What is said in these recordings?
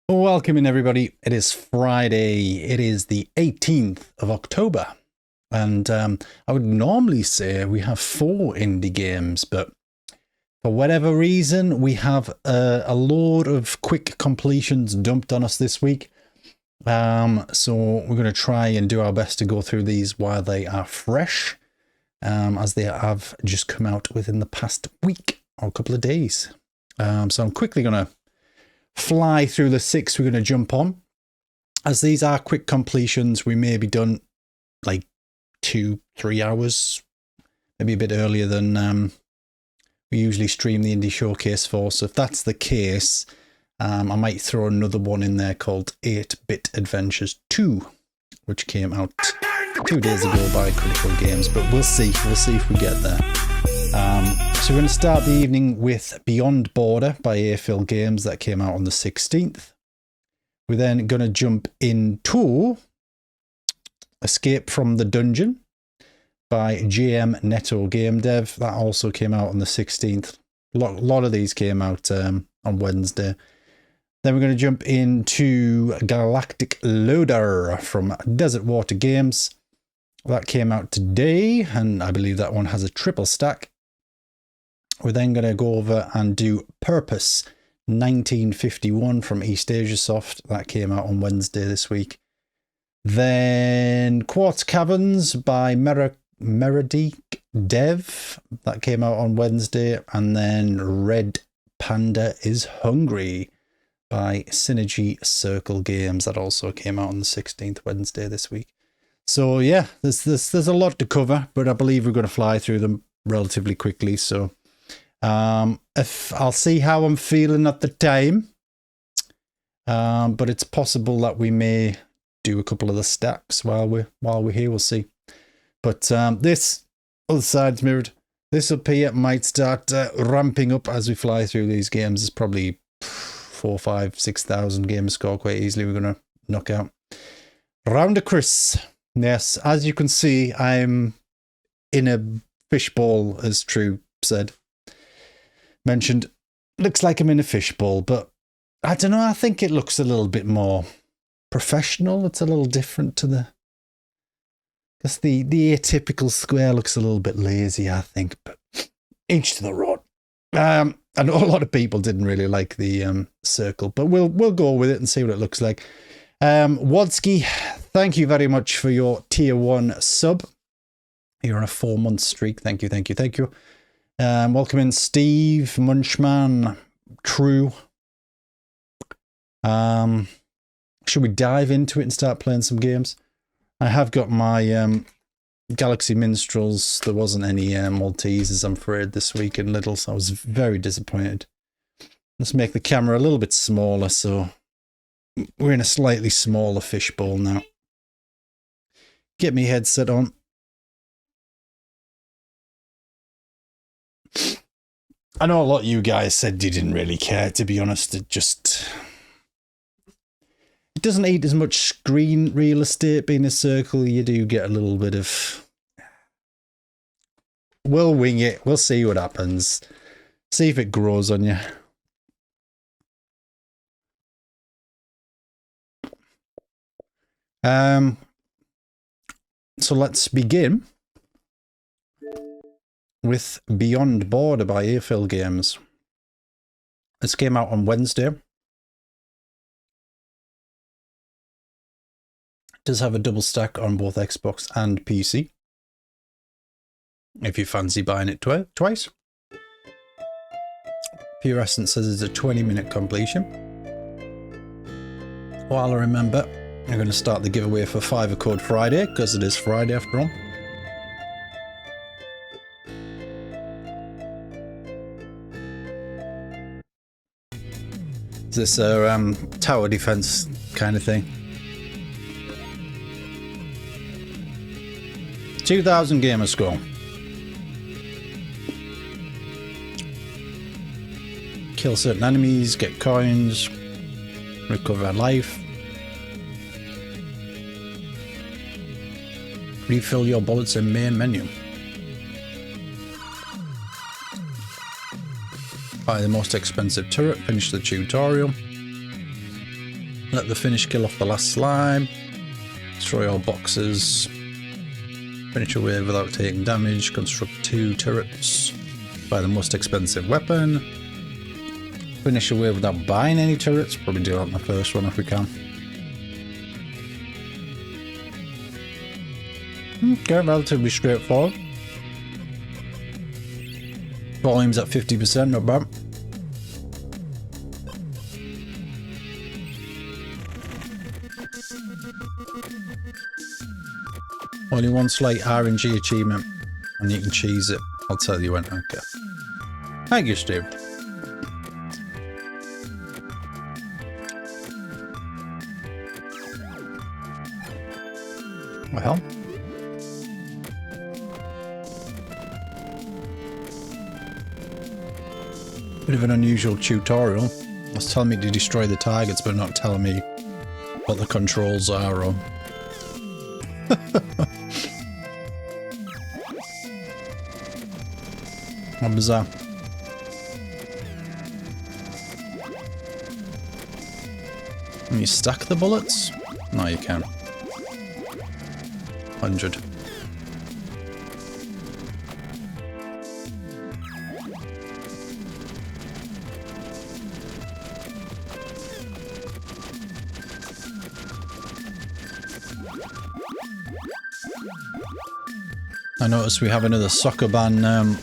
Welcome in, everybody. It is Friday. It is the 18th of October. And I would normally say we have 4 indie games, but for whatever reason, we have a load of quick completions dumped on us this week. So we're going to try and do our best to go through these while they are fresh, as they have just come out within the past week or a couple of days. So I'm quickly going to fly through the 6 we're going to jump on. As these are quick completions, we may be done like 2-3 hours, maybe a bit earlier than we usually stream the Indie Showcase for. So if that's the case, I might throw another one in there called 8-Bit Adventures 2, which came out 2 days ago by Critical Games, but we'll see if we get there. So we're going to start the evening with Beyond Border by AFIL Games. That came out on the 16th. We're then going to jump into Escape from the Dungeon by Neto Game Dev. That also came out on the 16th. A lot of these came out on Wednesday. Then we're going to jump into Galactic Loader from Desert Water Games. That came out today, and I believe that one has a triple stack. We're then going to go over and do Purpose 1951 from Eastasiasoft. That came out on Wednesday this week. Then Quartz Caverns by MerakiDev. That came out on Wednesday. And then Red Panda is Hungry by Synnergy Circle Games. That also came out on the 16th, Wednesday this week. So yeah, there's a lot to cover, but I believe we're going to fly through them relatively quickly. So if I'll see how I'm feeling at the time, but it's possible that we may do a couple of the stacks while we're here. We'll see. But this other side's mirrored. This up here might start ramping up as we fly through these games. It's probably 4, 5, 6,000 game score quite easily. We're going to knock out. Lordacris. Yes, as you can see, I'm in a fishbowl, as True mentioned. Looks like I'm in a fishbowl, but I don't know. I think it looks a little bit more professional. It's a little different to the atypical square. Looks a little bit lazy, I think, but each to their own. I know a lot of people didn't really like the circle, but we'll go with it and see what it looks like. Wodsky, thank you very much for your tier 1 sub. You're on a 4-month streak. Thank you. Welcome in Steve, Munchman, True. Should we dive into it and start playing some games? I have got my Galaxy Minstrels. There wasn't any Maltesers, I'm afraid, this week in Lidl, so I was very disappointed. Let's make the camera a little bit smaller, so we're in a slightly smaller fishbowl now. Get me headset on. I know a lot of you guys said you didn't really care, to be honest. It doesn't eat as much screen real estate being a circle. You do get a little bit of... We'll wing it. We'll see what happens. See if it grows on you. So let's begin with Beyond Border by AFIL Games. This came out on Wednesday. It does have a double stack on both Xbox and PC, if you fancy buying it twice. Pure Essence says it's a 20-minute completion. While I remember, I'm going to start the giveaway for Fiverr Code Friday, because it is Friday after all. Is this a tower defense kind of thing? 2,000 gamer score. Kill certain enemies, get coins, recover life. Refill your bullets in main menu. Buy the most expensive turret, finish the tutorial. Let the finish kill off the last slime. Destroy all boxes. Finish a wave without taking damage. Construct 2 turrets. Buy the most expensive weapon. Finish a wave without buying any turrets. Probably do that on the first one if we can. Okay, relatively straightforward. Volume's at 50%, not bad. Only one slight RNG achievement, and you can cheese it. I'll tell you when. Okay. Thank you, Steve. Well. Bit of an unusual tutorial. It's telling me to destroy the targets, but not telling me what the controls are or... What bizarre. Can you stack the bullets? No, you can't. 100. I noticed we have another soccer ban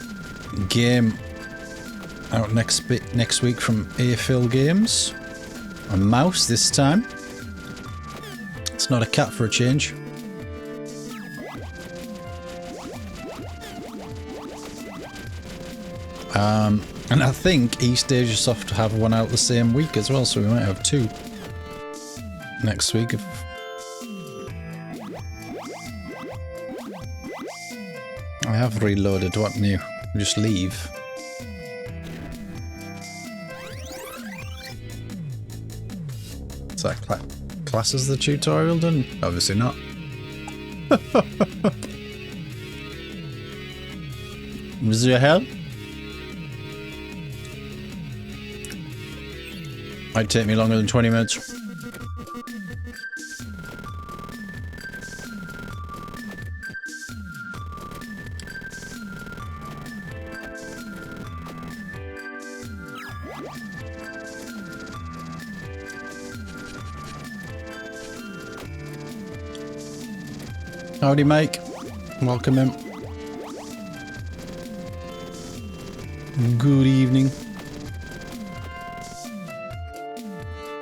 game out next week from AFIL Games. A mouse this time. It's not a cat for a change. And I think Eastasiasoft have one out the same week as well, so we might have 2 next week. I have reloaded, what new? Just leave. Is that class as the tutorial done? Obviously not. Was there help? Might take me longer than 20 minutes. Howdy, Mike. Welcome in. Good evening.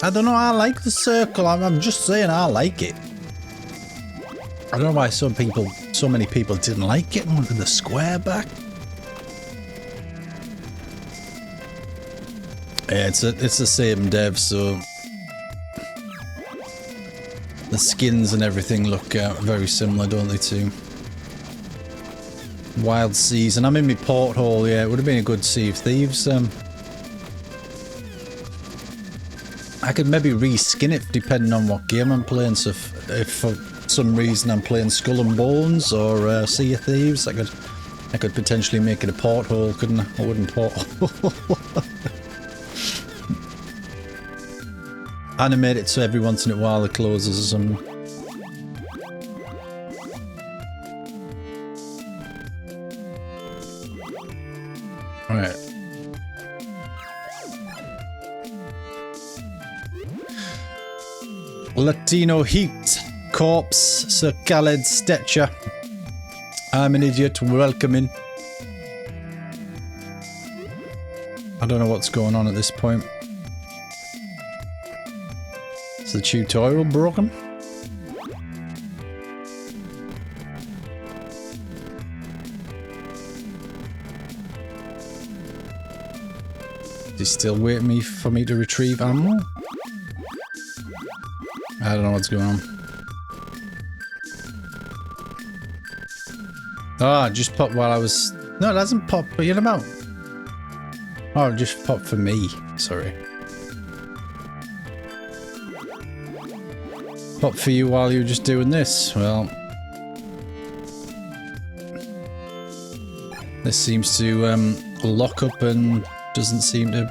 I don't know, I like the circle. I'm just saying I like it. I don't know why so many people didn't like it and wanted the square back. Yeah, it's the same dev, so the skins and everything look very similar, don't they, too? Wild Seas, and I'm in my porthole. Yeah, it would have been a good Sea of Thieves. I could maybe reskin it depending on what game I'm playing. So if for some reason I'm playing Skull and Bones or Sea of Thieves, I could potentially make it a porthole, couldn't I? A wooden porthole. Animate it so every once in a while it closes or something. Alright. Latino Heat, Corpse, Sir Khaled Stetcher. I'm an idiot, welcome in. I don't know what's going on at this point. Is the tutorial broken? Is he still waiting for me to retrieve ammo? I don't know what's going on. Oh, it just popped while I was... No, it hasn't popped, but you know about... Oh, it just popped for me. Sorry. Popped for you while you were just doing this. Well... This seems to lock up and doesn't seem to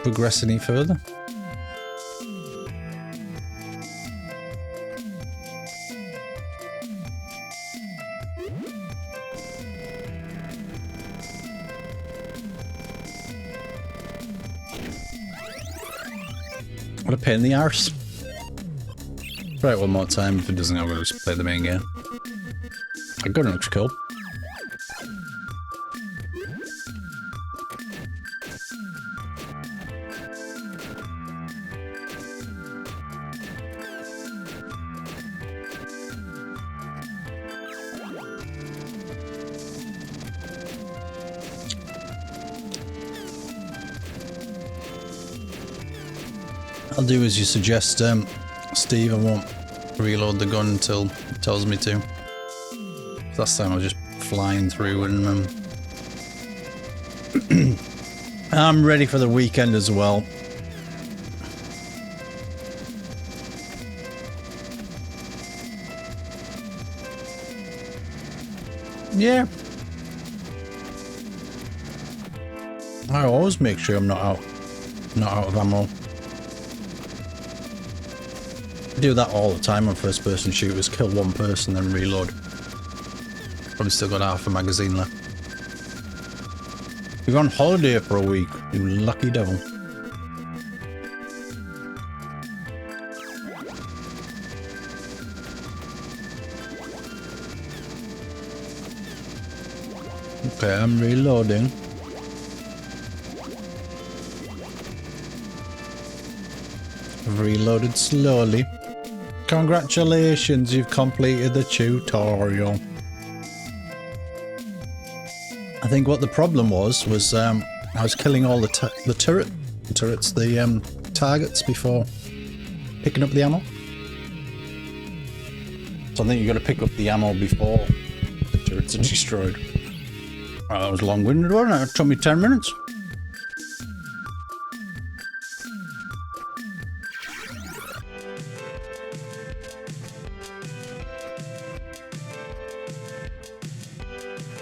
progress any further. What a pain in the arse. Try it one more time. If it doesn't, I'm going to just play the main game. The gun looks cool. I'll do as you suggest, Steve. I won't reload the gun until it tells me to. Last time I was just flying through, and I'm ready for the weekend as well. Yeah. I always make sure I'm not out of ammo. I do that all the time on first person shooters. Kill one person, then reload. Probably still got half a magazine left. You're on holiday for a week, you lucky devil. Okay, I'm reloading. I've reloaded slowly. Congratulations, you've completed the tutorial. I think what the problem was I was killing all the targets before picking up the ammo. So I think you got to pick up the ammo before the turrets are destroyed. Oh, that was long-winded, wasn't it? It took me 10 minutes.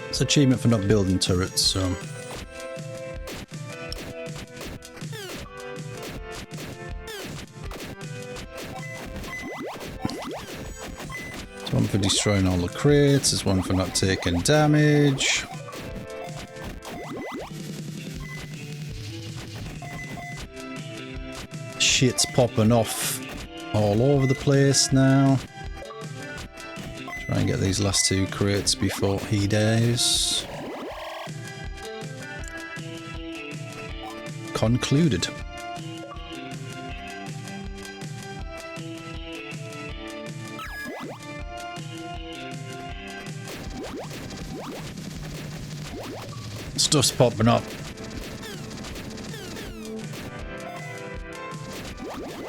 It's an achievement for not building turrets, so... There's one for destroying all the crates, there's one for not taking damage. Shit's popping off all over the place now. Try and get these last two crates before he dies. Concluded. Stuff's popping up.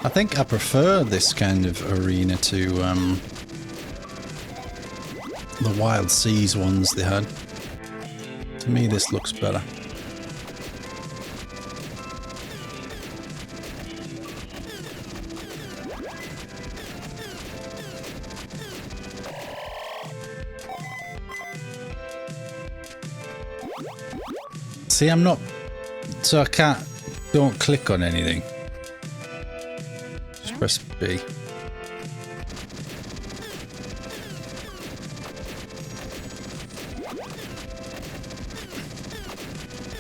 I think I prefer this kind of arena to the Wild Seas ones they had. To me, this looks better. See, I'm not... So I can't... Don't click on anything. Just press B.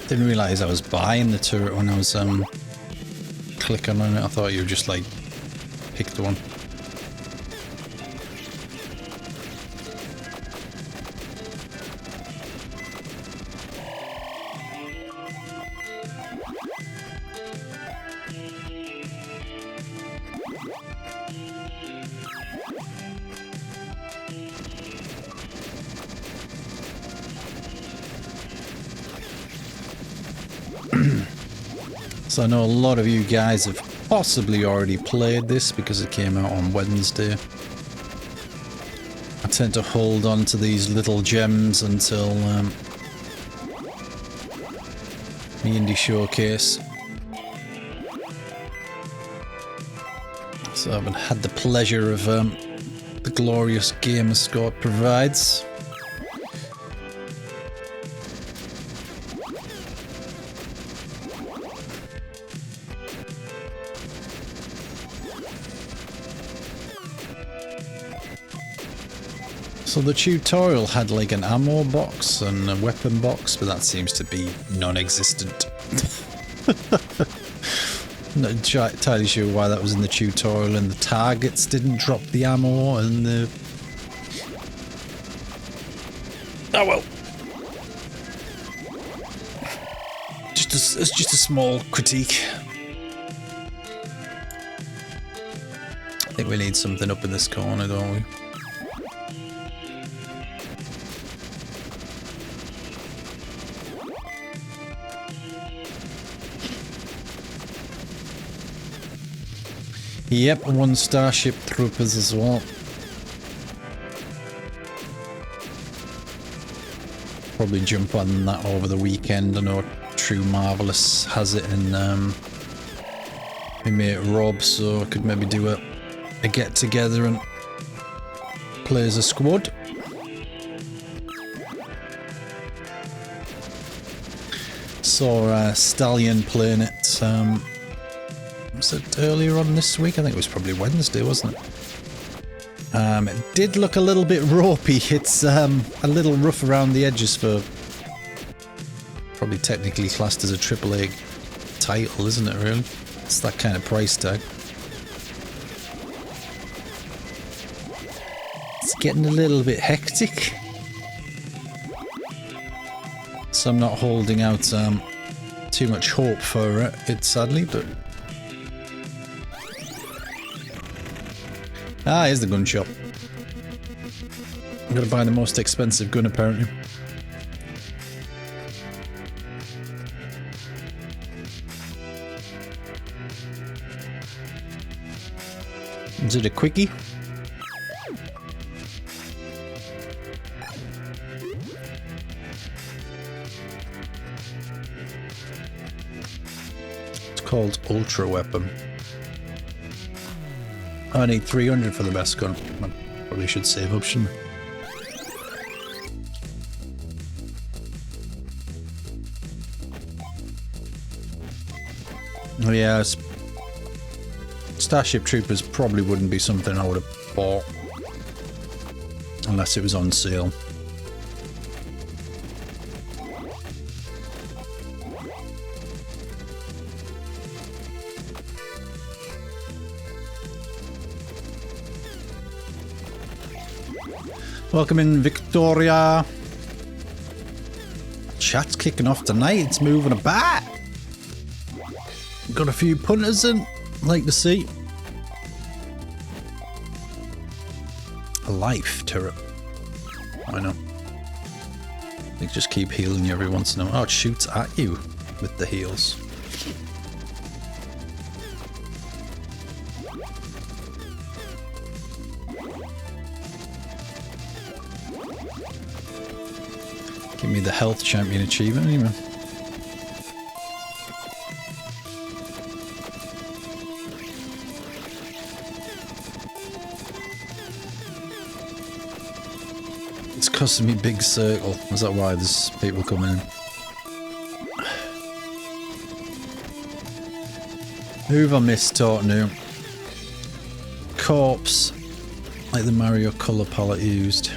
Didn't realise I was buying the turret when I was clicking on it. I thought you just like picked one. So I know a lot of you guys have possibly already played this because it came out on Wednesday. I tend to hold on to these little gems until the indie showcase. So I haven't had the pleasure of the glorious Gamer Score provides. So the tutorial had like an ammo box and a weapon box, but that seems to be non-existent. Not entirely sure why that was in the tutorial, and the targets didn't drop the ammo, and the... Oh well. It's just a small critique. I think we need something up in this corner, don't we? Yep, 1 Starship Troopers as well. Probably jump on that over the weekend. I know True Marvelous has it in my mate Rob, so I could maybe do a get together and play as a squad. Saw Stallion playing it. Was it earlier on this week? I think it was probably Wednesday, wasn't it? It did look a little bit ropey. It's a little rough around the edges for probably technically classed as a AAA title, isn't it, really? It's that kind of price tag. It's getting a little bit hectic. So I'm not holding out too much hope for it, sadly, but... Ah, here's the gun shop. I'm gonna buy the most expensive gun, apparently. Is it a quickie? It's called Ultra Weapon. I need 300 for the best gun. I probably should save up, shouldn't I? Oh yeah, Starship Troopers probably wouldn't be something I would have bought unless it was on sale. Welcome in, Victoria. Chat's kicking off tonight. It's moving about. Got a few punters in. Like to see. A life turret. Why not? They just keep healing you every once in a while. Oh, it shoots at you with the heals. Give me the health champion achievement anyway. It's costing me big circle. Is that why there's people coming in? Who have I missed talking to? Corpse. Like the Mario colour palette used.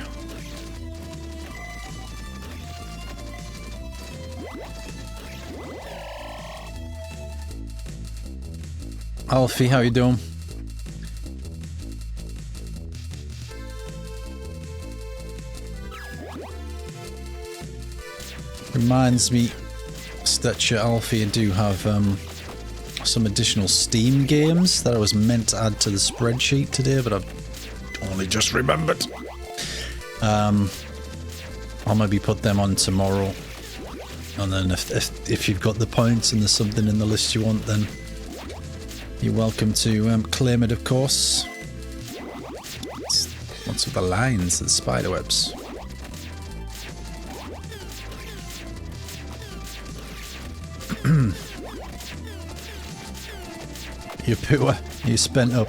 Alfie, how you doing? Reminds me, Stetcher Alfie, I do have some additional Steam games that I was meant to add to the spreadsheet today, but I've only just remembered. I'll maybe put them on tomorrow, and then if you've got the points and there's something in the list you want, then you're welcome to claim it, of course. What's with the lines and spider webs? You're poor. You're spent up.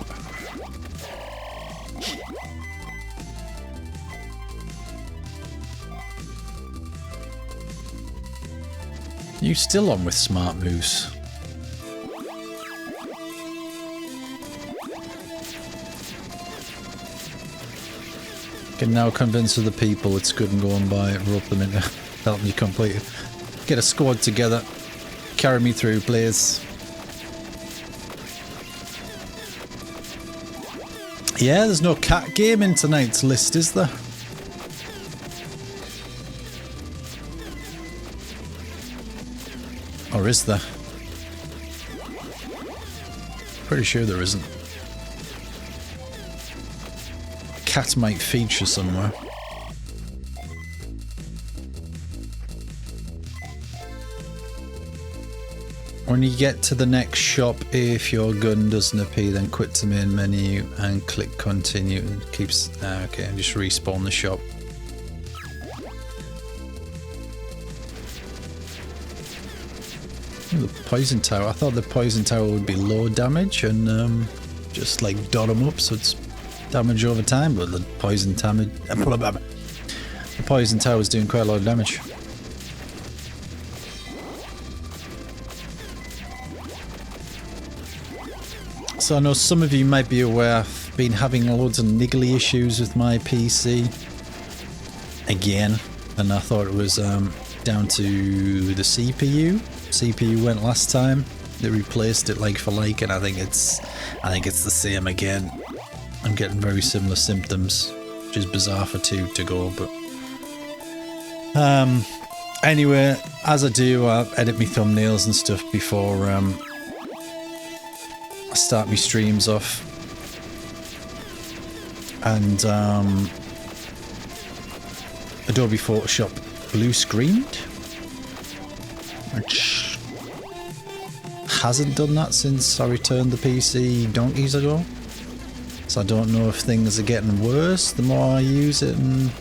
You still on with smart moves? Can now convince other people it's good and go and buy it, rope them into helping you complete it. Get a squad together. Carry me through, please. Yeah, there's no cat game in tonight's list, is there? Or is there? Pretty sure there isn't. Cat might feature somewhere. When you get to the next shop, if your gun doesn't appear, then quit the main menu and click continue. It keeps... okay, and just respawn the shop. The poison tower. I thought the poison tower would be low damage and just like dot them up so it's damage over time, but the poison tower is doing quite a lot of damage. So I know some of you might be aware I've been having loads of niggly issues with my PC again, and I thought it was down to the CPU. CPU went last time. They replaced it like for like, and I think it's the same again. I'm getting very similar symptoms, which is bizarre for two to go, but anyway, as I do, I edit my thumbnails and stuff before I start my streams off, and Adobe Photoshop blue screened, which hasn't done that since I returned the PC donkeys ago. So I don't know if things are getting worse the more I use it, and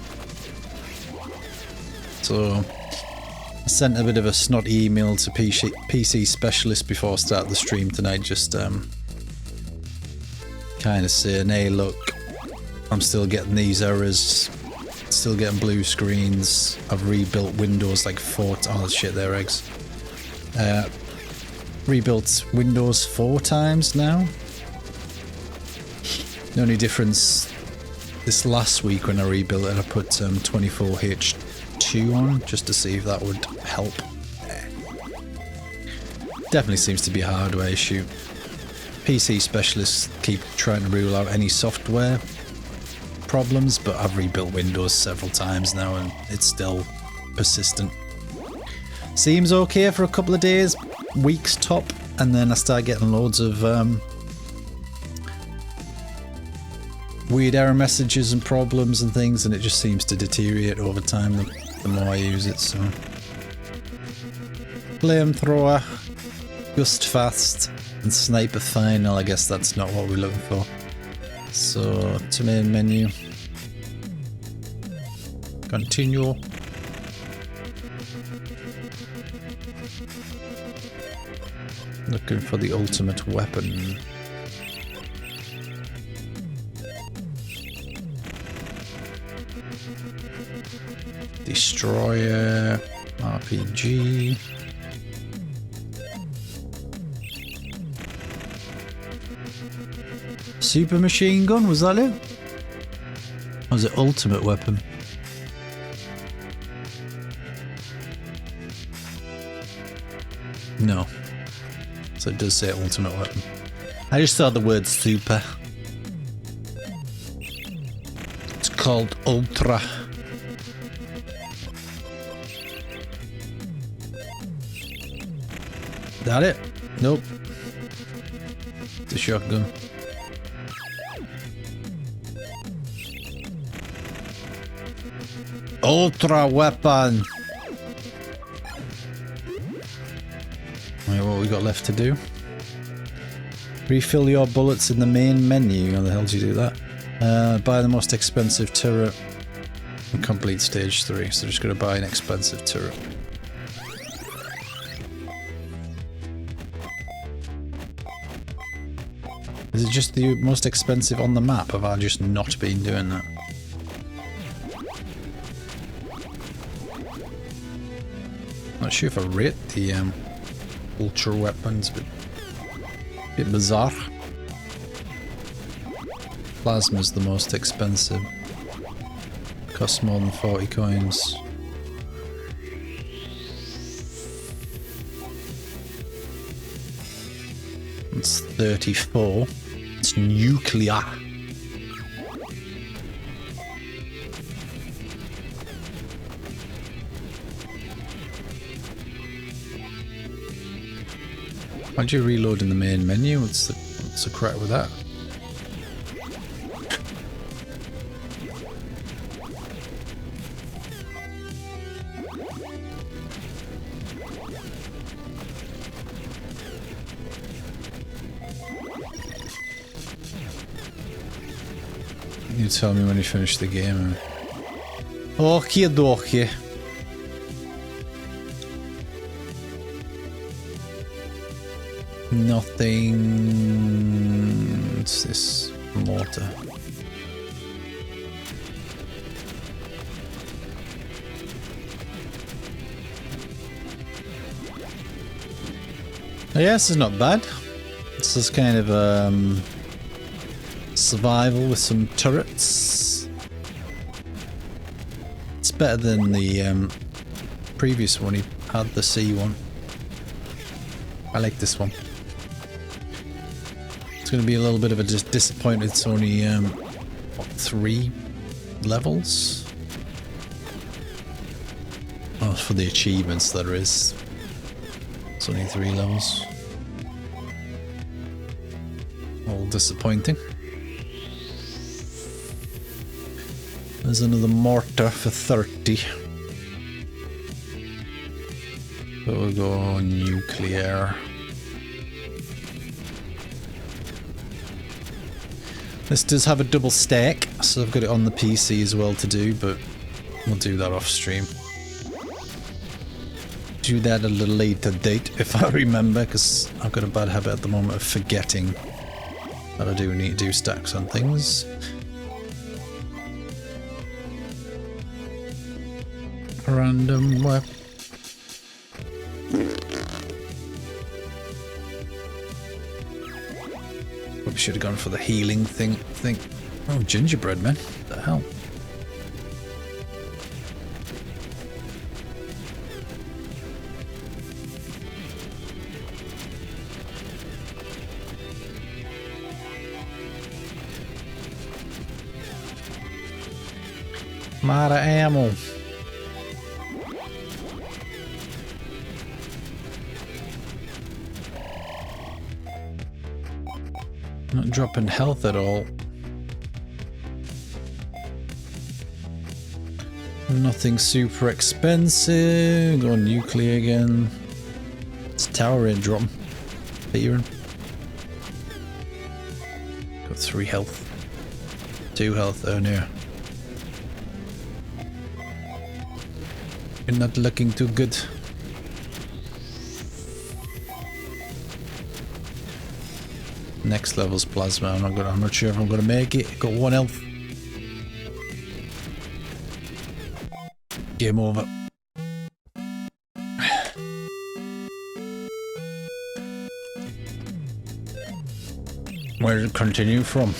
so I sent a bit of a snotty email to PC specialist before I start the stream tonight, just kind of saying, hey look, I'm still getting these errors, still getting blue screens. I've rebuilt Windows like oh shit, they're eggs. Rebuilt Windows 4 times now. The only difference this last week when I rebuilt it, I put 24H2 on just to see if that would help. Definitely seems to be a hardware issue. PC specialists keep trying to rule out any software problems, but I've rebuilt Windows several times now and it's still persistent. Seems okay for a couple of days, weeks top, and then I start getting loads of weird error messages and problems and things, and it just seems to deteriorate over time the more I use it. So flamethrower, gust fast, and sniper final. I guess that's not what we're looking for. So to main menu, continue. Looking for the ultimate weapon. Destroyer, RPG. Super machine gun, was that it? Or was it ultimate weapon? No. So it does say ultimate weapon. I just saw the word super. It's called Ultra. That it? Nope. It's a shotgun. Ultra weapon. Right, what we got left to do? Refill your bullets in the main menu. How the hell do you do that? Buy the most expensive turret and complete stage 3. So just gonna buy an expensive turret. Is it just the most expensive on the map? Have I just not been doing that? Not sure if I rate the ultra weapons, but a bit bizarre. Plasma's the most expensive. Costs more than 40 coins. It's 34. It's nuclear. Why'd you reload in the main menu? What's the crack with that? You tell me when you finish the game. Okie dokie. Nothing. What's this? Mortar. Yeah, this is not bad. This is kind of survival with some turrets. It's better than the previous one. He had the C one. I like this one. It's going to be a little bit of a disappointment. It's only what, 3 levels? Oh, for the achievements there is. It's only 3 levels. All disappointing. There's another mortar for 30. So we'll go nuclear. This does have a double stack, so I've got it on the PC as well to do, but we'll do that off stream. Do that a little later date if I remember, because I've got a bad habit at the moment of forgetting that I do need to do stacks on things. Random web. Probably should have gone for the healing thing. Oh, gingerbread, man. What the hell? I'm out of ammo. Not dropping health at all. Nothing super expensive. Go nuclear again. It's tower in drop. Fearing. Got 3 health. 2 health. Oh no. You're not looking too good. Next level's plasma. I'm not sure if I'm gonna make it. Got 1 health. Game over. Where did it continue from?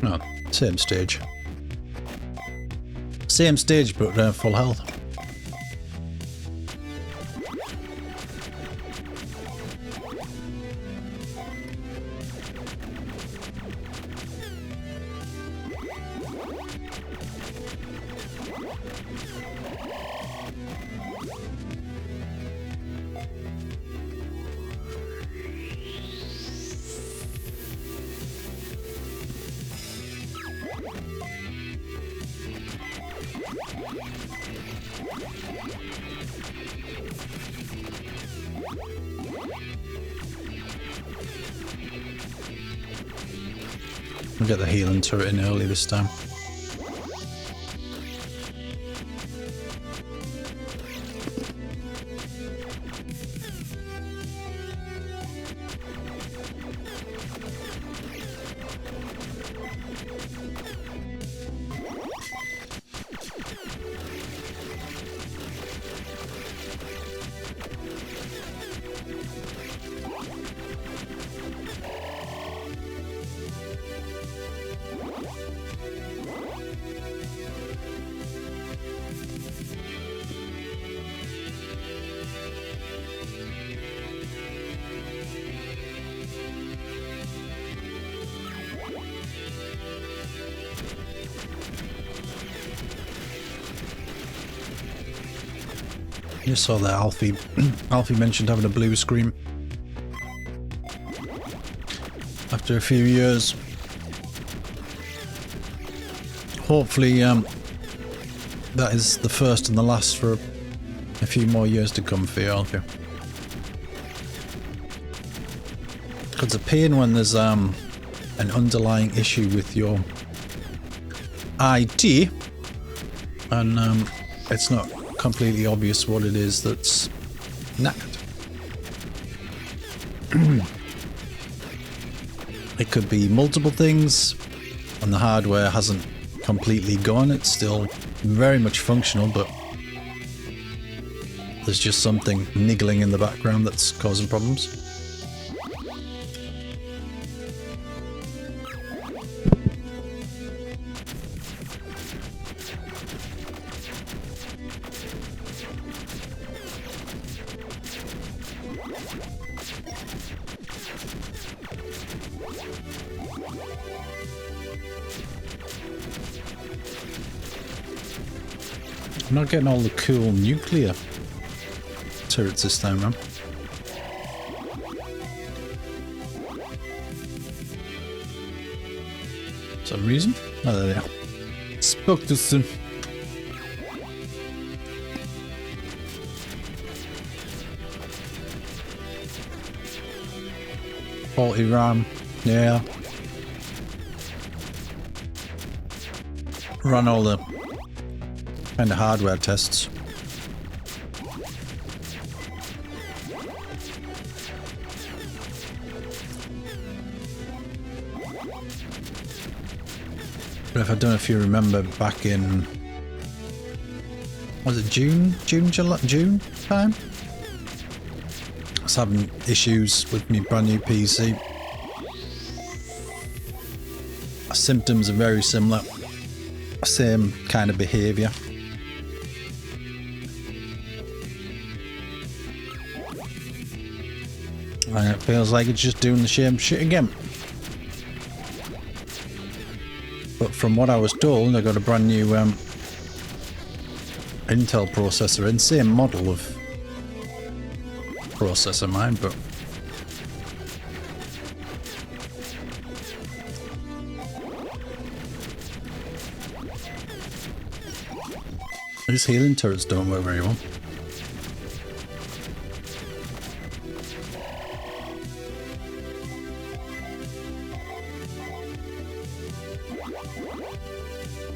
No, same stage. Same stage, but full health. We'll get the healing turret in early this time. You saw that Alfie. Alfie mentioned having a blue screen after a few years. Hopefully, that is the first and the last for a few more years to come for you, Alfie. It's a pain when there's an underlying issue with your IT, and it's not completely obvious what it is that's knackered. It could be multiple things, and the hardware hasn't completely gone. It's still very much functional, but there's just something niggling in the background that's causing problems. I'm not getting all the cool nuclear turrets this time around. For some reason. Oh, there they are. Spoke too soon. Faulty RAM. Yeah. Run all the kind of hardware tests. But if I don't know if you remember back in, was it June time? I was having issues with my brand new PC. Symptoms are very similar. Same kind of behaviour. And it feels like it's just doing the same shit again. But from what I was told, I got a brand new Intel processor in, same model of processor mine, but these healing turrets don't work very well.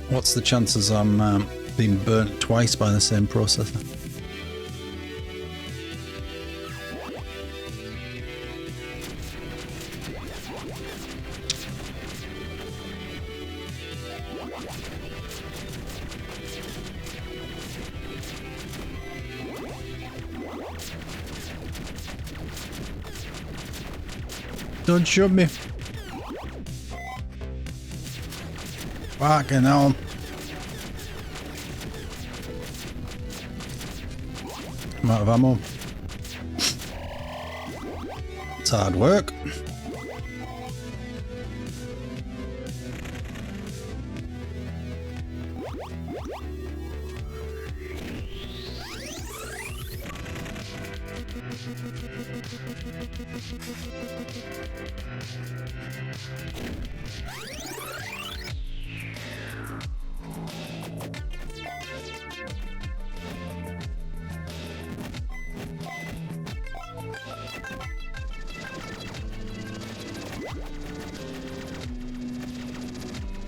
What's the chances I'm being burnt twice by the same processor? Don't shoot me. Fucking hell. I'm out of ammo. It's hard work.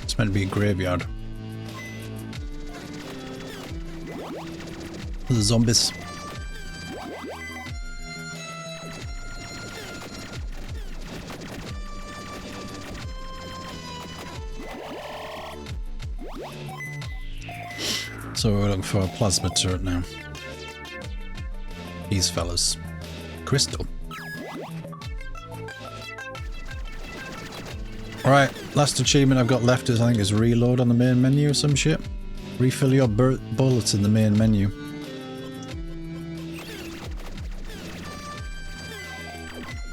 It's meant to be a graveyard. The zombies. So we're looking for a plasma turret now. These fellas. Crystal. Alright, last achievement I've got left is, I think, is reload on the main menu or some shit. Refill your bullets in the main menu.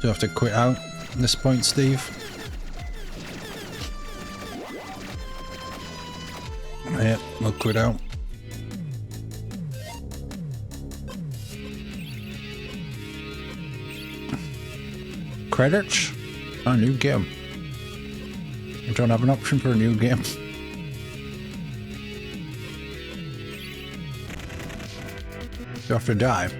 Do I have to quit out at this point, Steve? We'll quit out. Credits? A new game. You don't have an option for a new game. You have to die.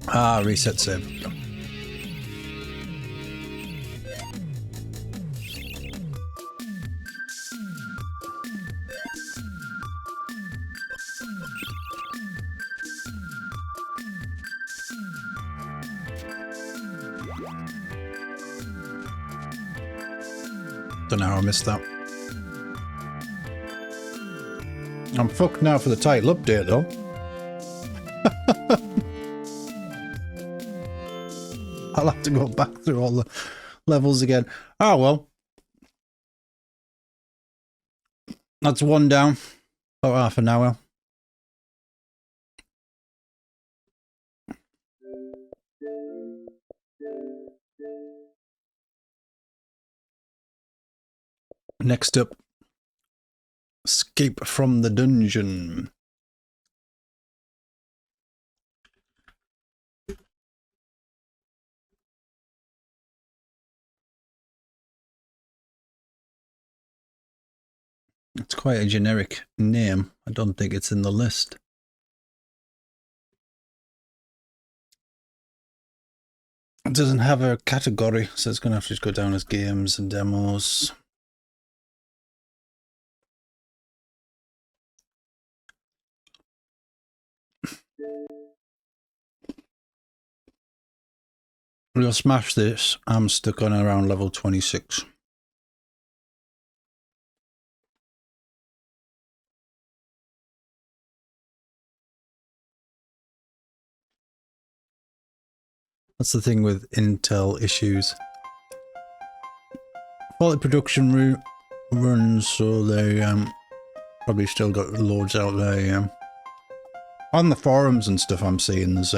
Ah, reset save. Don't know how I missed that. I'm fucked now for the title update though. I'll have to go back through all the levels again. Oh well. That's one down. About half an hour. Next up, escape from the dungeon. It's quite a generic name. I don't think it's in the list. It doesn't have a category, so it's going to have to just go down as games and demos. We'll smash this. I'm stuck on around level 26. That's the thing with Intel issues. Quality production runs, so they probably still got loads out there. On the forums and stuff I'm seeing, there's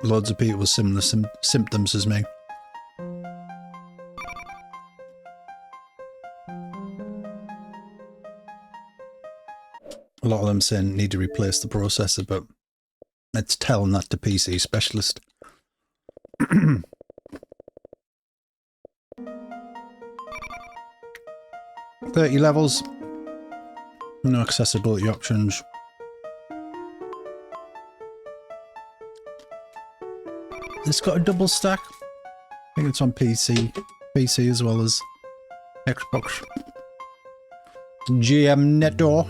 loads of people with similar symptoms as me. A lot of them saying need to replace the processor, but let's tell that to PC specialist. 30 levels. No accessibility options. It's got a double stack. I think it's on PC as well as Xbox. GM Neto.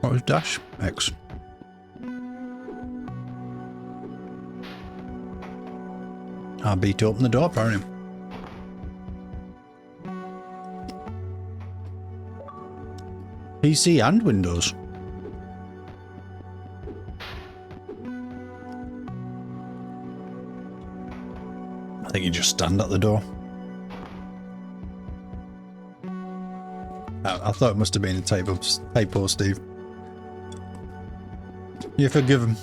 What was dash? X. I beat open the door apparently. PC and Windows. I think you just stand at the door. I thought it must have been a typo, Steve. You're forgiven.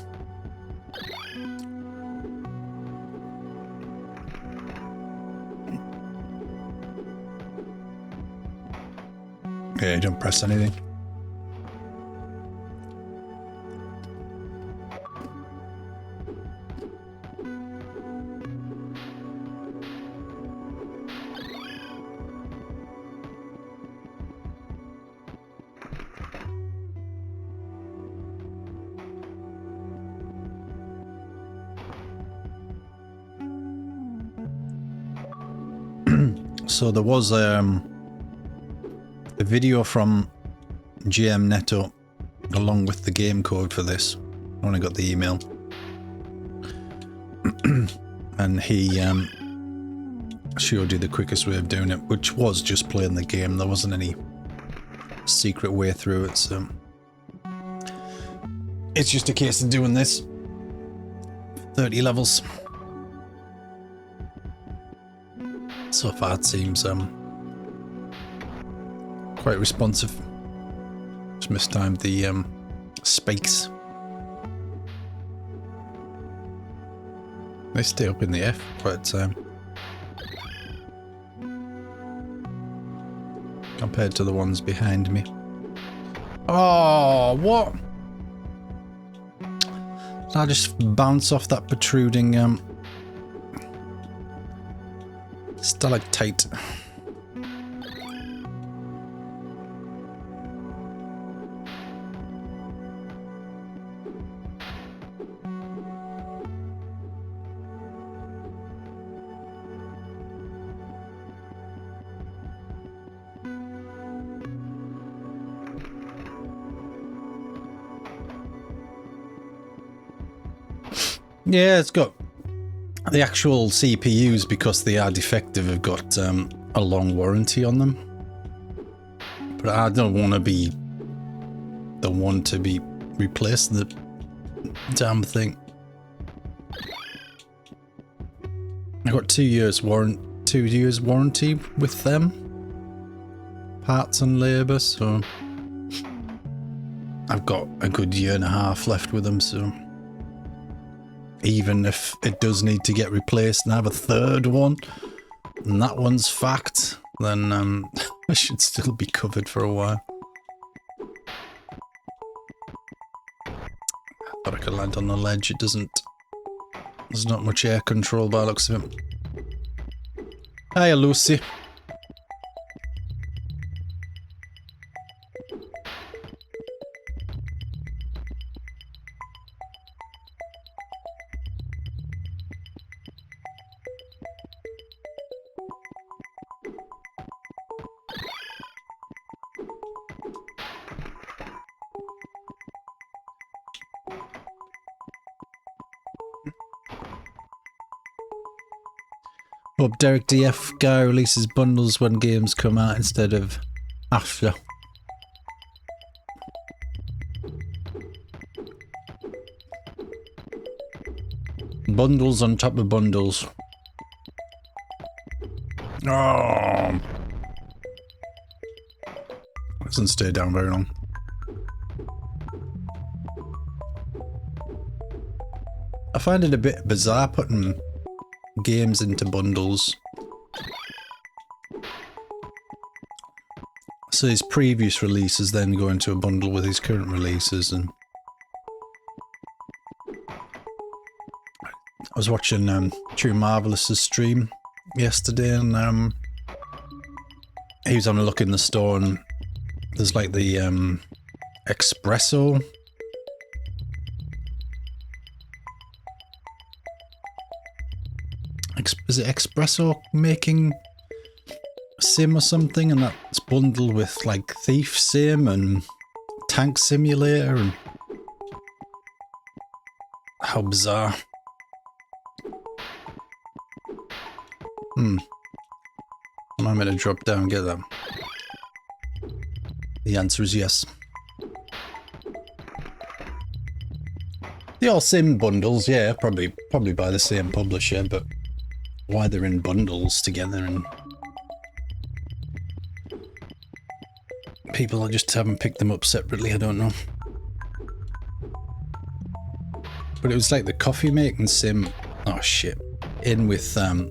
Okay, don't press anything. So there was a video from GM Neto along with the game code for this. I only got the email. And he showed you the quickest way of doing it, which was just playing the game. There wasn't any secret way through it, so it's just a case of doing this. 30 levels. So far it seems quite responsive. Just mistimed the spikes. They stay up in the air for quite a time. Compared to the ones behind me. Oh, what? Did I just bounce off that protruding stalactite? Yeah, it's got the actual CPUs, because they are defective, have got a long warranty on them. But I don't want to be the one to be replacing the damn thing. I got 2 years warranty with them, parts and labour, so I've got a good 1.5 years left with them. So even if it does need to get replaced and I have a third one, and that one's fact, then I should still be covered for a while. I thought I could land on the ledge. It doesn't. There's not much air control by the looks of it. Hiya, Lucy. Hope Derek DF guy releases bundles when games come out instead of after. Bundles on top of bundles. Oh, doesn't stay down very long. I find it a bit bizarre putting games into bundles. So his previous releases then go into a bundle with his current releases, and I was watching True Marvelous's stream yesterday, and he was having a look in the store, and there's like the espresso. Is it espresso making sim or something? And that's bundled with like Thief Sim and Tank Simulator, and how bizarre. Am I meant to drop down and get them? The answer is yes. They all sim bundles, yeah, probably by the same publisher, but why they're in bundles together and people just haven't picked them up separately, I don't know. But it was like the coffee making sim, oh shit, in with on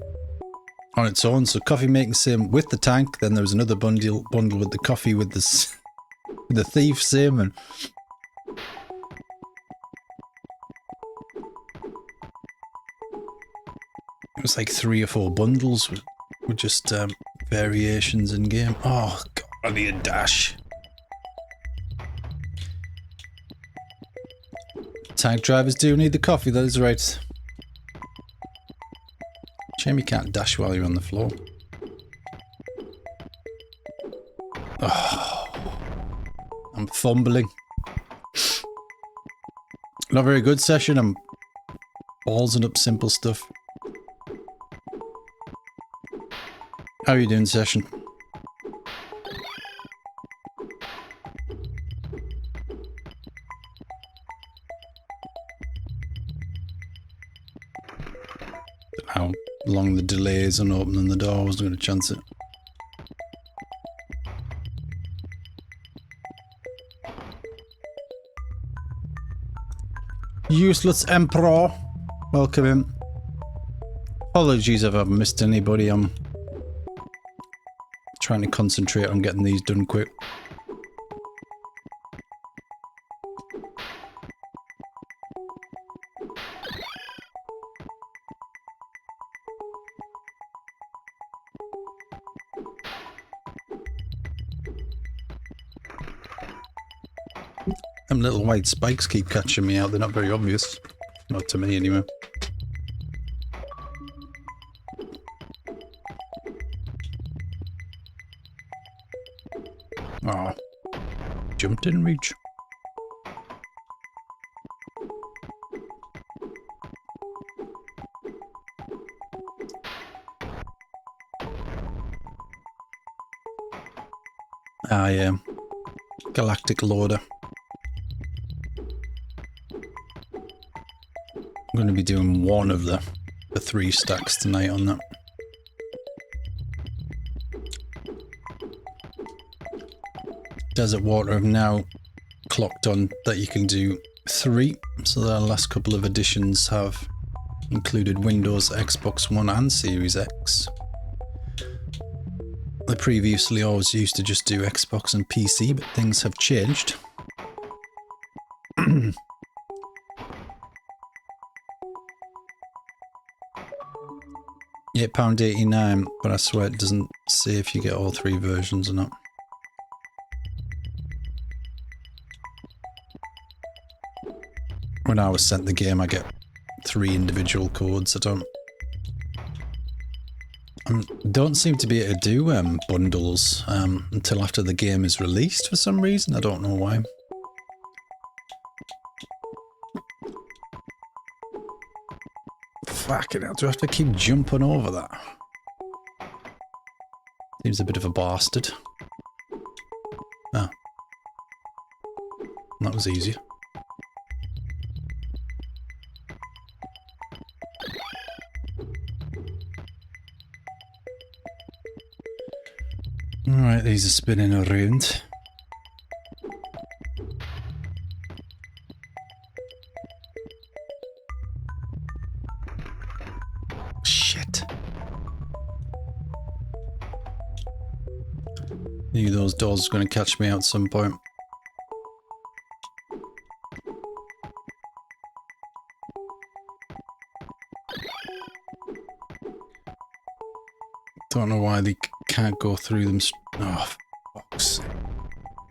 its own. So coffee making sim with the tank, then there was another bundle with the coffee with the thief sim, and it was like 3 or 4 bundles with just variations in game. Oh god, I need a dash. Tank drivers do need the coffee, that is right. Shame you can't dash while you're on the floor. Oh, I'm fumbling. Not very good session, I'm ballsing up simple stuff. How are you doing, session? How long the delay is on opening the door, I wasn't going to chance it. Useless Emperor, welcome in. Apologies if I've missed anybody. I'm trying to concentrate on getting these done quick. Them little white spikes keep catching me out. They're not very obvious. Not to me, anyway. Oh. Jumped didn't reach. Ah, yeah. Galactic Loader. I'm going to be doing one of the 3 stacks tonight on that. Desert Water have now clocked on that you can do 3, so the last couple of editions have included Windows, Xbox One and Series X. They previously always used to just do Xbox and PC, but things have changed. £8.89, but I swear it doesn't say if you get all 3 versions or not. When I was sent the game, I get 3 individual codes. I don't seem to be able to do bundles until after the game is released for some reason. I don't know why. Fucking hell, do I have to keep jumping over that? Seems a bit of a bastard. Ah. That was easy. Alright, these are spinning around. Shit. Knew those doors were going to catch me out at some point. Don't know why they can't go through them. Oh, fuck's sake.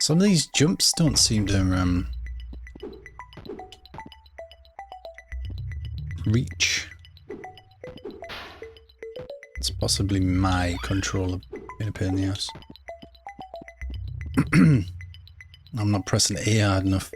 Some of these jumps don't seem to reach. It's possibly my controller being a pain in the ass. I'm not pressing A hard enough.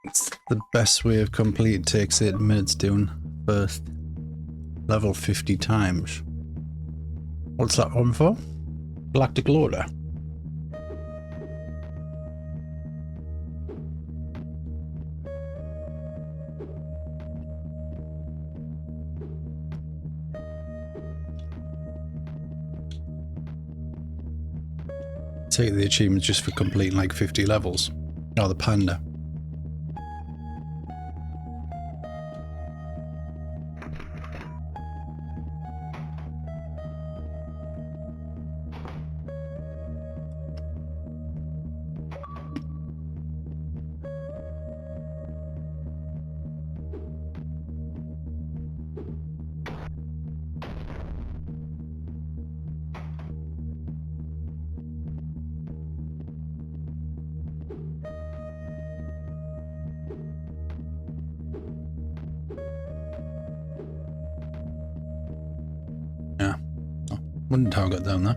It's the best way of complete. Takes 8 minutes doing first level 50 times. What's that one for? Galactic Loader. Take the achievements just for completing like 50 levels. Oh, the panda. Wondered how I got down there.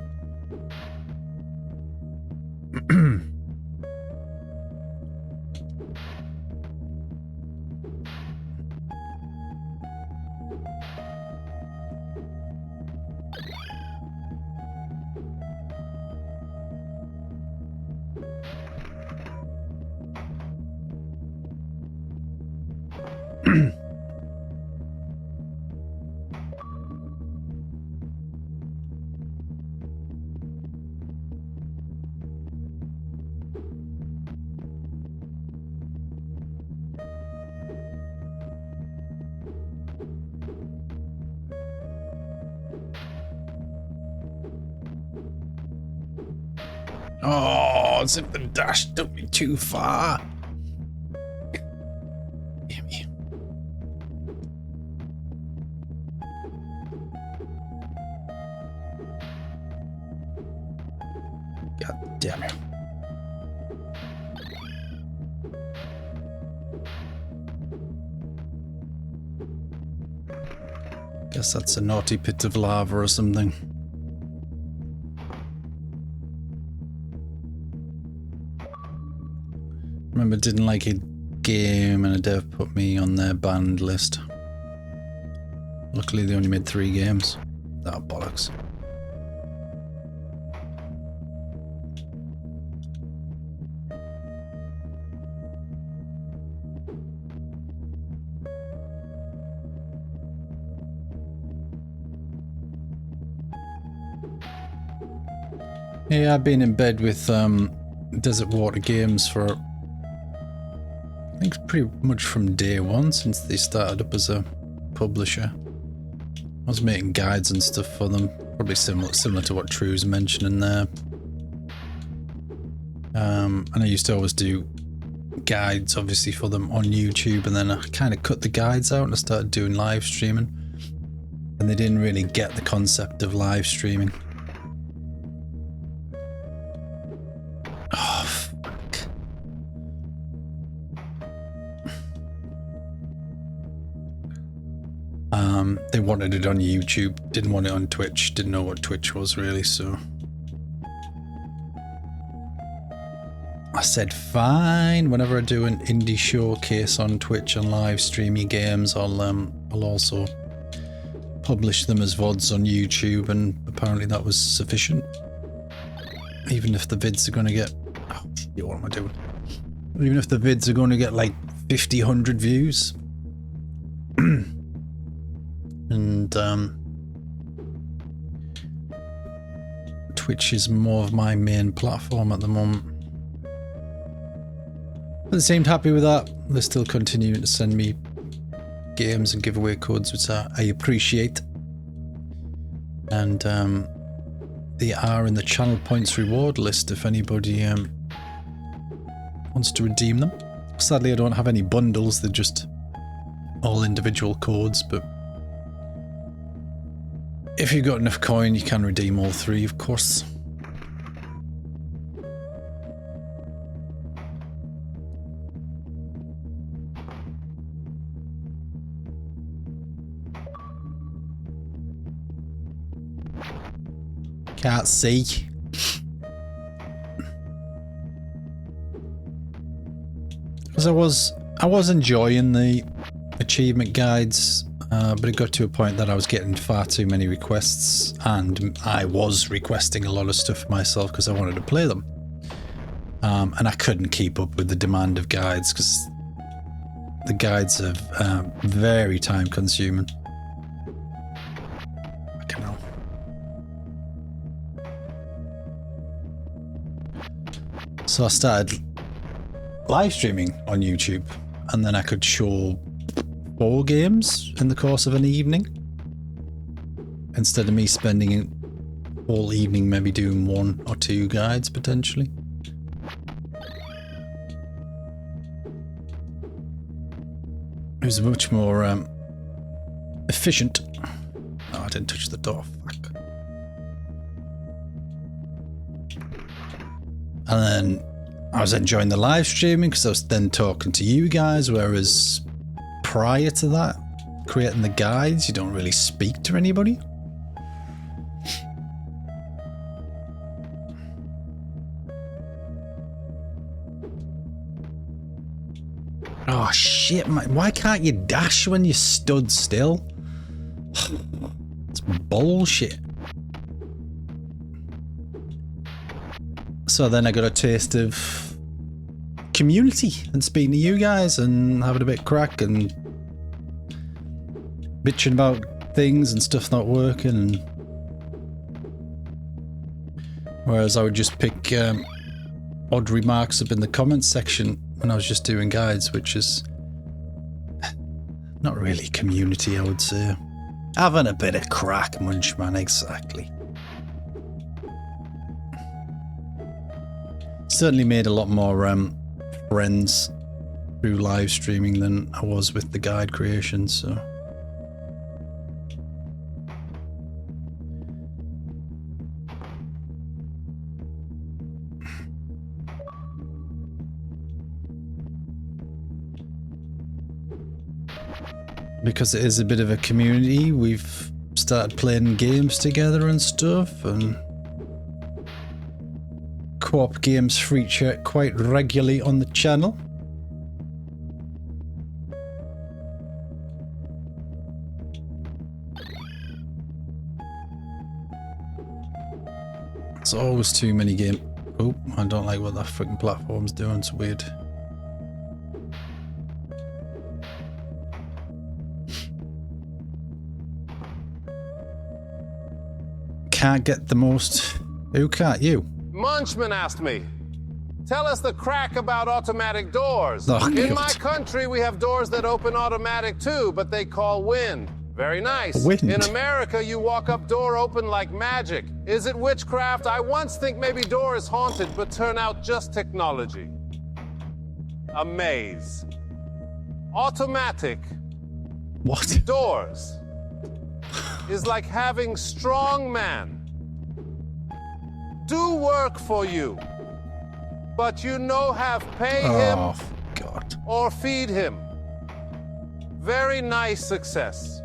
Oh, as if the dash took me too far. Damn you. God damn it. Guess that's a naughty pit of lava or something. Remember, didn't like a game and a dev put me on their banned list. Luckily they only made 3 games. Oh, bollocks. Yeah, I've been in bed with Desert Water Games for, I think, pretty much from day one since they started up as a publisher. I was making guides and stuff for them, probably similar to what True's mentioning there. And I used to always do guides, obviously, for them on YouTube, and then I kind of cut the guides out and I started doing live streaming. And they didn't really get the concept of live streaming. Oh, fuck. They wanted it on YouTube, didn't want it on Twitch, didn't know what Twitch was really, so I said fine, whenever I do an indie showcase on Twitch and live stream your games, I'll also publish them as VODs on YouTube, and apparently that was sufficient. Even if the vids are going to get... Oh, shit, what am I doing? Even if the vids are going to get like 50, 100 views. And Twitch is more of my main platform at the moment. But they seemed happy with that. They're still continuing to send me games and giveaway codes, which I appreciate. And they are in the channel points reward list if anybody wants to redeem them. Sadly, I don't have any bundles. They're just all individual codes, but if you've got enough coin, you can redeem all 3, of course. Can't see. Because I was enjoying the achievement guides, but it got to a point that I was getting far too many requests, and I was requesting a lot of stuff myself because I wanted to play them. And I couldn't keep up with the demand of guides because the guides are very time consuming. Fucking hell. So I started live streaming on YouTube, and then I could show 4 games in the course of an evening, instead of me spending an whole evening maybe doing 1 or 2 guides potentially. It was much more efficient. Oh, I didn't touch the door, fuck. And then I was enjoying the live streaming because I was then talking to you guys, whereas prior to that, creating the guides, you don't really speak to anybody. Oh shit, man. Why can't you dash when you stood still? It's bullshit. So then I got a taste of community and speaking to you guys and having a bit of crack and bitching about things and stuff not working. And whereas I would just pick odd remarks up in the comments section when I was just doing guides, which is not really community, I would say. Having a bit of crack, Munchman, exactly. certainly made a lot more friends through live streaming than I was with the guide creation, so. Because it is a bit of a community, we've started playing games together and stuff, and co-op games feature quite regularly on the channel. There's always too many games. Oh, I don't like what that freaking platform's doing, it's weird. Can't get the most. Who can't? You? Munchman asked me. Tell us the crack about automatic doors. Oh, In God. my country, we have doors that open automatic too, but they call wind. Very nice. Wind. In America, you walk up door open like magic. Is it witchcraft? I once think maybe door is haunted, but turn out just technology. A maze. Automatic What? doors is like having strong man do work for you, but you no have pay him Oh, God. or feed him. Very nice success.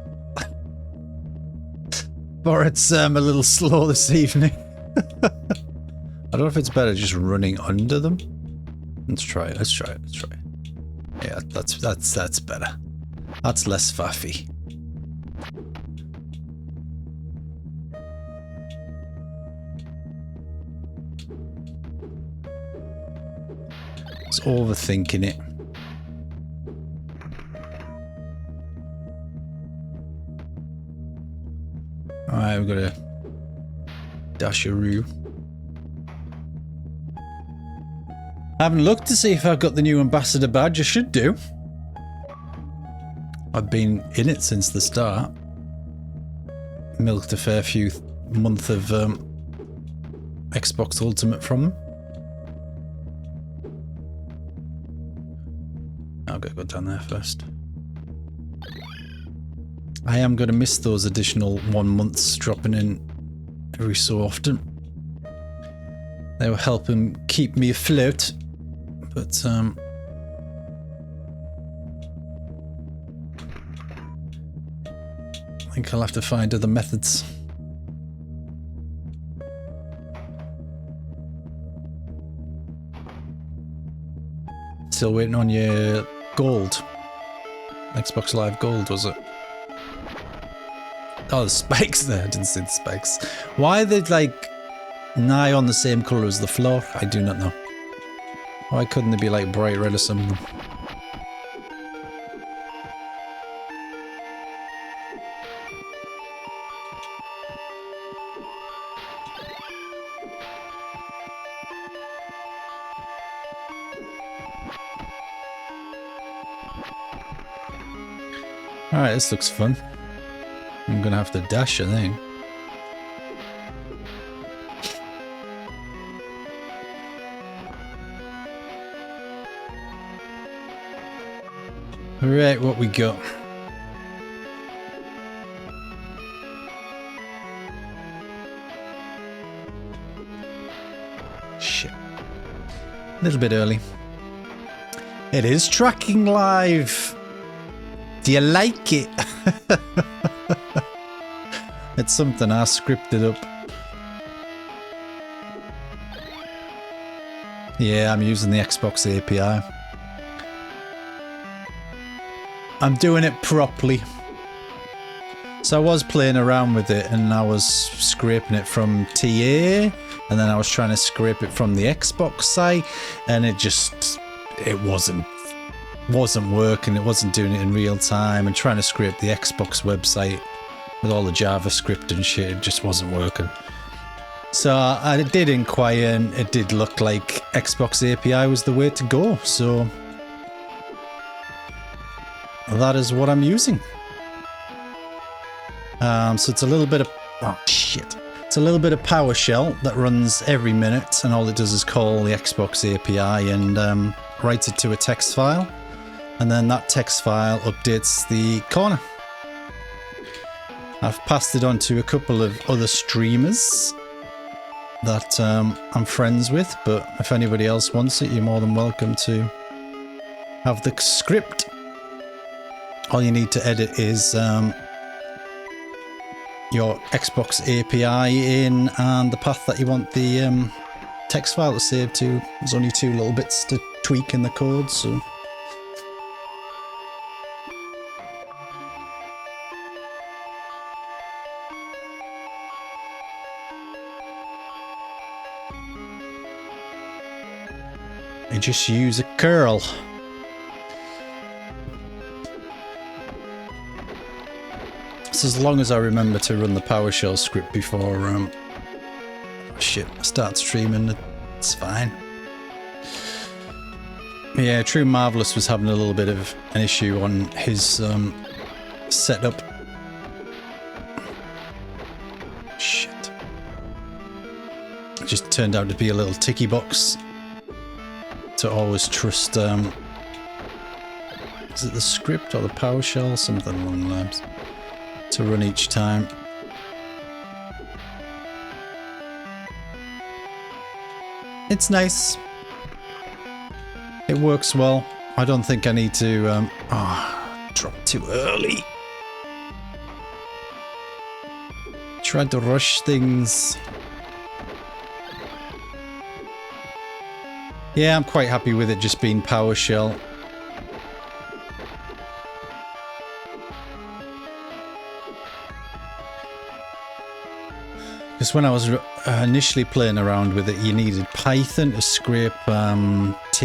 But it's a little slow this evening. I don't know if it's better just running under them. Let's try it. Let's try it. Let's try it. Yeah, that's better. That's less faffy. It's overthinking it. Alright, we've got a dasharoo. I haven't looked to see if I've got the new ambassador badge. I should do. I've been in it since the start. Milked a fair few month of Xbox Ultimate from them. I've got to go down there first. I am going to miss those additional 1 months dropping in every so often. They were helping keep me afloat, but I think I'll have to find other methods. Still waiting on your gold. Xbox Live Gold, was it? Oh, the spikes there. I didn't see the spikes. Why are they like nigh on the same colour as the floor? I do not know. Why couldn't they be like bright red or something? Alright, this looks fun. I'm gonna have to dash, I think. Alright, what we got? Shit. A little bit early. It is tracking live. Do you like it? It's something I scripted up. Yeah, I'm using the Xbox API. I'm doing it properly. So I was playing around with it and I was scraping it from TA and then I was trying to scrape it from the Xbox site and it wasn't working. It wasn't doing it in real time and trying to scrape the Xbox website with all the JavaScript and shit, it just wasn't working. So I did inquire and it did look like Xbox API was the way to go, so that is what I'm using. So it's a little bit of... oh shit. It's It's a little bit of PowerShell that runs every minute, and all it does is call the Xbox API and writes it to a text file, and then that text file updates the corner. I've passed it on to a couple of other streamers that I'm friends with, but if anybody else wants it, you're more than welcome to have the script. All you need to edit is your Xbox API in and the path that you want the text file to save to. There's only 2 little bits to tweak in the code, so... you just use a curl. So as long as I remember to run the PowerShell script before I start streaming, it's fine. Yeah, True Marvelous was having a little bit of an issue on his setup. Shit. It just turned out to be a little ticky box to always trust, is it the script or the PowerShell? Something along the lines. To run each time. It's nice. It works well. I don't think I need to, drop too early. Tried to rush things. Yeah, I'm quite happy with it just being PowerShell. Because when I was initially playing around with it, you needed Python to scrape TA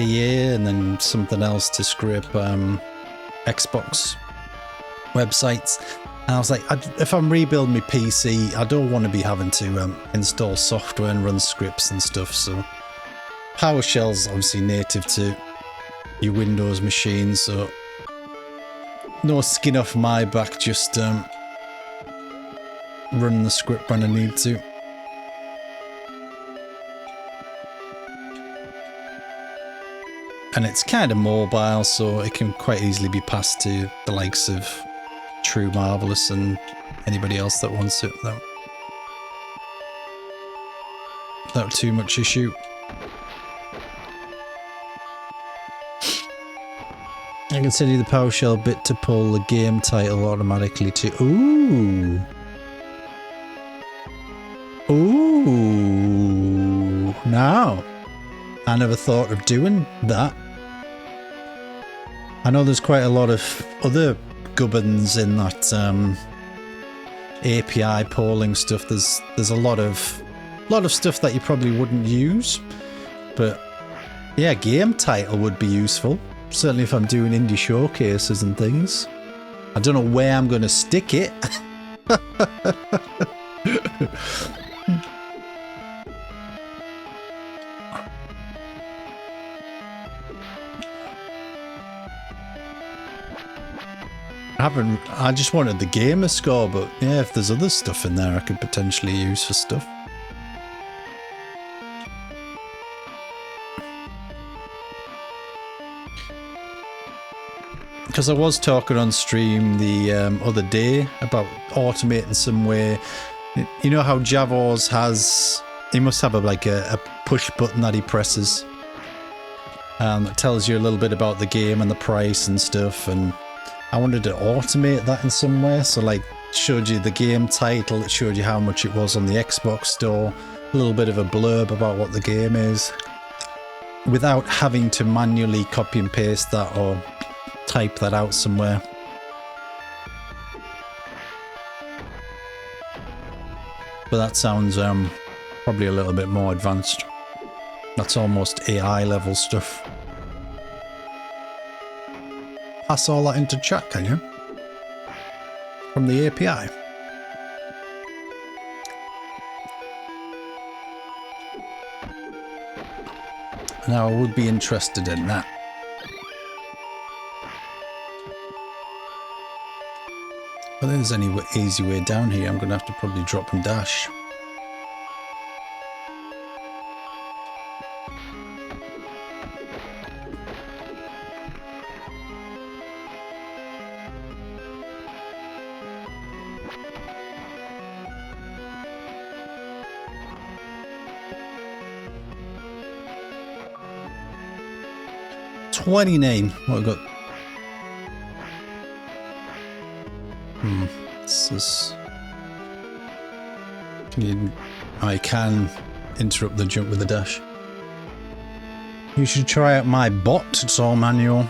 and then something else to scrape Xbox websites. And I was like, if I'm rebuilding my PC, I don't want to be having to install software and run scripts and stuff, so... PowerShell's obviously native to your Windows machine, so no skin off my back, just run the script when I need to. And it's kind of mobile, so it can quite easily be passed to the likes of True Marvelous and anybody else that wants it without too much issue. I can send you the PowerShell bit to pull the game title automatically to... Ooh! Ooh! Now, I never thought of doing that. I know there's quite a lot of other gubbins in that API polling stuff. There's a lot of stuff that you probably wouldn't use, but yeah, game title would be useful. Certainly if I'm doing indie showcases and things. I don't know where I'm going to stick it. I just wanted the gamer score, but yeah, if there's other stuff in there I could potentially use for stuff. Because I was talking on stream the other day about automating some way. You know how Javors has... He must have a push button that he presses. That tells you a little bit about the game and the price and stuff. And I wanted to automate that in some way. So like, showed you the game title, it showed you how much it was on the Xbox store. A little bit of a blurb about what the game is. Without having to manually copy and paste that or... type that out somewhere. But that sounds probably a little bit more advanced. That's almost AI level stuff. Pass all that into chat, can you? From the API. Now I would be interested in that. If there's any easy way down here, I'm going to have to probably drop and dash. 29. What have we got? This is... I can interrupt the jump with a dash. You should try out my bot. It's all manual.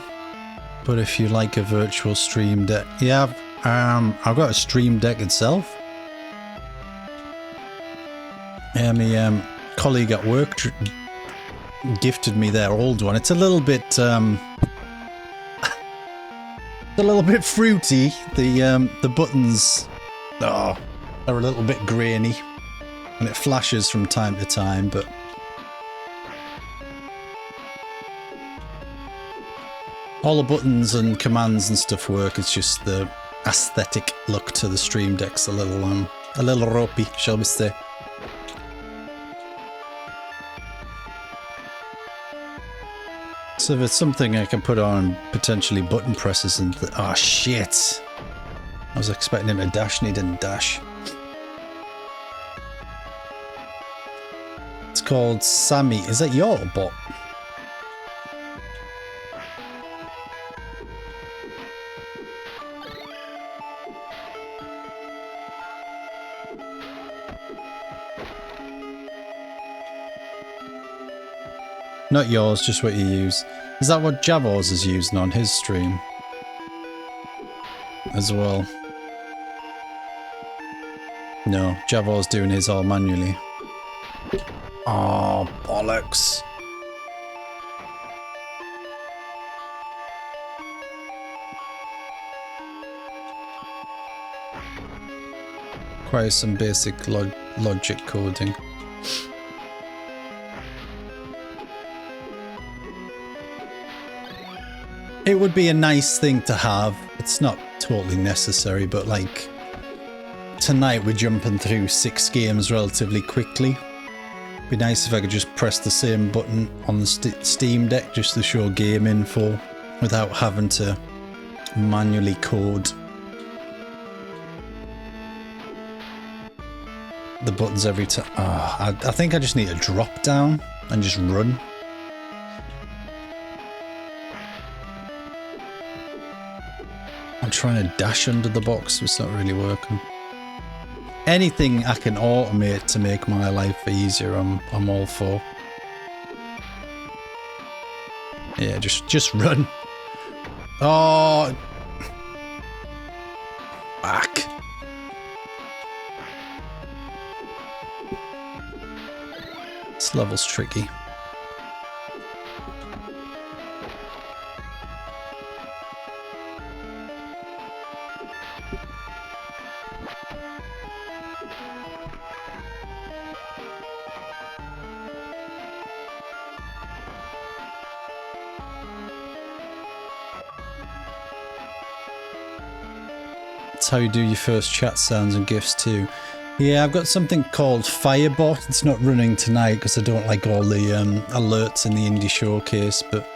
But if you like a virtual stream deck... Yeah, I've got a stream deck itself. Yeah, my colleague at work gifted me their old one. It's a little bit... a little bit fruity. The buttons are a little bit grainy. And it flashes from time to time, but... all the buttons and commands and stuff work. It's just the aesthetic look to the stream deck's a little ropey, shall we say. So if it's something I can put on potentially button presses and... oh shit! I was expecting him to dash and he didn't dash. It's called Sammy. Is that your bot? Not yours, just what you use. Is that what Javors is using on his stream? As well. No, Javors doing his all manually. Oh, bollocks. Requires some basic logic coding. It would be a nice thing to have. It's not totally necessary, but like tonight we're jumping through 6 games relatively quickly. It'd be nice if I could just press the same button on the Steam Deck just to show game info without having to manually code the buttons every time. I think I just need to drop down and just run. I'm trying to dash under the box, but it's not really working. Anything I can automate to make my life easier, I'm all for. Yeah, just run. Oh, back. This level's tricky. How you do your first chat sounds and GIFs too. Yeah, I've got something called Firebot. It's not running tonight because I don't like all the alerts in the indie showcase, but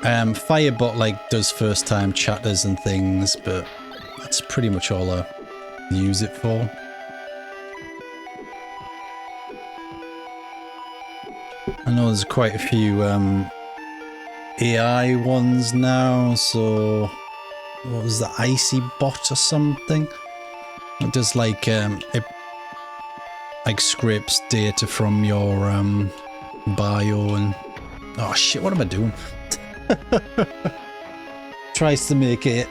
Firebot like does first time chatters and things, but that's pretty much all I use it for. I know there's quite a few AI ones now, so what was the Icy Bot or something? It does like it like scrapes data from your bio and oh shit, what am I doing? Tries to make it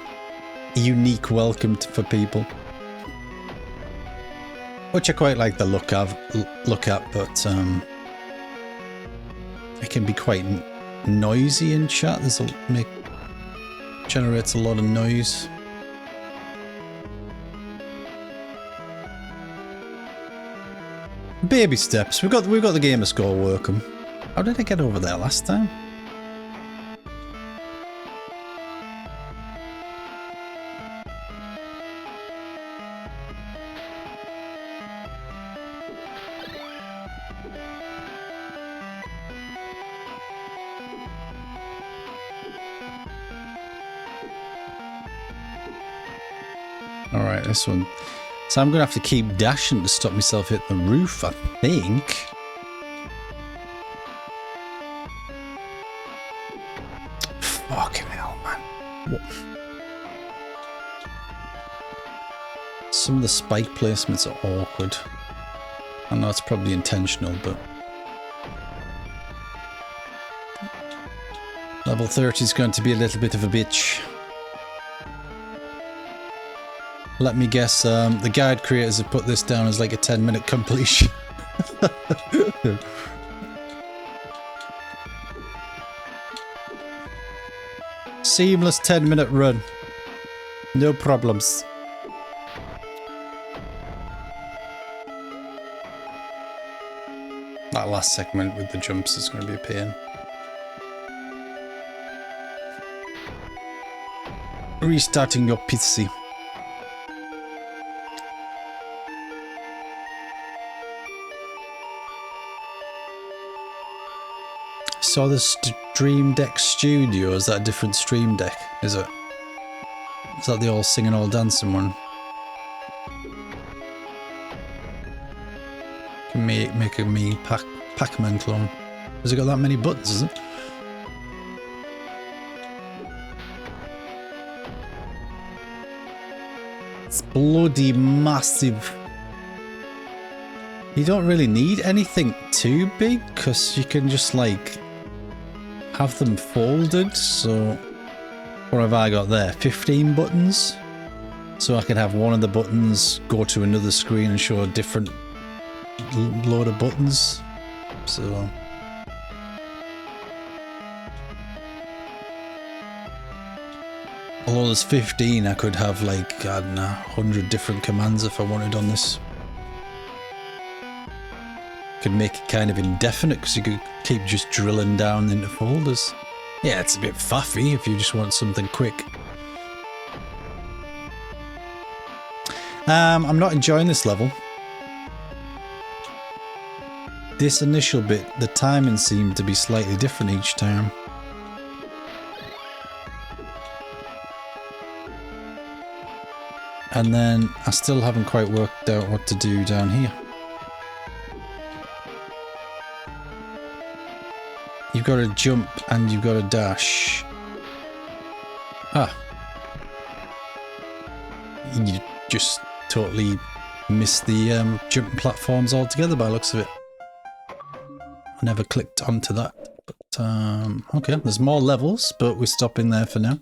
a unique welcome for people, which I quite like the look at, but it can be quite noisy in chat. Generates a lot of noise. Baby steps. We've got the gamer score working. How did I get over there last time? Alright, this one. So I'm going to have to keep dashing to stop myself hitting the roof, I think. Some of the spike placements are awkward. I know it's probably intentional, but... Level 30 is going to be a little bit of a bitch. Let me guess, the guide creators have put this down as like a 10-minute completion. Seamless 10-minute run. No problems. That last segment with the jumps is going to be a pain. Restarting your PC. Saw the Stream Deck Studio. Is that a different Stream Deck? Is it? Is that the all singing, all dancing one? Can make a me Pac-Man clone. Has it got that many buttons? Is it? It's bloody massive. You don't really need anything too big because you can just like have them folded. So what have I got there? 15 buttons. So I can have one of the buttons go to another screen and show a different load of buttons. So although there's 15, I could have like, I don't know, 100 different commands if I wanted on this. Could make it kind of indefinite because you could keep just drilling down into folders. Yeah, it's a bit faffy if you just want something quick. I'm not enjoying this level. This initial bit, the timing seemed to be slightly different each time. And then I still haven't quite worked out what to do down here. You've got to jump and you've got to dash. Ah. You just totally missed the jumping platforms altogether by the looks of it. I never clicked onto that. But, okay, there's more levels, but we're stopping there for now.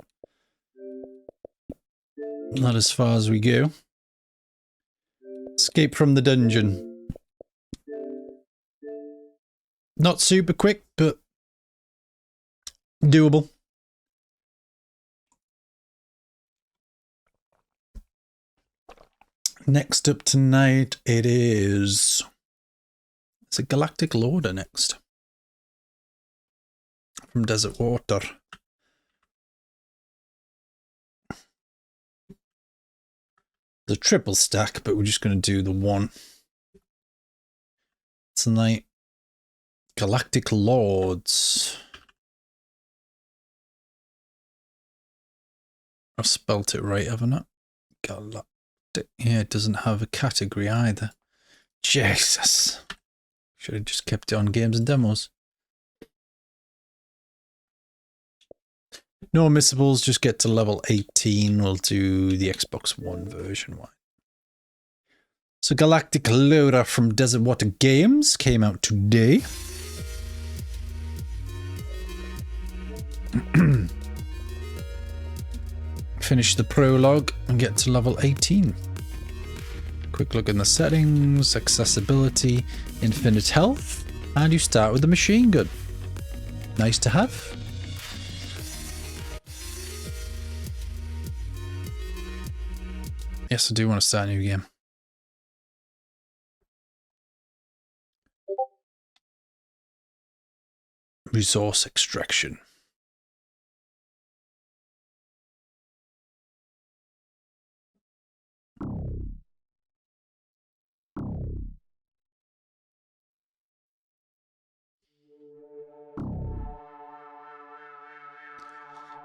Not as far as we go. Escape from the dungeon. Not super quick, but doable. Next up tonight, it's a Galactic Loader next. From Desert Water. The triple stack, but we're just going to do the one tonight. Galactic Lords. I've spelt it right, haven't I? Galactic. Yeah, it doesn't have a category either. Jesus. Should have just kept it on games and demos. No missables, just get to level 18. We'll do the Xbox One version. So Galactic Loader from Desert Water Games came out today. Finish the prologue and get to level 18. Quick look in the settings, accessibility, infinite health, and you start with a machine gun. Nice to have. Yes, I do want to start a new game. Resource extraction.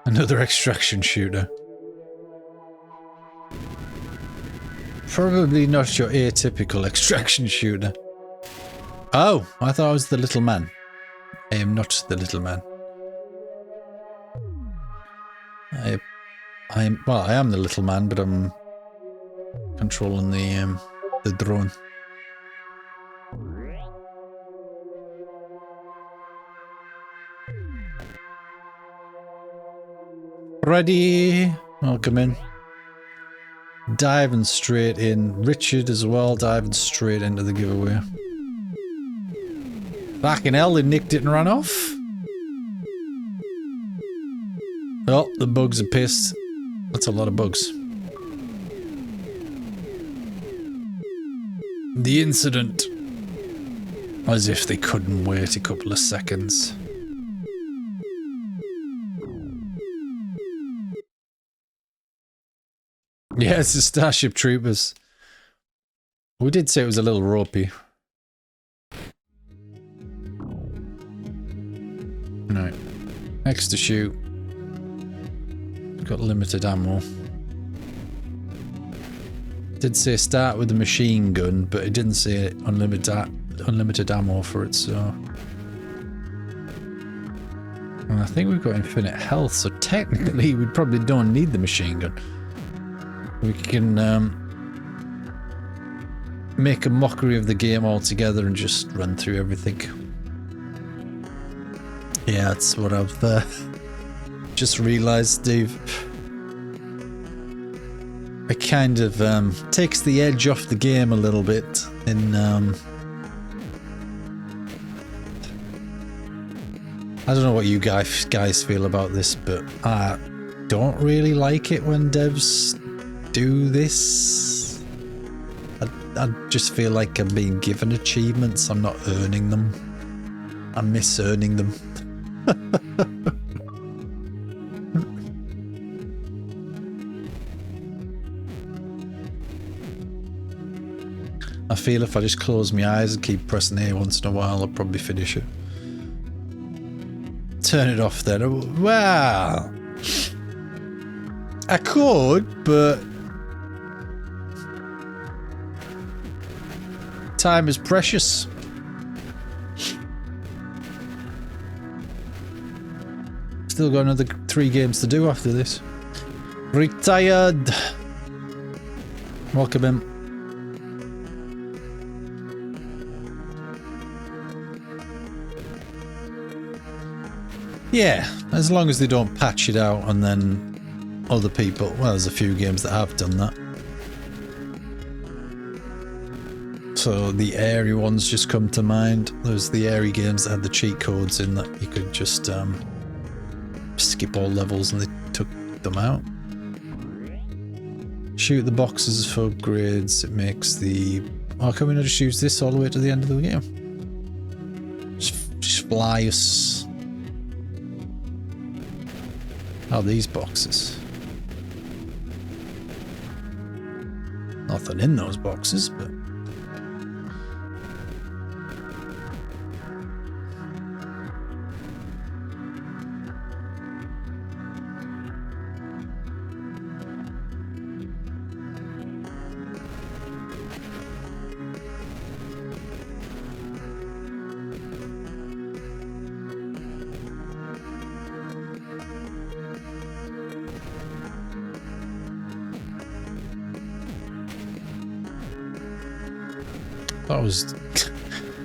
Another extraction shooter. Probably not your atypical extraction shooter. Oh, I thought I was the little man. I am not the little man. I I am the little man, but I'm controlling the drone. Ready? Welcome in. Diving straight in. Richard as well, diving straight into the giveaway. Fucking hell, they nicked it and ran off. Oh, the bugs are pissed. That's a lot of bugs. The incident. As if they couldn't wait a couple of seconds. Yeah, it's the Starship Troopers. We did say it was a little ropey. Right. Next to shoot. Got limited ammo. Did say start with the machine gun, but it didn't say unlimited ammo for it, so... And I think we've got infinite health, so technically we probably don't need the machine gun. We can make a mockery of the game altogether and just run through everything. Yeah, that's what I've just realised, Steve. It kind of takes the edge off the game a little bit in... I don't know what you guys feel about this, but I don't really like it when devs do this. I just feel like I'm being given achievements. I'm not earning them. I miss earning them. I feel if I just close my eyes and keep pressing A once in a while, I'll probably finish it. Turn it off then. Well, I could, but time is precious. Still got another 3 games to do after this. Retired. Welcome in. Yeah, as long as they don't patch it out and then other people... Well, there's a few games that have done that. So the airy ones just come to mind. There's the airy games that had the cheat codes in that you could just skip all levels and they took them out. Shoot the boxes for upgrades. It makes the... Oh, can we not just use this all the way to the end of the game? Just fly us... Oh, these boxes. Nothing in those boxes, but...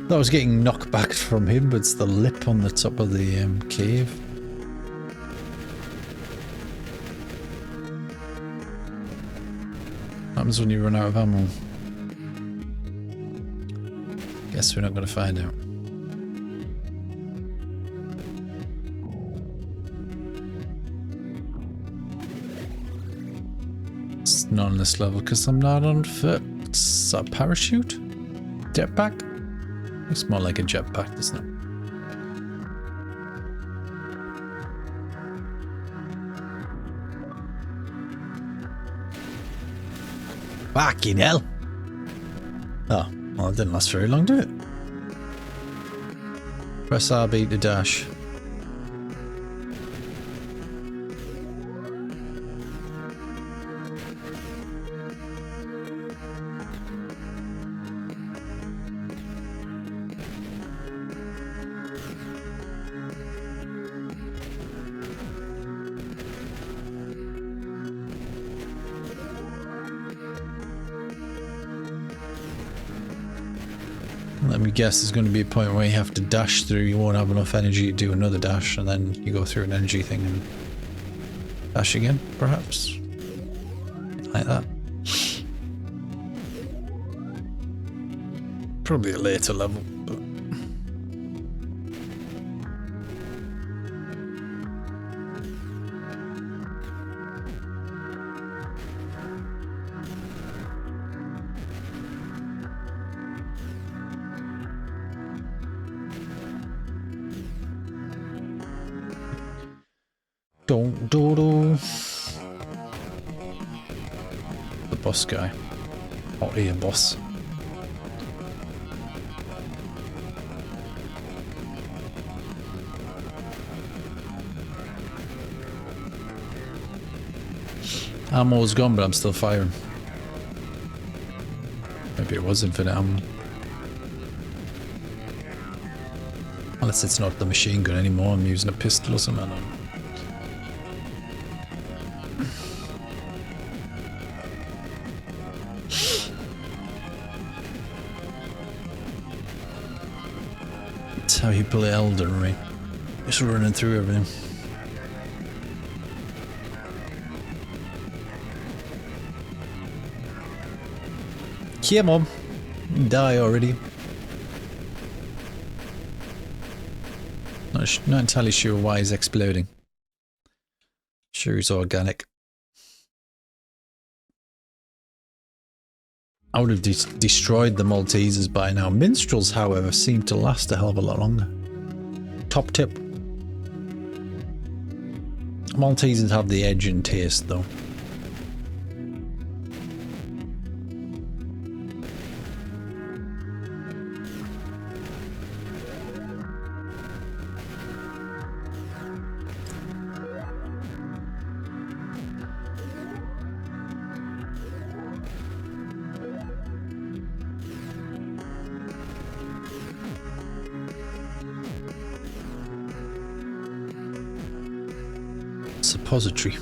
That was getting knocked back from him, but it's the lip on the top of the cave. What happens when you run out of ammo? Guess we're not going to find out. It's not on this level because I'm not on foot. It's a parachute? Jetpack? Looks more like a jetpack, doesn't it? Fucking hell! Oh, well, it didn't last very long, did it? Press RB to dash. Let me guess, there's going to be a point where you have to dash through, you won't have enough energy to do another dash, and then you go through an energy thing and dash again, perhaps? Like that. Probably a later level, but... The boss guy. Or a boss. Ammo's gone, but I'm still firing. Maybe it was infinite ammo. Unless it's not the machine gun anymore, I'm using a pistol or something. I don't know. That's how you play Elden Ring. Just running through everything. Come on, die already. Not entirely sure why he's exploding. Sure he's organic. I would have destroyed the Maltesers by now. Minstrels, however, seem to last a hell of a lot longer. Top tip. Maltesers have the edge and taste, though. Suppository.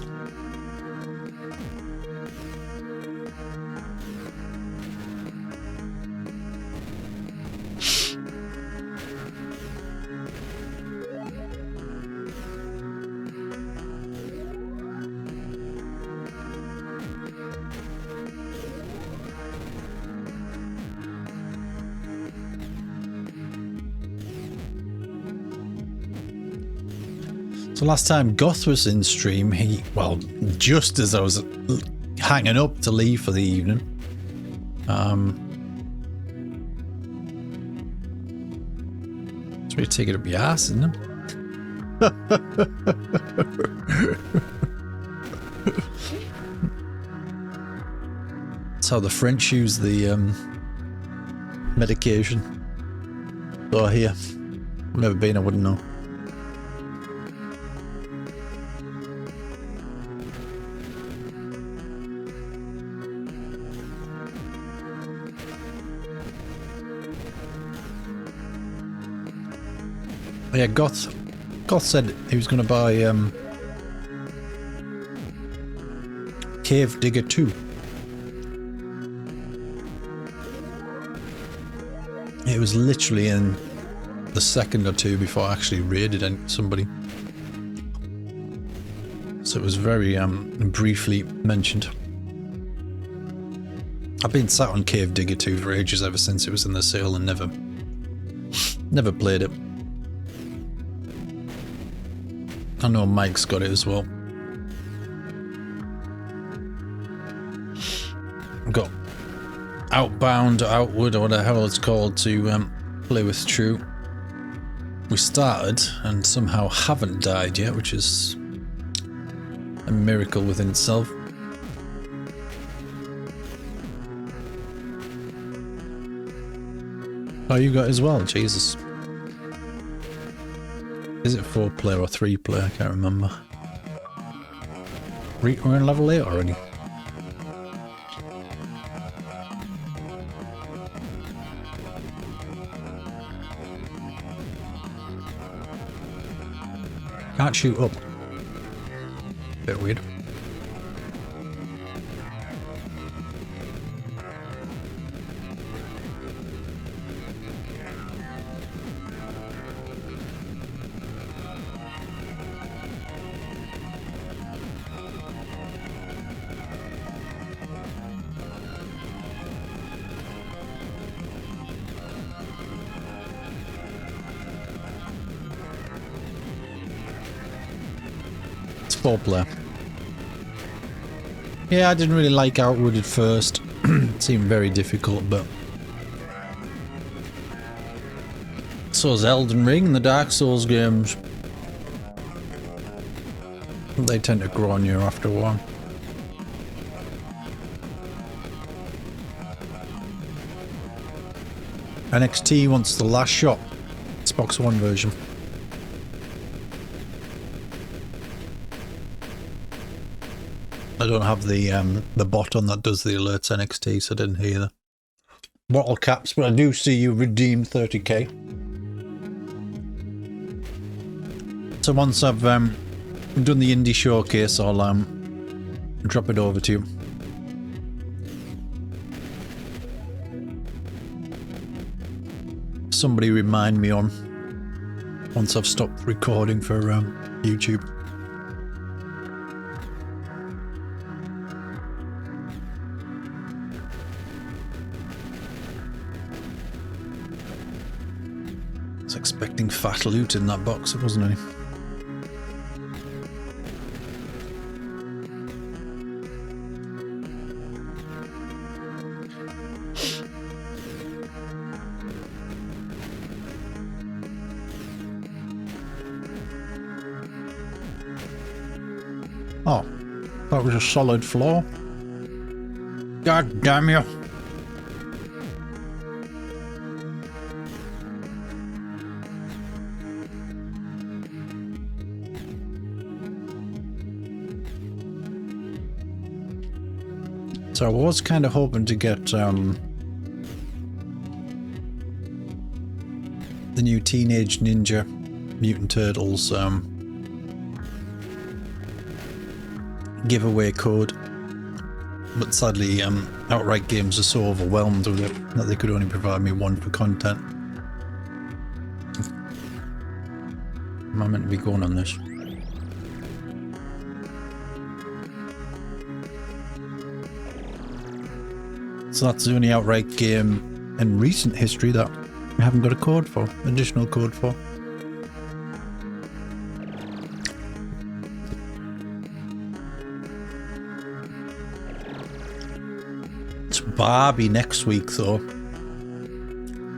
So last time Goth was in stream, well, just as I was hanging up to leave for the evening, it's really taking up your ass, isn't it? That's how the French use the medication. Oh, here. I've never been, I wouldn't know. Yeah, Goth said he was going to buy Cave Digger 2. It was literally in the second or two before I actually raided somebody. So it was very briefly mentioned. I've been sat on Cave Digger 2 for ages, ever since it was in the sale, and never played it. I know Mike's got it as well. Got Outbound, Outward, or whatever the hell it's called, to play with True. We started and somehow haven't died yet, which is a miracle within itself. Oh, you got it as well? Jesus. Is it 4-player or 3-player? I can't remember. We're in level 8 already. Can't shoot up. Bit weird. 4-player. Yeah, I didn't really like Outward at first. It seemed very difficult, but so's Elden Ring and the Dark Souls games. They tend to grow on you after a while. NXT wants the last shot. Xbox One version. I don't have the bot on that does the alerts NXT, so I didn't hear the bottle caps, but I do see you redeemed 30k. So once I've done the indie showcase, I'll drop it over to you. Somebody remind me on once I've stopped recording for YouTube. I was expecting fat loot in that box, there wasn't any. Oh, that was a solid floor. God damn you. So I was kind of hoping to get the new Teenage Ninja Mutant Turtles giveaway code, but sadly Outright Games are so overwhelmed with it that they could only provide me one for content. Am I meant to be going on this? So that's the only Outright game in recent history that I haven't got a code for, additional code for. It's Barbie next week though.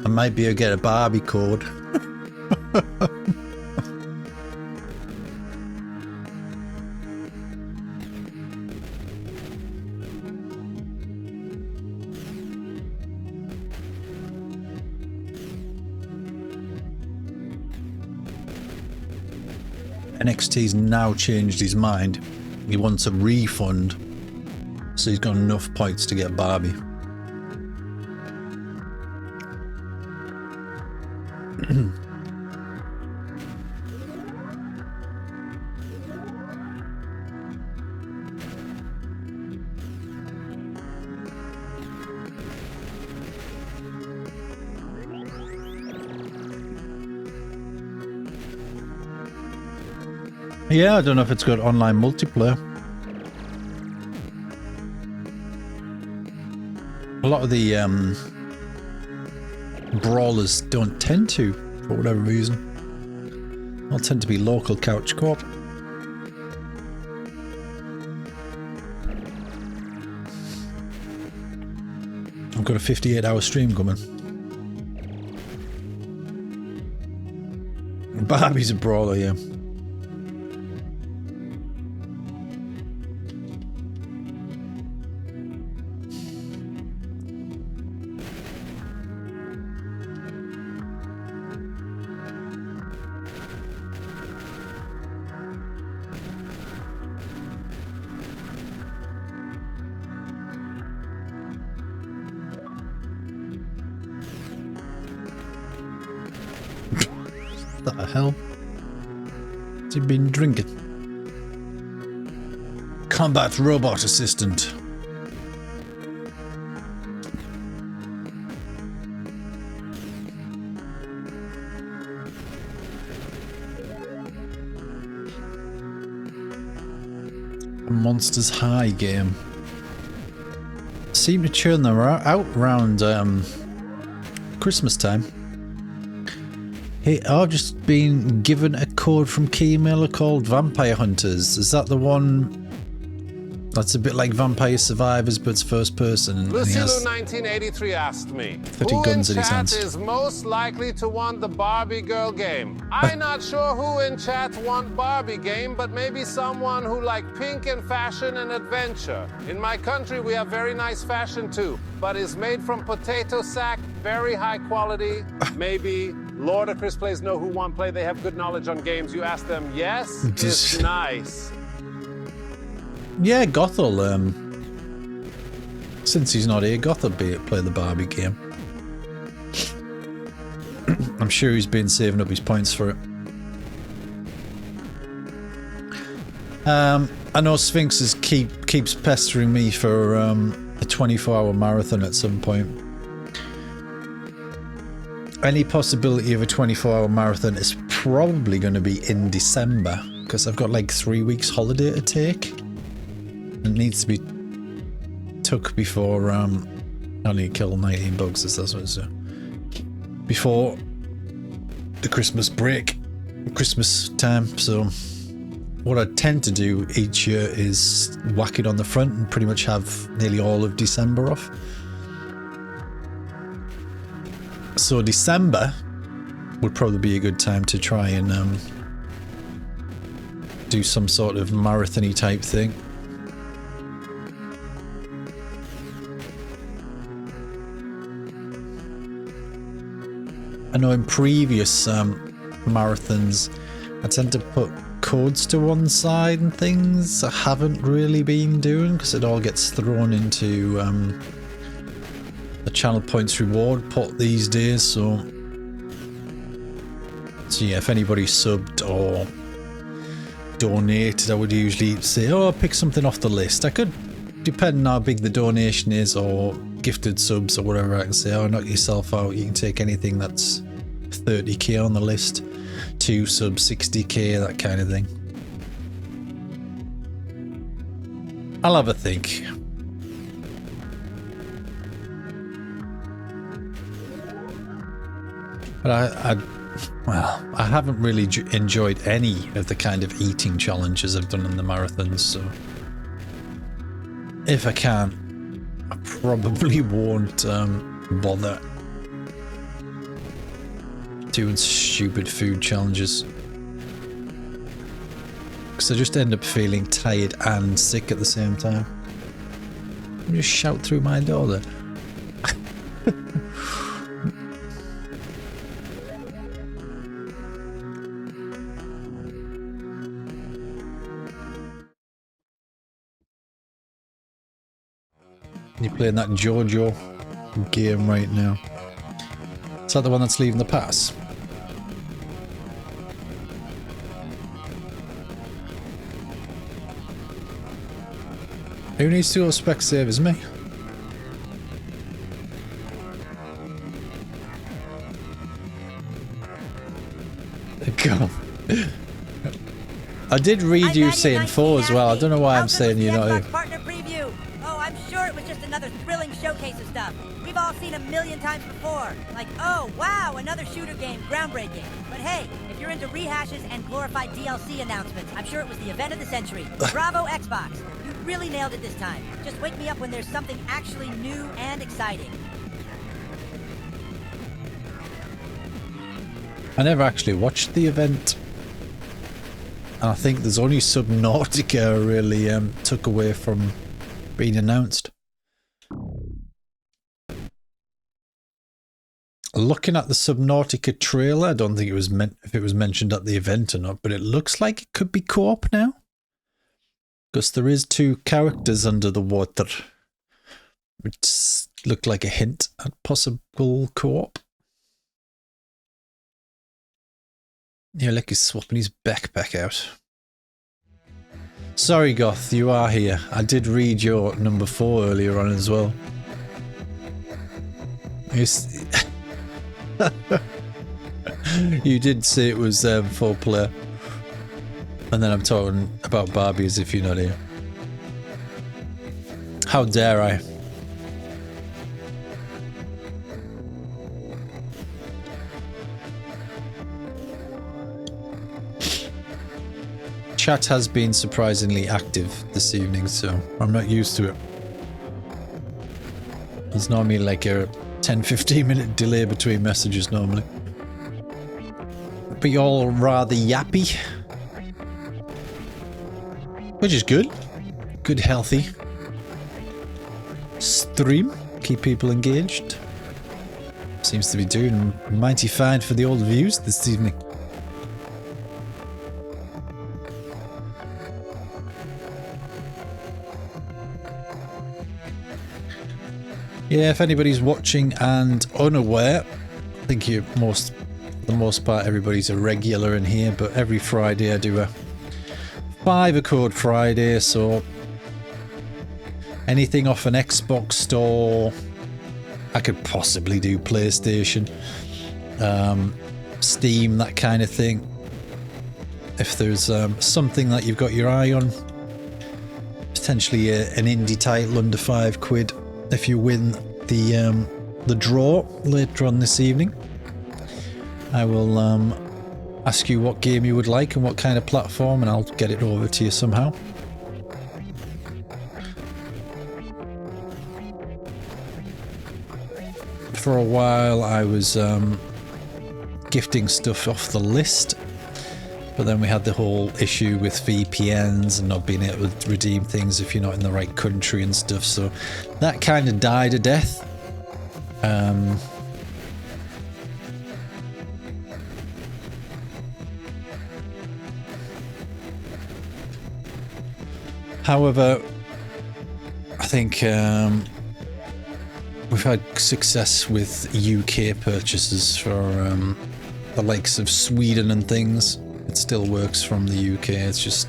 I might be able to get a Barbie code. NXT's now changed his mind. He wants a refund, so he's got enough points to get Barbie. Yeah, I don't know if it's got online multiplayer. A lot of the brawlers don't tend to, for whatever reason. They'll tend to be local couch co-op. I've got a 58-hour stream coming. Barbie's a brawler, yeah. What the hell? Has he been drinking? Combat robot assistant. A Monsters High game. Seem to churn them out around Christmas time. Hey, I've just been given a code from Keymailer called Vampire Hunters. Is that the one that's a bit like Vampire Survivors, but it's first person? Lucilu 1983 asked me, 30 who guns in in his chat hands. is most likely to want the Barbie girl game? I'm not sure who in chat want Barbie game, but maybe someone who like pink and fashion and adventure. In my country, we have very nice fashion too, but is made from potato sack, very high quality. Maybe Lordacris plays know who want play. They have good knowledge on games. You ask them, yes, it's nice. Yeah, Goth'll, since he's not here, Goth'll play the Barbie game. I'm sure he's been saving up his points for it. I know Sphinx keeps pestering me for a 24-hour marathon at some point. Any possibility of a 24-hour marathon is probably going to be in December, because I've got like 3 weeks holiday to take. It needs to be took before I only kill 19 bugs, as that's what it's before the Christmas break, Christmas time. So what I tend to do each year is whack it on the front and pretty much have nearly all of December off. So December would probably be a good time to try and do some sort of marathon-y type thing. I know in previous marathons I tend to put codes to one side and things. I haven't really been doing because it all gets thrown into the channel points reward pot these days. So yeah, if anybody subbed or donated, I would usually say, oh, pick something off the list. I could, depending on how big the donation is or gifted subs or whatever, I can say, oh, knock yourself out, you can take anything that's 30k on the list, 2 subs, 60k, that kind of thing. I'll have a think. But I haven't really enjoyed any of the kind of eating challenges I've done in the marathons, so if I can, I probably won't bother doing stupid food challenges, because I just end up feeling tired and sick at the same time. Let me just shout through my door then. You're playing that JoJo game right now. Is that the one that's leaving the pass? Who needs to go spec save is me? God. I did read you saying 4 as well. I don't know why I'm saying you're not here. Partner preview. Oh, I'm sure it was just another thrilling showcase of stuff we've all seen a million times before. Like, oh, wow, another shooter game, groundbreaking. But hey, if you're into rehashes and glorified DLC announcements, I'm sure it was the event of the century. Bravo, Xbox. You really nailed it this time. Just wake me up when there's something actually new and exciting. I never actually watched the event. And I think there's only Subnautica really took away from being announced. Looking at the Subnautica trailer, I don't think it was if it was mentioned at the event or not, but it looks like it could be co-op now. Because there is 2 characters under the water, which looked like a hint at possible co-op. Yeah, look, he's swapping his backpack out. Sorry, Goth, you are here. I did read your number 4 earlier on as well. You did say it was 4-player. And then I'm talking about Barbie as if you're not here. How dare I? chat has been surprisingly active this evening, so I'm not used to it. There's normally like a 10-15 minute delay between messages normally. But you're all rather yappy. Which is good. Good, healthy stream. Keep people engaged. Seems to be doing mighty fine for the old views this evening. Yeah, if anybody's watching and unaware, I think you for the most part everybody's a regular in here, but every Friday I do a 5 Code Friday, so anything off an Xbox store, I could possibly do PlayStation, Steam, that kind of thing. If there's something that you've got your eye on, potentially an indie title under £5 if you win the draw later on this evening. I will ask you what game you would like and what kind of platform, and I'll get it over to you somehow. For a while I was gifting stuff off the list, but then we had the whole issue with VPNs and not being able to redeem things if you're not in the right country and stuff, so that kind of died a death. However, I think we've had success with UK purchases for the likes of Sweden and things. It still works from the UK, it's just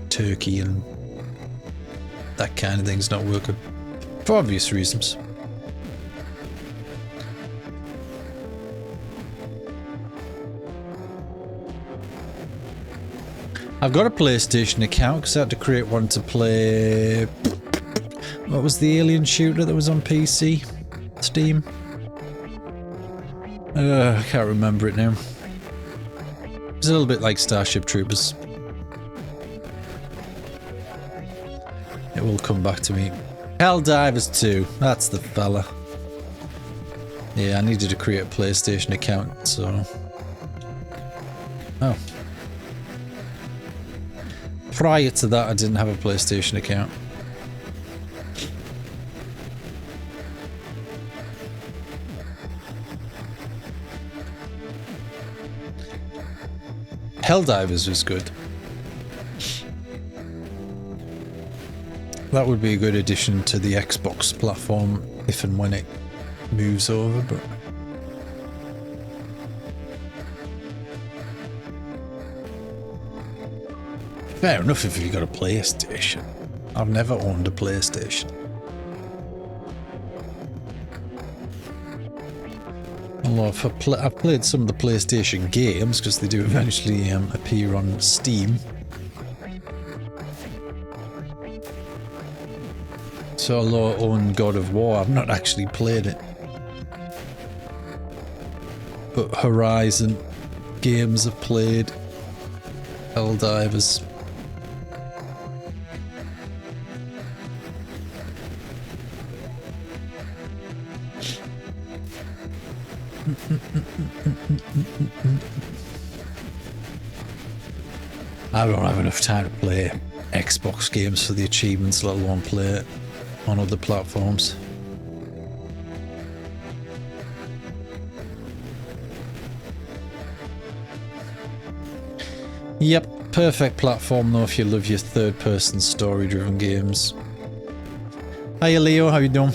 Turkey and that kind of thing's not working for obvious reasons. I've got a PlayStation account because I had to create one to play... What was the alien shooter that was on PC? Steam? I can't remember it now. It's a little bit like Starship Troopers. It will come back to me. Helldivers 2, that's the fella. Yeah, I needed to create a PlayStation account, so... Oh. Prior to that, I didn't have a PlayStation account. Helldivers was good. That would be a good addition to the Xbox platform if and when it moves over, but... Fair enough if you've got a PlayStation. I've never owned a PlayStation. Although I've played some of the PlayStation games because they do eventually appear on Steam. So although I own God of War, I've not actually played it. But Horizon games I've played. Helldivers. I don't have enough time to play Xbox games for the achievements, let alone play it on other platforms. Yep, perfect platform though if you love your third-person story-driven games. Hiya Leo, how you doing?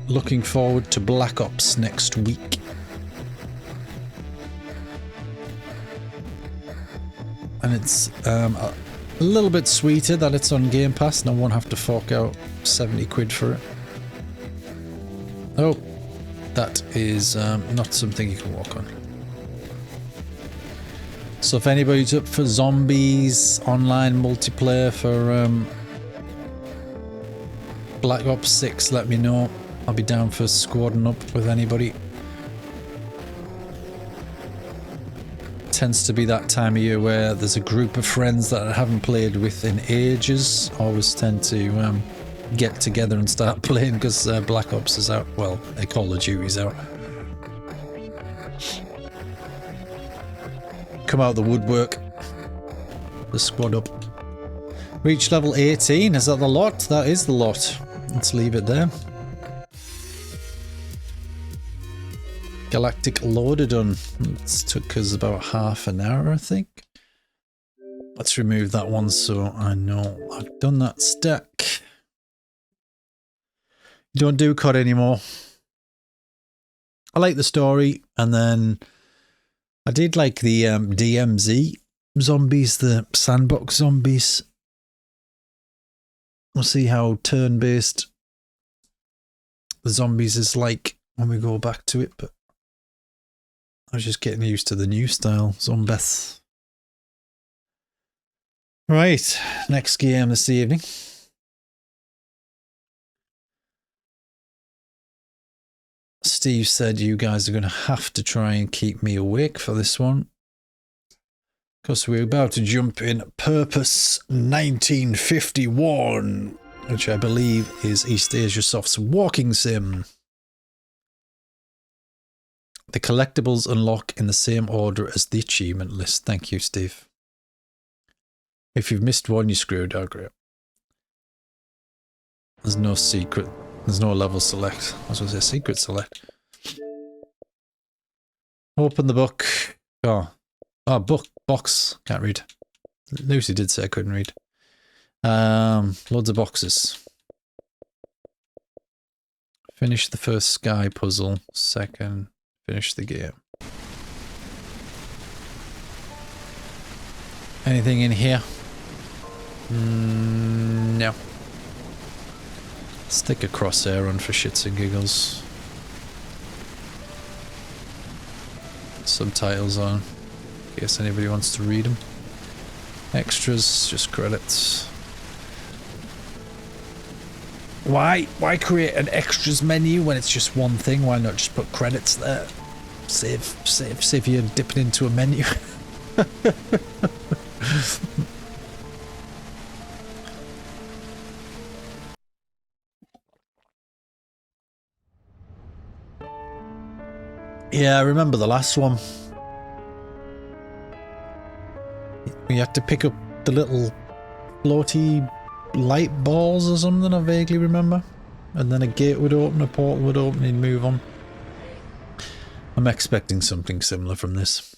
Looking forward to Black Ops next week. It's a little bit sweeter that it's on Game Pass and I won't have to fork out 70 quid for it. Oh, that is not something you can walk on. So if anybody's up for zombies online multiplayer for Black Ops 6, let me know. I'll be down for squadding up with anybody. Tends to be that time of year where there's a group of friends that I haven't played with in ages. Always tend to get together and start playing because Black Ops is out. Well, Call of Duty's out. Come out the woodwork. The squad up. Reach level 18. Is that the lot? That is the lot. Let's leave it there. Galactic Loader done. It took us about half an hour, I think. Let's remove that one so I know I've done that stack. Don't do COD anymore. I like the story, and then I did like the DMZ zombies, the sandbox zombies. We'll see how turn-based the zombies is like when we go back to it, but I was just getting used to the new style zombies. Right, next game this evening. Steve said you guys are going to have to try and keep me awake for this one, because we're about to jump in Purpose 1951, which I believe is Eastasiasoft's walking sim. The collectibles unlock in the same order as the achievement list. Thank you, Steve. If you've missed one, you're screwed. Oh, great. There's no secret. There's no level select. I was going to say secret select. Open the book. Oh, book. Box. Can't read. Lucy did say I couldn't read. Loads of boxes. Finish the first sky puzzle. Second. Finish the game. Anything in here? No. Stick a crosshair on for shits and giggles. Subtitles on, in case anybody wants to read them. Extras, just credits. Why create an extras menu when it's just one thing? Why not just put credits there? Save you dipping into a menu. Yeah, I remember the last one. We had to pick up the little floaty light balls or something, I vaguely remember. And then a gate would open, a portal would open, and move on. I'm expecting something similar from this.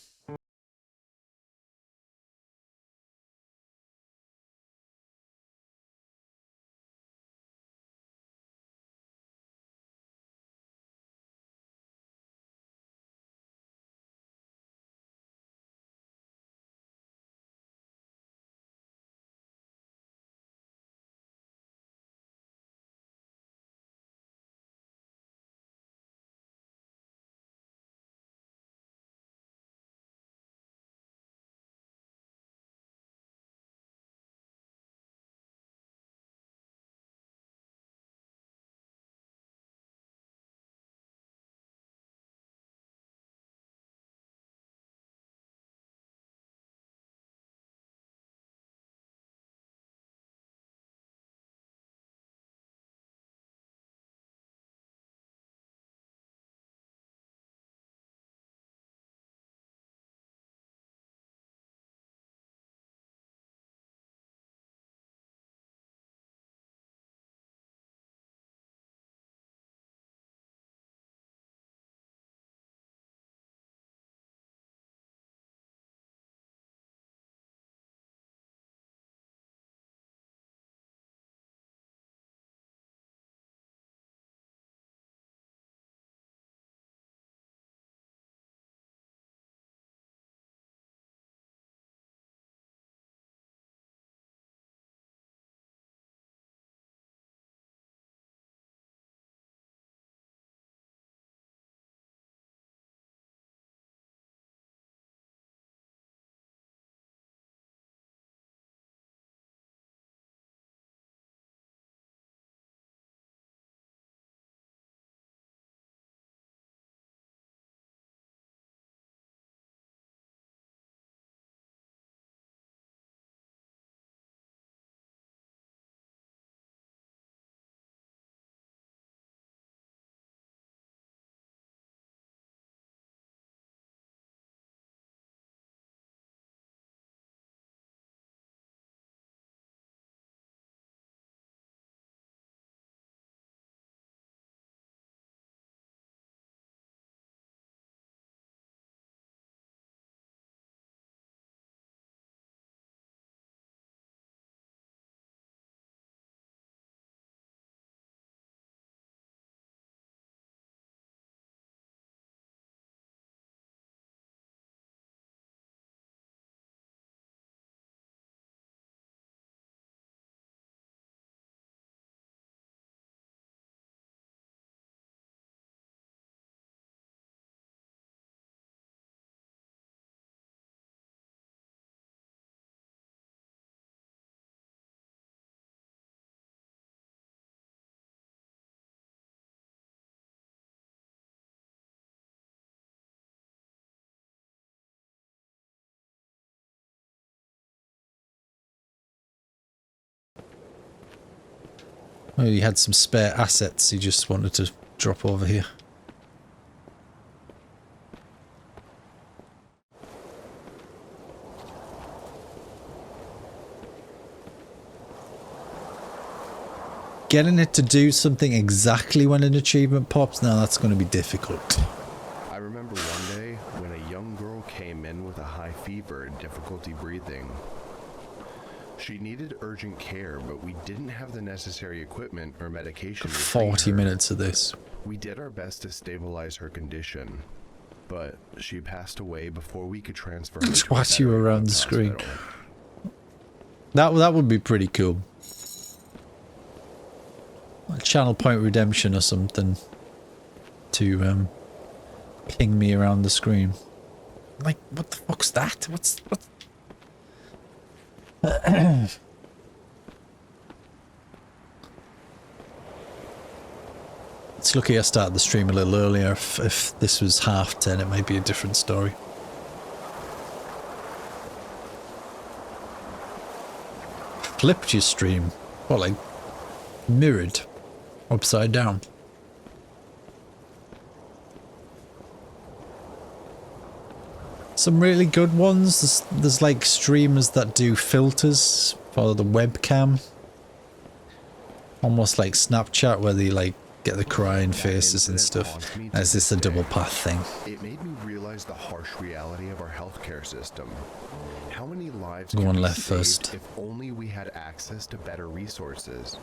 Well, he had some spare assets he just wanted to drop over here. Getting it to do something exactly when an achievement pops, now that's going to be difficult. I remember one day when a young girl came in with a high fever and difficulty breathing. She needed urgent care, but we didn't have the necessary equipment or medication. 40 minutes of this. We did our best to stabilize her condition, but she passed away before we could transfer her. Just watch you around the screen. That would be pretty cool. A channel point redemption or something to ping me around the screen. Like, what the fuck's that? What? It's lucky I started the stream a little earlier. If this was 10:30, it might be a different story. Flipped your stream. Well, like, mirrored. Upside down. Some really good ones. There's like streamers that do filters for the webcam. Almost like Snapchat where they like get the crying faces and stuff. Is this a double path thing? It made me realize the harsh reality of our healthcare system. How many lives Go could on be left saved first. if only we had access to better resources?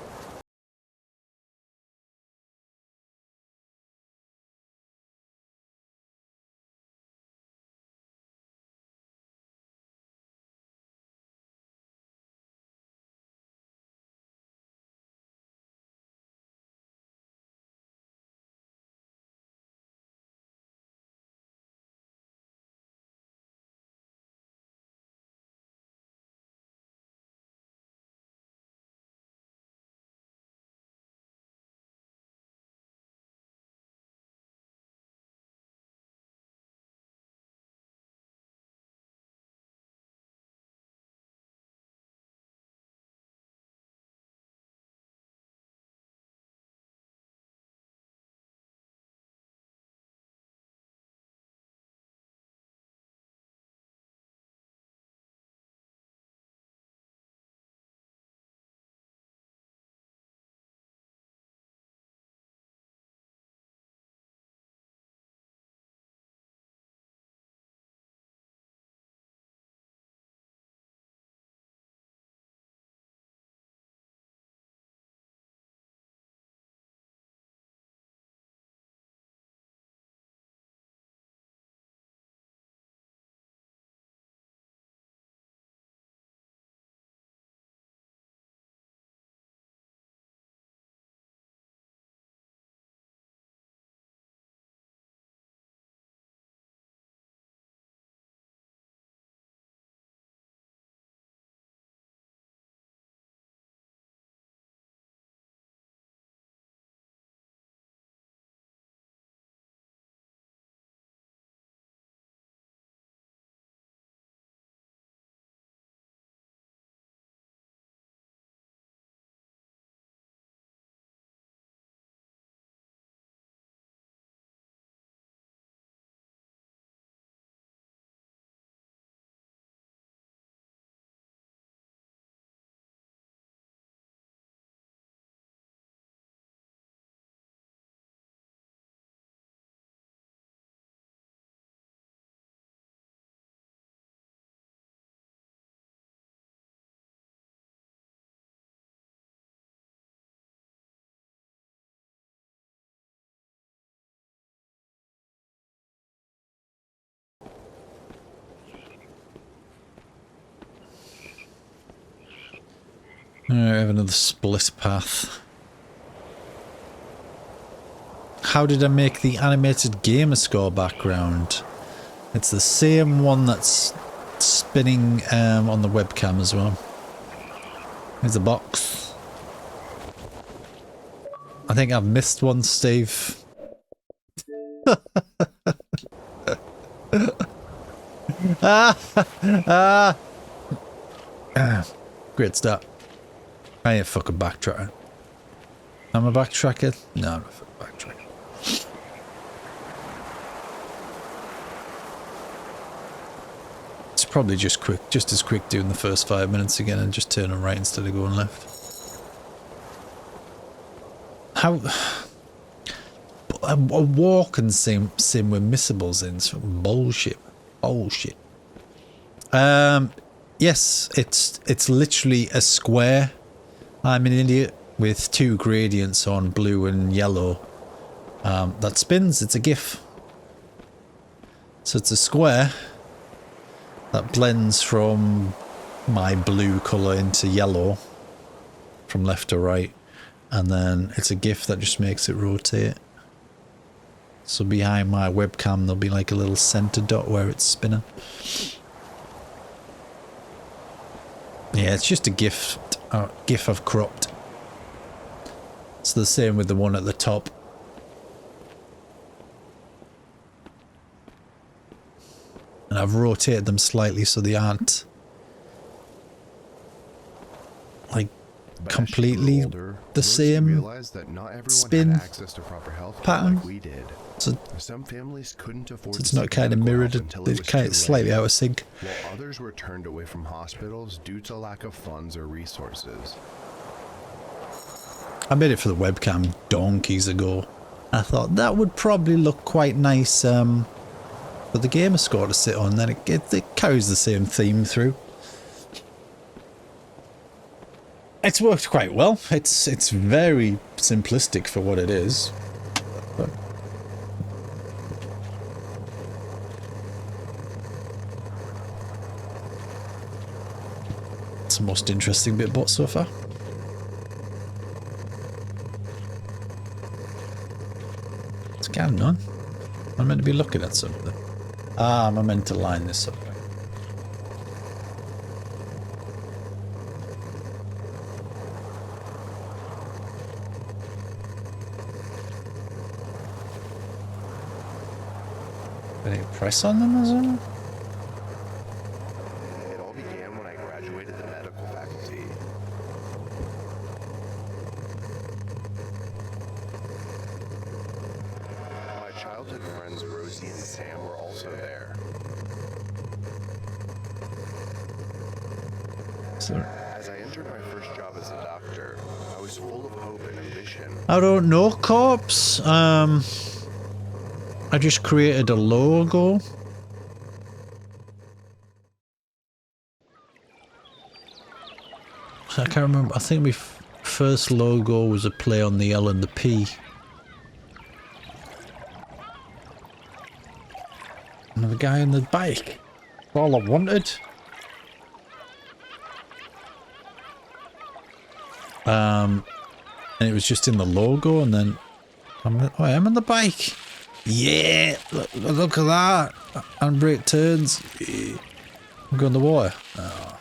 Alright, I have another split path. How did I make the animated gamer score background? It's the same one that's spinning on the webcam as well. Here's the box. I think I've missed one, Steve. Great start. I ain't fucking backtracking. Am I backtracking? No, I'm not backtracking. It's probably just as quick doing the first 5 minutes again and just turning right instead of going left. How a walking sim with missables in bullshit. Bullshit. Yes, it's literally a square. I'm an idiot with 2 gradients on blue and yellow. That spins. It's a GIF. So it's a square that blends from my blue colour into yellow from left to right, and then it's a GIF that just makes it rotate. So behind my webcam there'll be like a little centre dot where it's spinning. Yeah, it's just a GIF I've cropped. It's the same with the one at the top. And I've rotated them slightly so they aren't like completely the same spin pattern. We did. So some families couldn't afford it's not kind of mirrored, it's kind of slightly out of sync. While others were turned away from hospitals due to lack of funds or resources. I made it for the webcam donkeys ago. I thought that would probably look quite nice for the gamer score to sit on, then it carries the same theme through. It's worked quite well. It's very simplistic for what it is. But it's the most interesting bit bought so far. It's going on. I'm meant to be looking at something. Ah, I'm meant to line this up. Did I press on them or something? It all began when I graduated the medical faculty. My childhood friends Rosie and Sam were also there. So, As I entered my first job as a doctor, I was full of hope and ambition. I don't know, Corpse. I just created a logo. I can't remember. I think my first logo was a play on the L and the P. Another guy on the bike. All I wanted. And it was just in the logo, and then I am on the bike. Yeah, look at that. Handbrake turns. Yeah. I'm going in the water. Oh.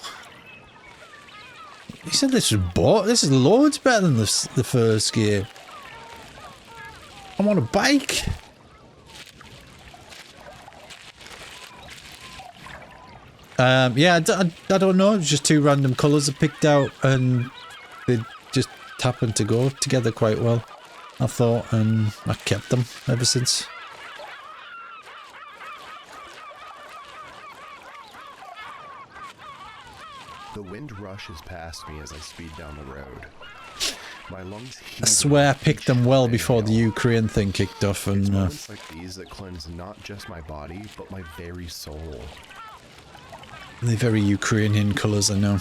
He said this was bought. This is loads better than the first game. I'm on a bike. Yeah, I don't know. It's just 2 random colours I picked out, and they just happened to go together quite well, I thought, and I kept them ever since. The wind rushes past me as I speed down the road. My lungs heave. I swear I picked them well before the Ukraine thing kicked off, and it's moments like these that cleanse not just my body, but my very soul. they're very Ukrainian colours, I know.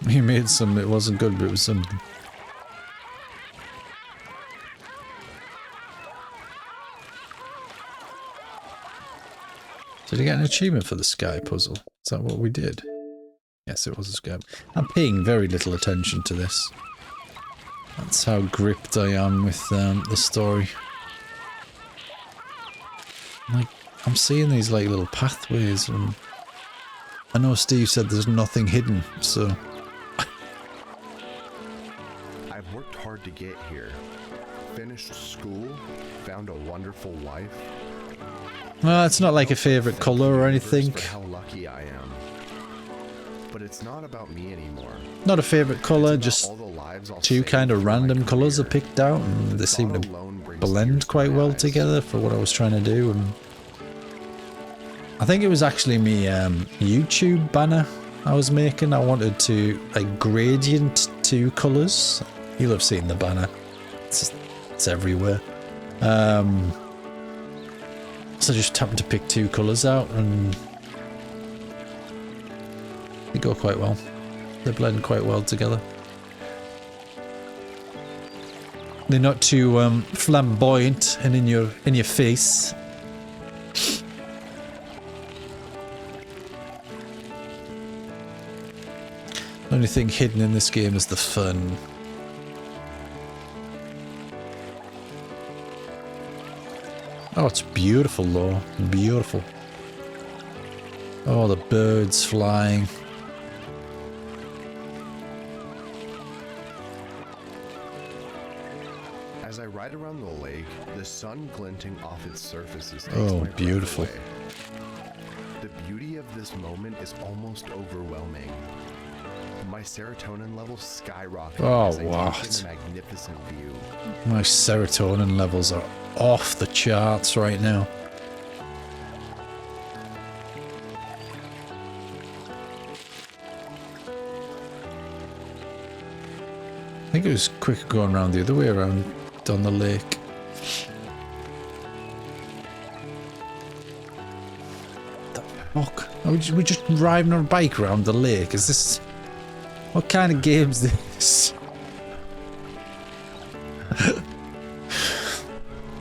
He made some, it wasn't good, but it was something. Did I get an achievement for the sky puzzle? Is that what we did? Yes, it was a sky. I'm paying very little attention to this. That's how gripped I am with the story. Like, I'm seeing these like little pathways, and I know Steve said there's nothing hidden, so... I've worked hard to get here. Finished school, found a wonderful wife. Well, it's not like a favorite color or anything. For how lucky I am. But it's not about me anymore. Not a favorite color, just two kind of random colors are picked out, and they seem to blend quite well together for what I was trying to do. And I think it was actually me YouTube banner I was making. I wanted to like gradient two colors. You'll have seen the banner. It's everywhere. So I just happened to pick two colors out, and they go quite well. They blend quite well together. They're not too flamboyant and in your face. The only thing hidden in this game is the fun. Oh, it's beautiful though. Beautiful. Oh, the birds flying. As I ride around the lake, the sun glinting off its surfaces. Oh, beautiful. The beauty of this moment is almost overwhelming. My serotonin levels skyrocket as I take in the magnificent view. My serotonin levels are off the charts right now. I think it was quicker going around the other way around down the lake. The fuck? Are we just riding on a bike around the lake? Is this... What kind of game is this?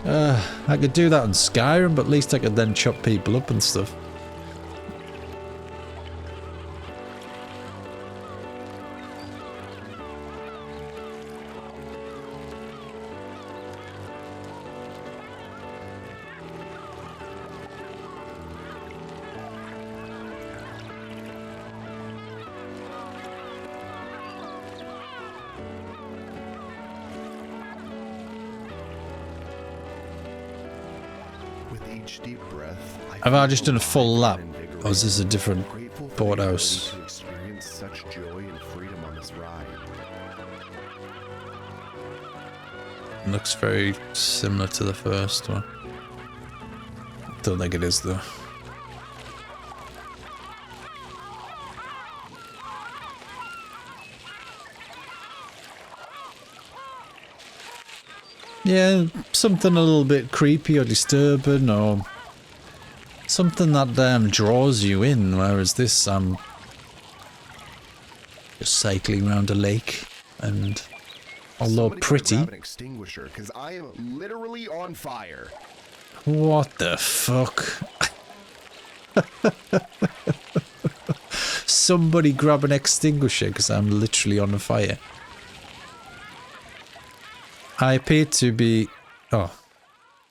I could do that on Skyrim, but at least I could then chop people up and stuff. Deep breath, Have I just done a full lap? Or is this a different boathouse? Experience such joy and freedom on this ride. Looks very similar to the first one. Don't think it is though. Yeah, something a little bit creepy or disturbing, or something that draws you in, whereas this, just cycling around a lake, and although pretty... Grab an extinguisher, 'cause I am literally on fire. What the fuck? Somebody grab an extinguisher, because I'm literally on fire. I appear to be... Oh,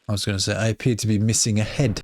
I was going to say, I appear to be missing a head.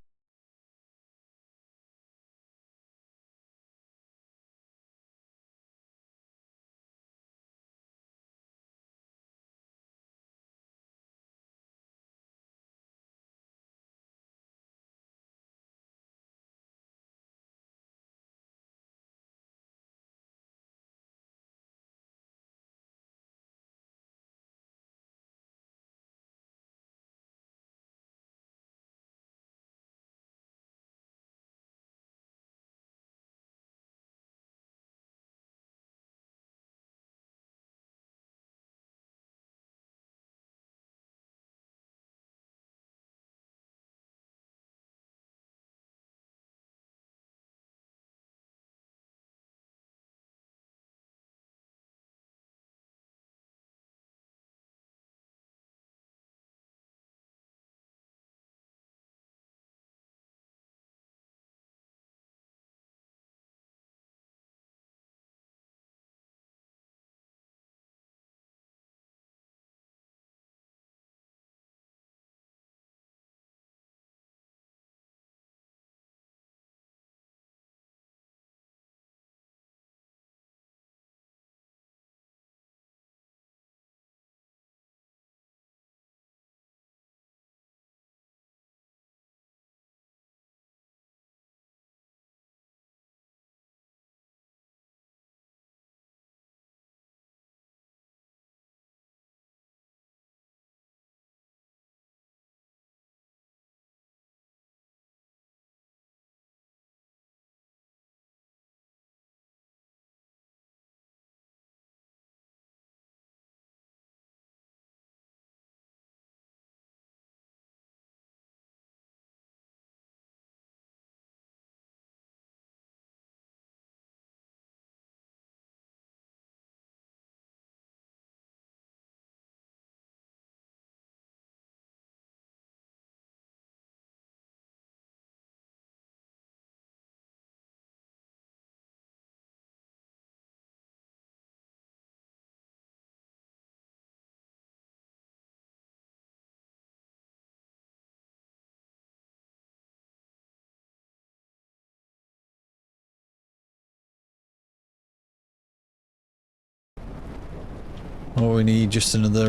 Oh, we need just another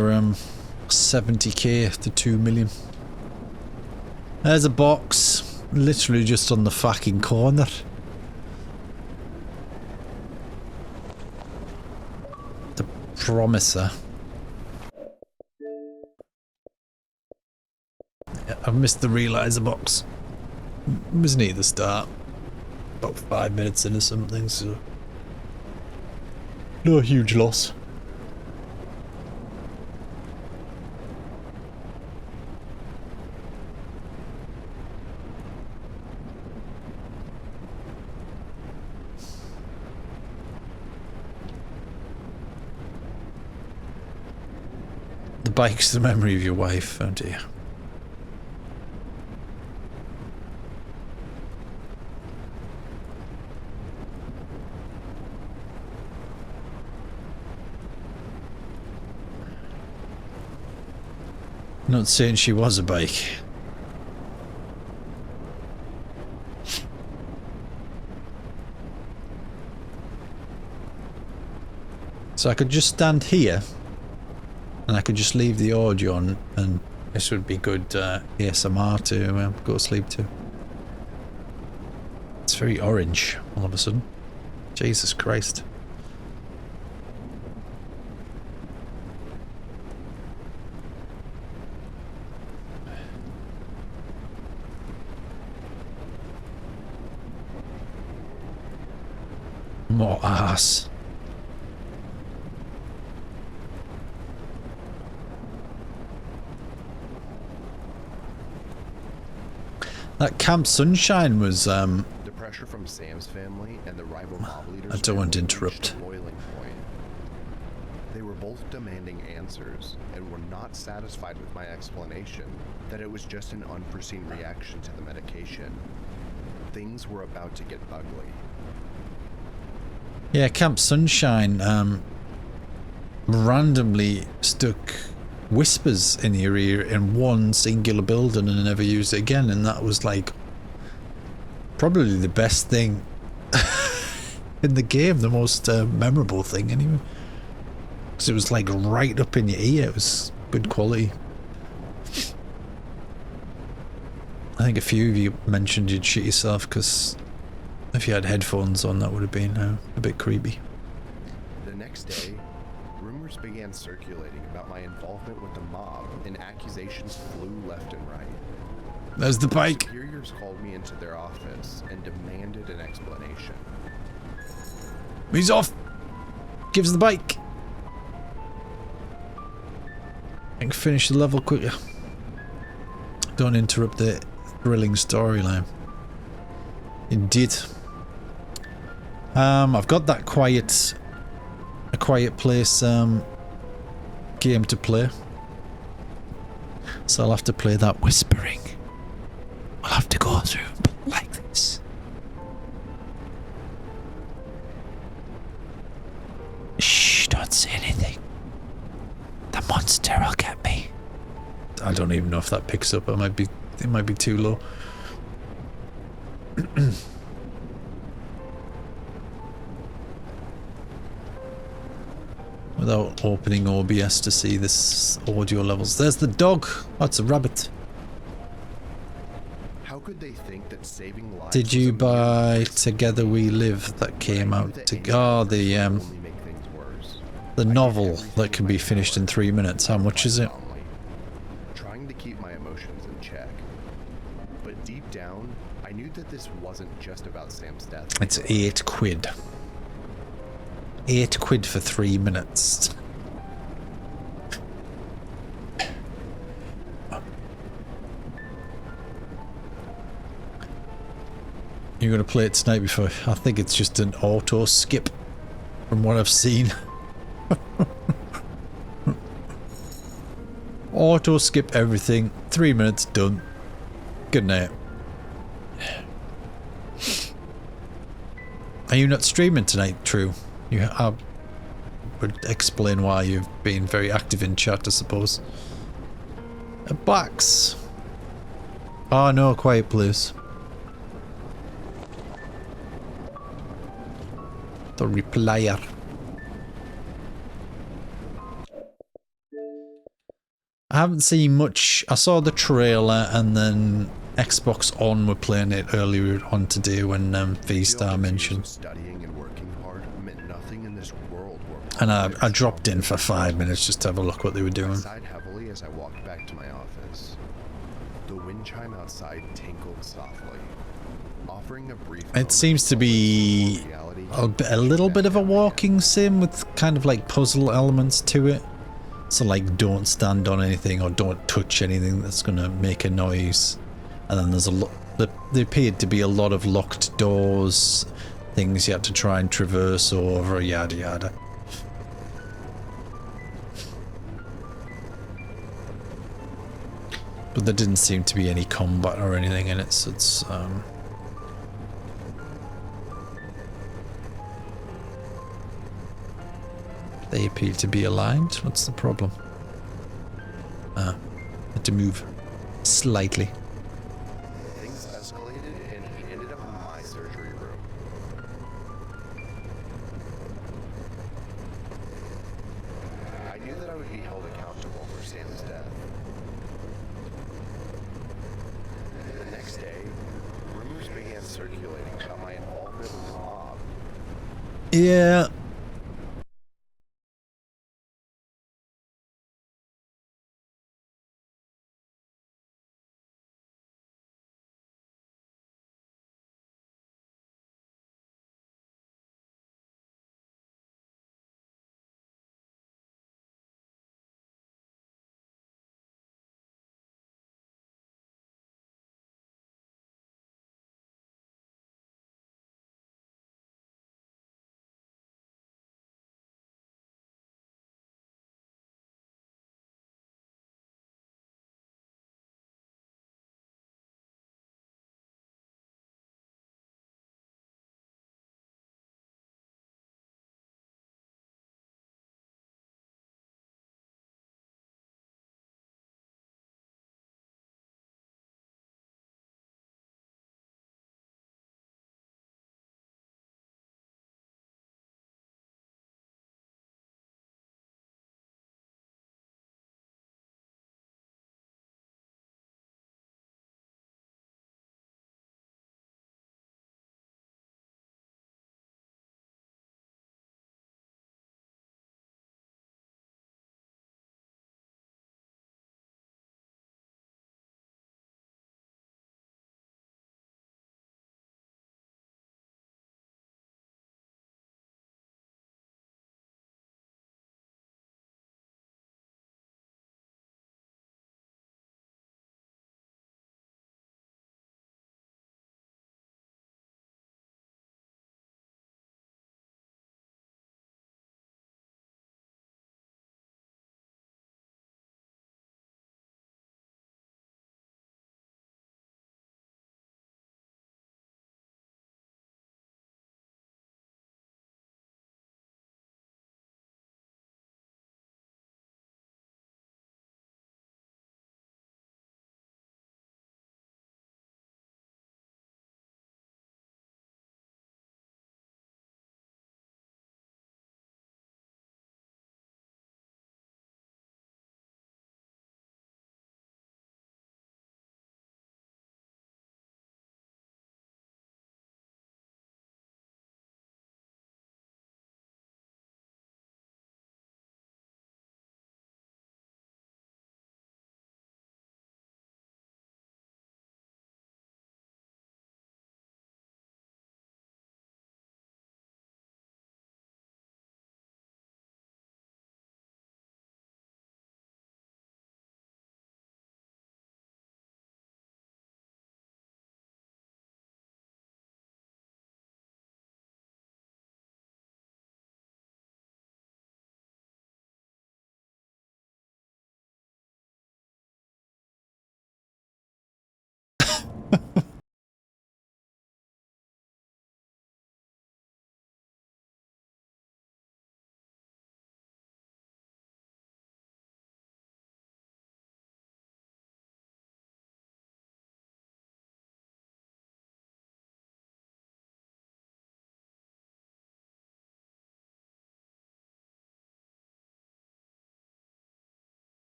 70k to 2 million. There's a box, literally just on the fucking corner. The Promiser. Yeah, I've missed the realizer box. It was near the start. About 5 minutes into something, so no huge loss. The bike's the memory of your wife, oh dear. Not saying she was a bike. So I could just stand here and I could just leave the audio on and this would be good ASMR to go to sleep to. It's very orange all of a sudden. Jesus Christ. More ass. That Camp Sunshine was The pressure from Sam's family and the rival mob leaders. I don't want to interrupt. Boiling point. They were both demanding answers and were not satisfied with my explanation that it was just an unforeseen reaction to the medication. Things were about to get ugly. Yeah, Camp Sunshine randomly stuck whispers in your ear in one singular building and never used it again, and that was like probably the best thing in the game, the most memorable thing anyway, because it was like right up in your ear. It was good quality. I think a few of you mentioned you'd shit yourself because if you had headphones on that would have been a bit creepy. The next day, rumors began circulating about my involvement with the mob, and accusations flew left and right. There's the bike. Superiors called me into their office and demanded an explanation. He's off. Gives the bike. I can finish the level quicker. Don't interrupt the thrilling storyline. Indeed. I've got that a quiet place game to play, so I'll have to play that whispering. I'll have to go through like this. Shh, don't say anything. The monster will get me. I don't even know if that picks up. It might be too low. Without opening OBS to see this audio levels. There's the dog. Oh, it's a rabbit. How could they think that saving lives? Did you buy Together We Live that came out to the novel that can be finished in 3 minutes? How much is it? Trying to keep my emotions in check. But deep down, I knew that this wasn't just about Sam's death. It's 8 quid. 8 quid for 3 minutes. You're going to play it tonight before? I think it's just an auto skip from what I've seen. Auto skip everything. 3 minutes done. Good night. Are you not streaming tonight, True? I would explain why you've been very active in chat, I suppose. A box. Oh no, quiet please. The replier. haven't seen much. I saw the trailer, and then Xbox On were playing it earlier on today when V-Star mentioned. Studying and working hard meant nothing in this world. And I dropped in for 5 minutes just to have a look what they were doing. I sighed heavily as I walked back to my office. The wind chime outside tinkled softly, offering a brief. It seems to be a little bit of a walking sim with kind of like puzzle elements to it. So like don't stand on anything or don't touch anything that's going to make a noise. And then there's a lot, there appeared to be a lot of locked doors, things you had to try and traverse over, yada yada. But there didn't seem to be any combat or anything in it, so it's they appear to be aligned. What's the problem? Had to move slightly. Things escalated and he ended up in my surgery room. I knew that I would be held accountable for Sam's death. The next day, rumors began circulating about my involvement with the mob. Yeah.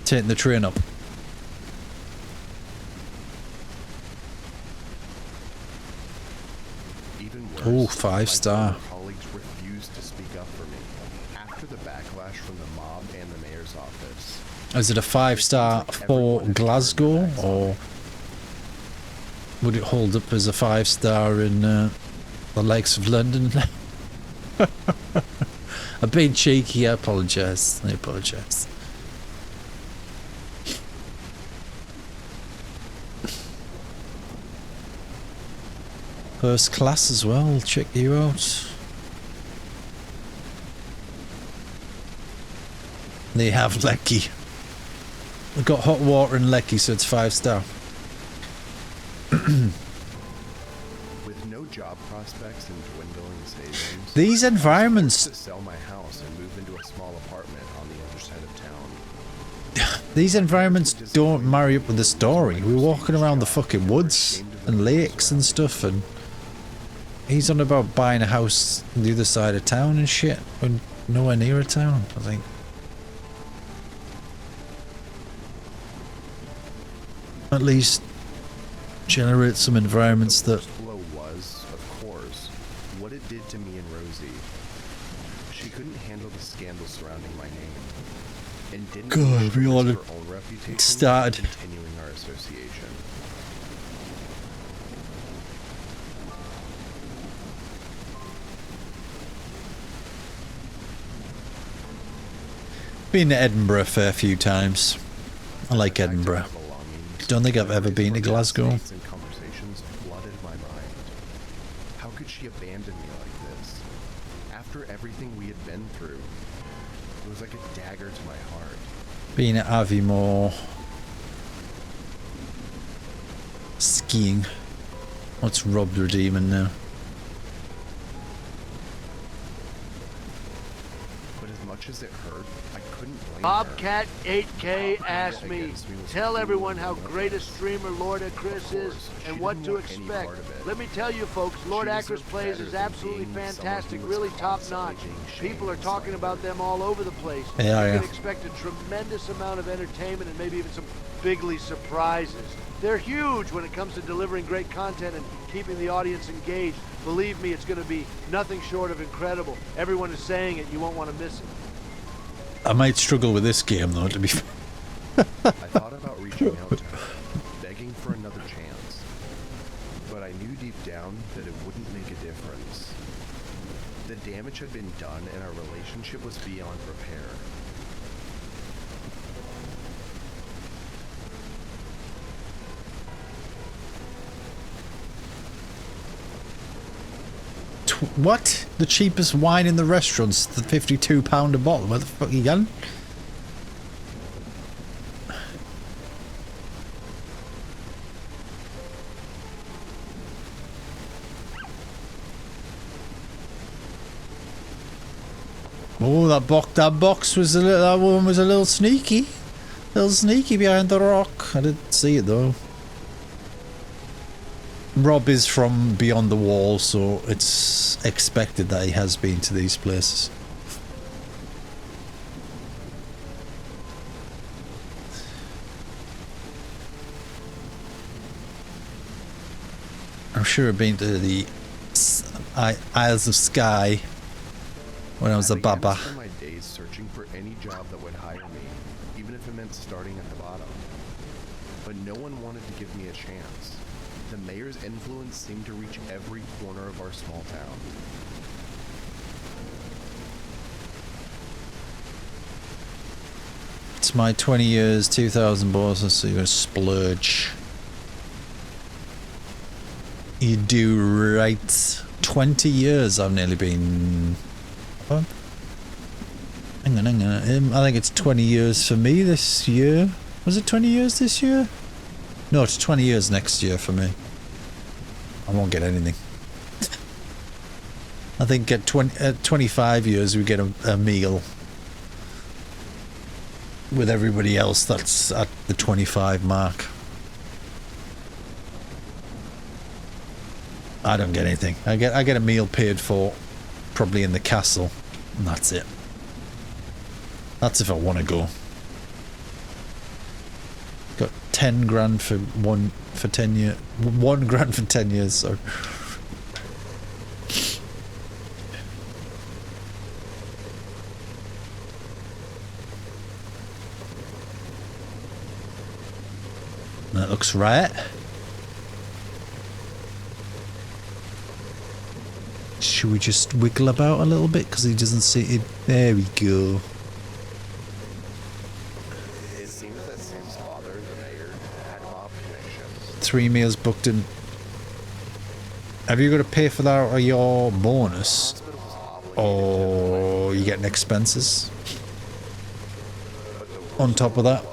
Taking the train up. Even worse, Oh, 5-star. my colleagues refused to speak up for me after the backlash from the mob and the mayor's office. Is it a 5-star for Glasgow, or would it hold up as a 5-star in the likes of London? I've been cheeky, I apologise. I apologise. First class as well, check you out. They have Lecky. We've got hot water in Lecky, so it's 5-star. With no job prospects and dwindling savings, These I environments, to sell my house and move into a small apartment on the other side of town. these environments don't marry up with the story. We're walking around the fucking woods and lakes and stuff, and he's on about buying a house on the other side of town and shit. When nowhere near a town, I think. At least generate some environments that... The blow was, of course, what it did to me and Rosie. She couldn't handle the scandal surrounding my name, and didn't God, we all her own reputation started. continuing our association. Been to Edinburgh a fair few times. I like Edinburgh. Don't think I've ever been to Glasgow. And conversations flooded my mind. How could she abandon me like this? After everything we had been through, it was like a dagger to my heart. Been at Aviemore. Skiing. What's Rob redeeming now? But as much as it hurt, I couldn't blame her. Bobcat 8K asked me, tell everyone how great a streamer Lordacris is and what to expect. Let me tell you folks, Lordacris plays is absolutely fantastic, really top notch. People are talking about them all over the place. Yeah, you yeah. can expect a tremendous amount of entertainment and maybe even some bigly surprises. They're huge when it comes to delivering great content and keeping the audience engaged. Believe me, it's going to be nothing short of incredible. Everyone is saying it, you won't want to miss it. I might struggle with this game though, to be fair. I thought about reaching out to her, begging for another chance. But I knew deep down that it wouldn't make a difference. The damage had been done and our relationship was beyond repair. What? The cheapest wine in the restaurant's the £52 a bottle. Where the fuck are you going? Oh, that box was a little, that one was a little sneaky behind the rock. I didn't see it though. Rob is from beyond the wall, so it's expected that he has been to these places. I'm sure I've been to the Isles of Skye when I was a baba. I spent my days searching for any job that would hire me, even if it meant starting at the bottom. But no one wanted to give me a chance. The mayor's influence seemed to reach every corner of our small town. It's my 20 years, 2,000 bonus, so you're gonna splurge. You do right. 20 years I've nearly been... What? Hang on. I think it's 20 years for me this year. Was it 20 years this year? No, it's 20 years next year for me. I won't get anything. I think at 25 years we get a meal. With everybody else that's at the 25 mark. I don't get anything. I get a meal paid for, probably in the castle, and that's it. That's if I want to go. 10 grand for 10 years. 1 grand for 10 years, so. That looks right. Should we just wiggle about a little bit because he doesn't see it? There we go. It seems that Sam's father, the mayor, had mob connections. 3 meals booked in. Have you got to pay for that or your bonus? Or you getting expenses? On top of that?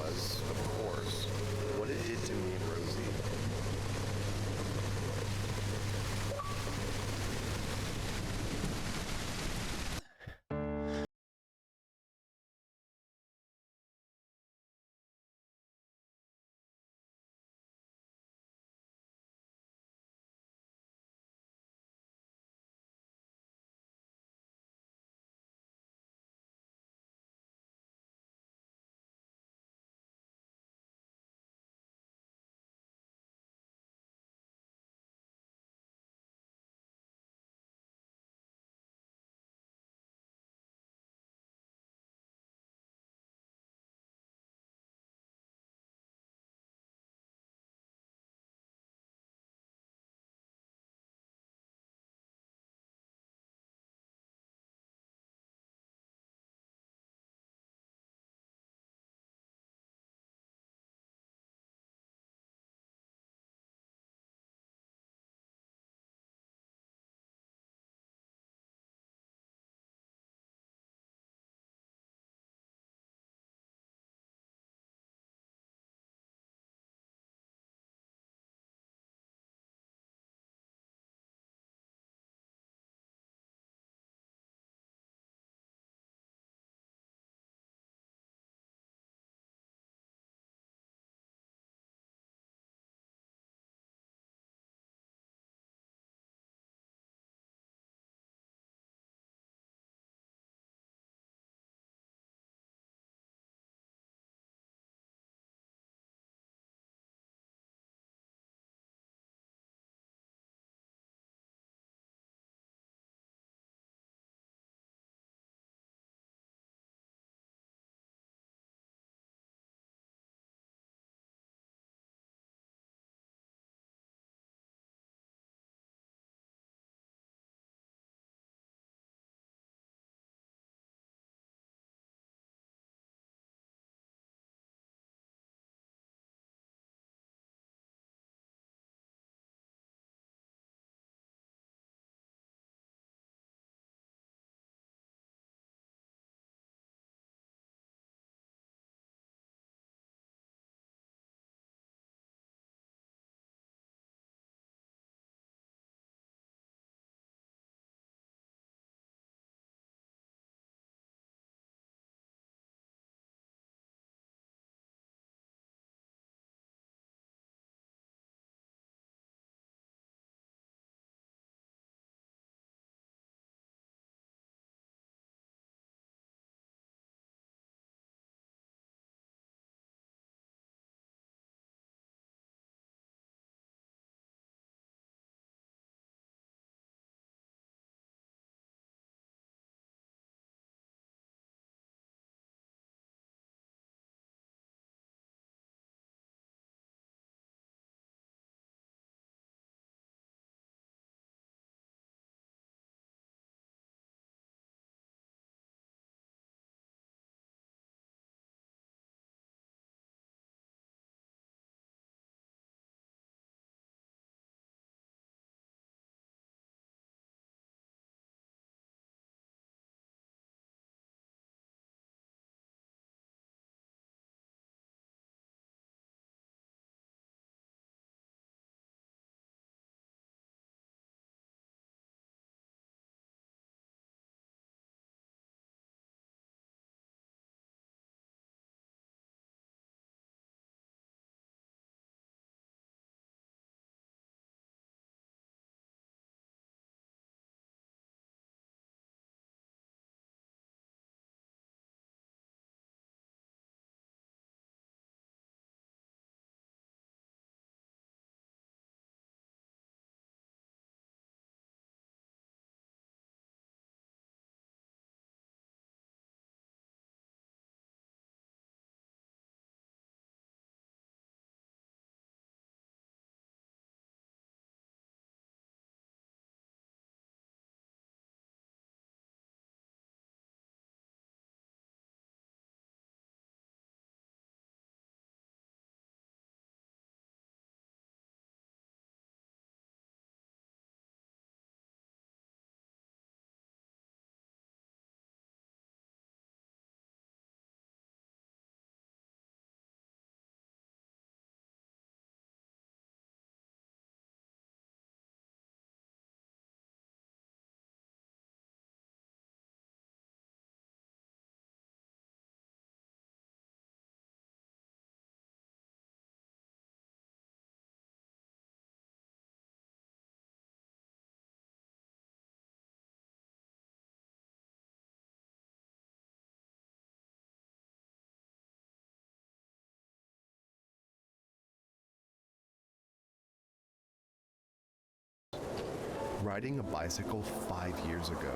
riding a bicycle 5 years ago,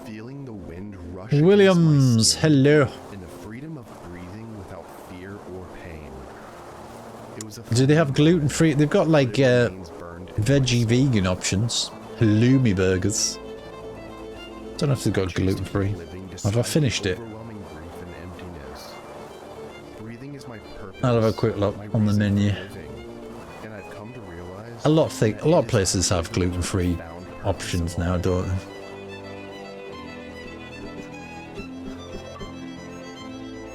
feeling the wind rush Williams, hello. and the freedom of breathing without fear or pain. It was a Do they have gluten-free? They've got like veggie vegan options. Halloumi burgers. Don't know if they've got gluten-free. Have I finished it? I'll have a quick look on the menu. A lot of places have gluten-free options now, don't they?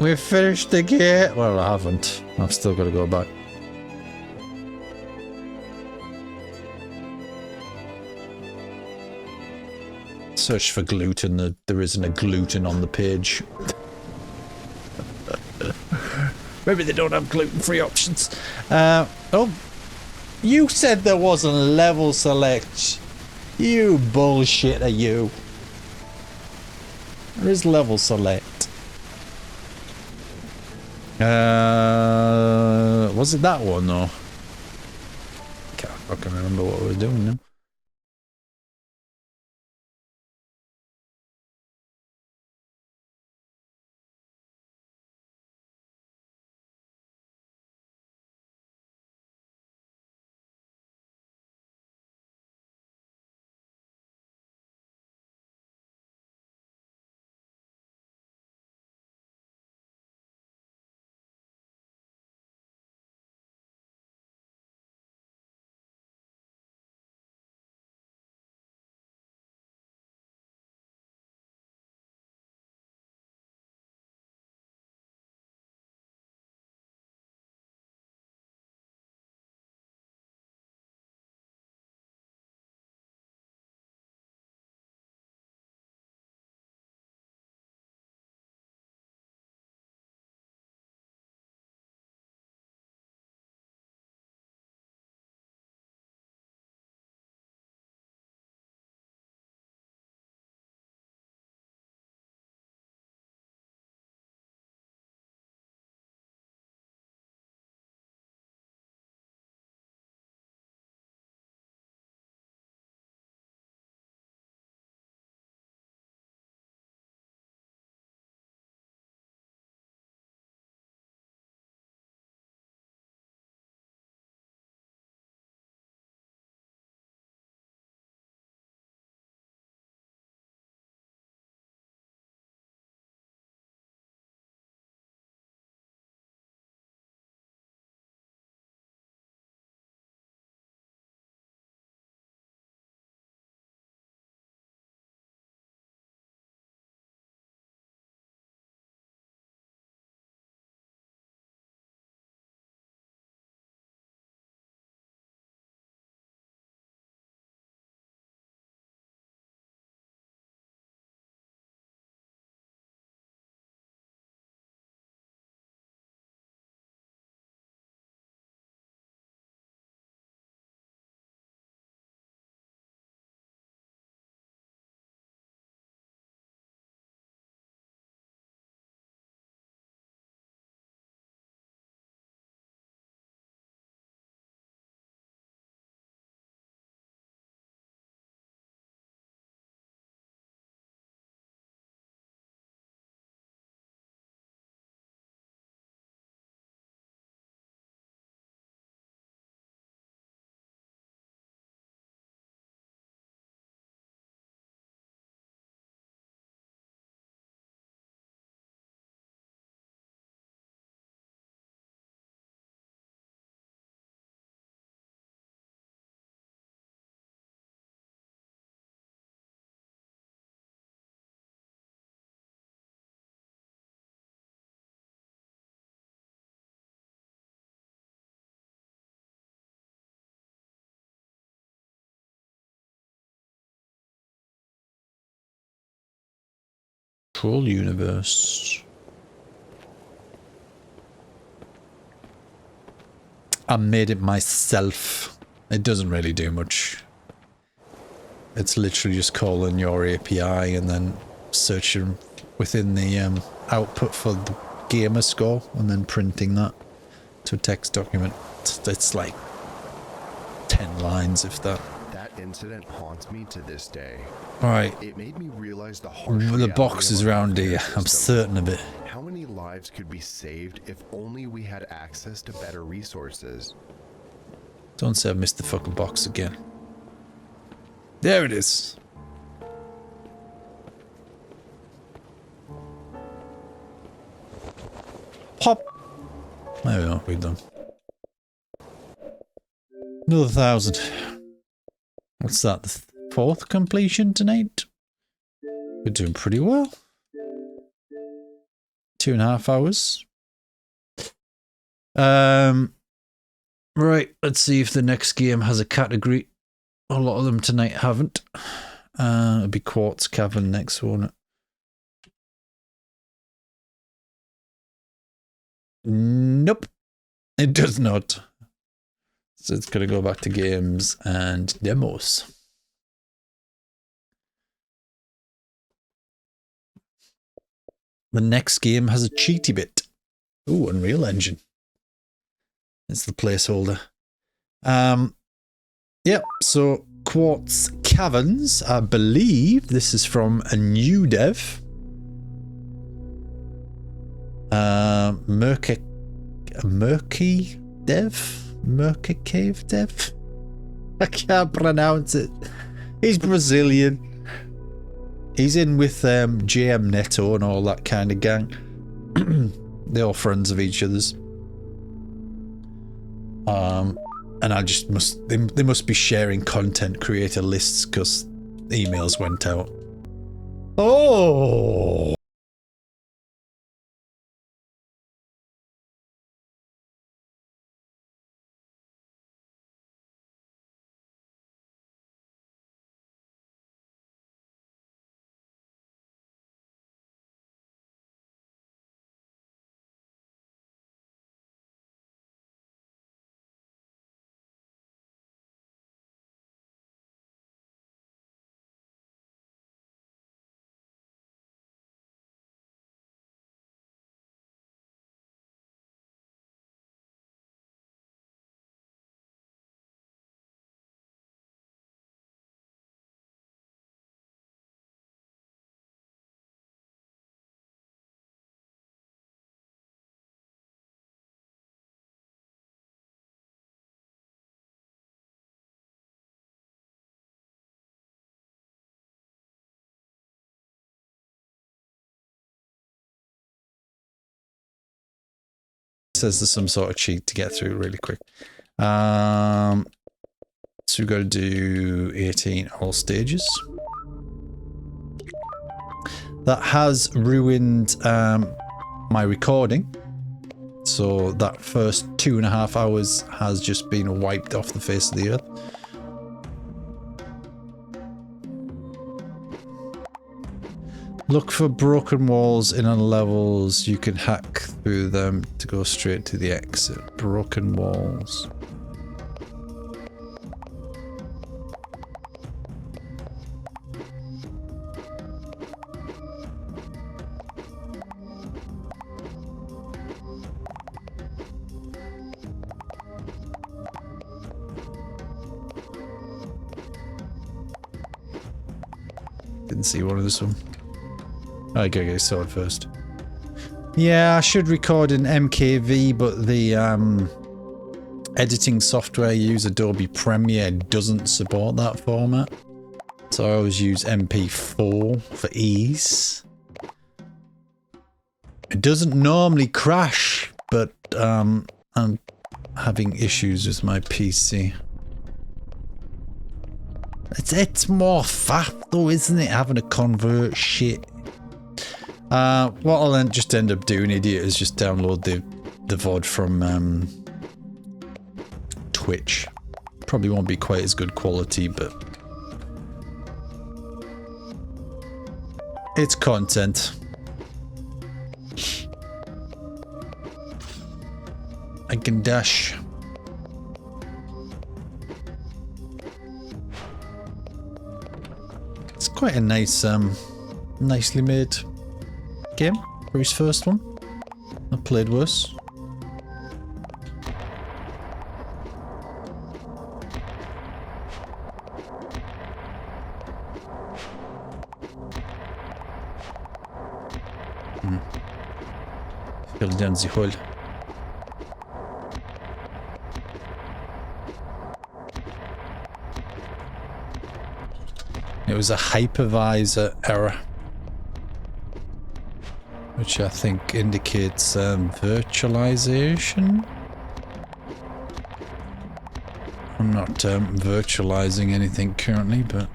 We've finished the game. Well, I haven't. I've still got to go back. Search for gluten. There isn't a gluten on the page. Maybe they don't have gluten-free options. Oh, you said there wasn't level select. You bullshitter, you. There is level select. Was it that one though? Can't fucking remember what we were doing now. Troll universe. I made it myself. It doesn't really do much. It's literally just calling your API and then searching within the output for the gamer score and then printing that to a text document. It's like 10 lines if that. That incident haunts me to this day. Alright. It made me realize the harsh The box is around here. I'm certain of it. How many lives could be saved if only we had access to better resources? Don't say I missed the fucking box again. There it is. Pop. There we go. We're done. Another 1,000. What's that? The fourth completion tonight? We're doing pretty well. 2.5 hours. Right, let's see if the next game has a category. A lot of them tonight haven't. It'll be Quartz Cavern next, won't it? Nope. It does not. So it's going to go back to games and demos. The next game has a cheaty bit. Ooh, Unreal Engine. It's the placeholder. Yep, so Quartz Caverns, I believe this is from a new dev. MerakiDev? I can't pronounce it. He's Brazilian. He's in with JM Neto and all that kind of gang. They're all friends of each other's. And I just they must be sharing content creator lists because emails went out. Oh! Says there's some sort of cheat to get through really quick. So we've got to do 18 all stages. That has ruined my recording. So that first 2.5 hours has just been wiped off the face of the earth. Look for broken walls in on levels. You can hack through them to go straight to the exit. Broken walls. Didn't see one of this one. Okay, saw it first. Yeah, I should record in MKV, but the editing software I use, Adobe Premiere, doesn't support that format. So I always use MP4 for ease. It doesn't normally crash, but I'm having issues with my PC. It's more faff though, isn't it? Having to convert shit. What I'll then just end up doing, idiot, is just download the VOD from Twitch. Probably won't be quite as good quality, but it's content. I can dash. It's quite a nice, nicely made game for his first one. I've played worse. Fällt an sie Hull. It was a hypervisor error, which I think indicates virtualization. I'm not virtualizing anything currently, but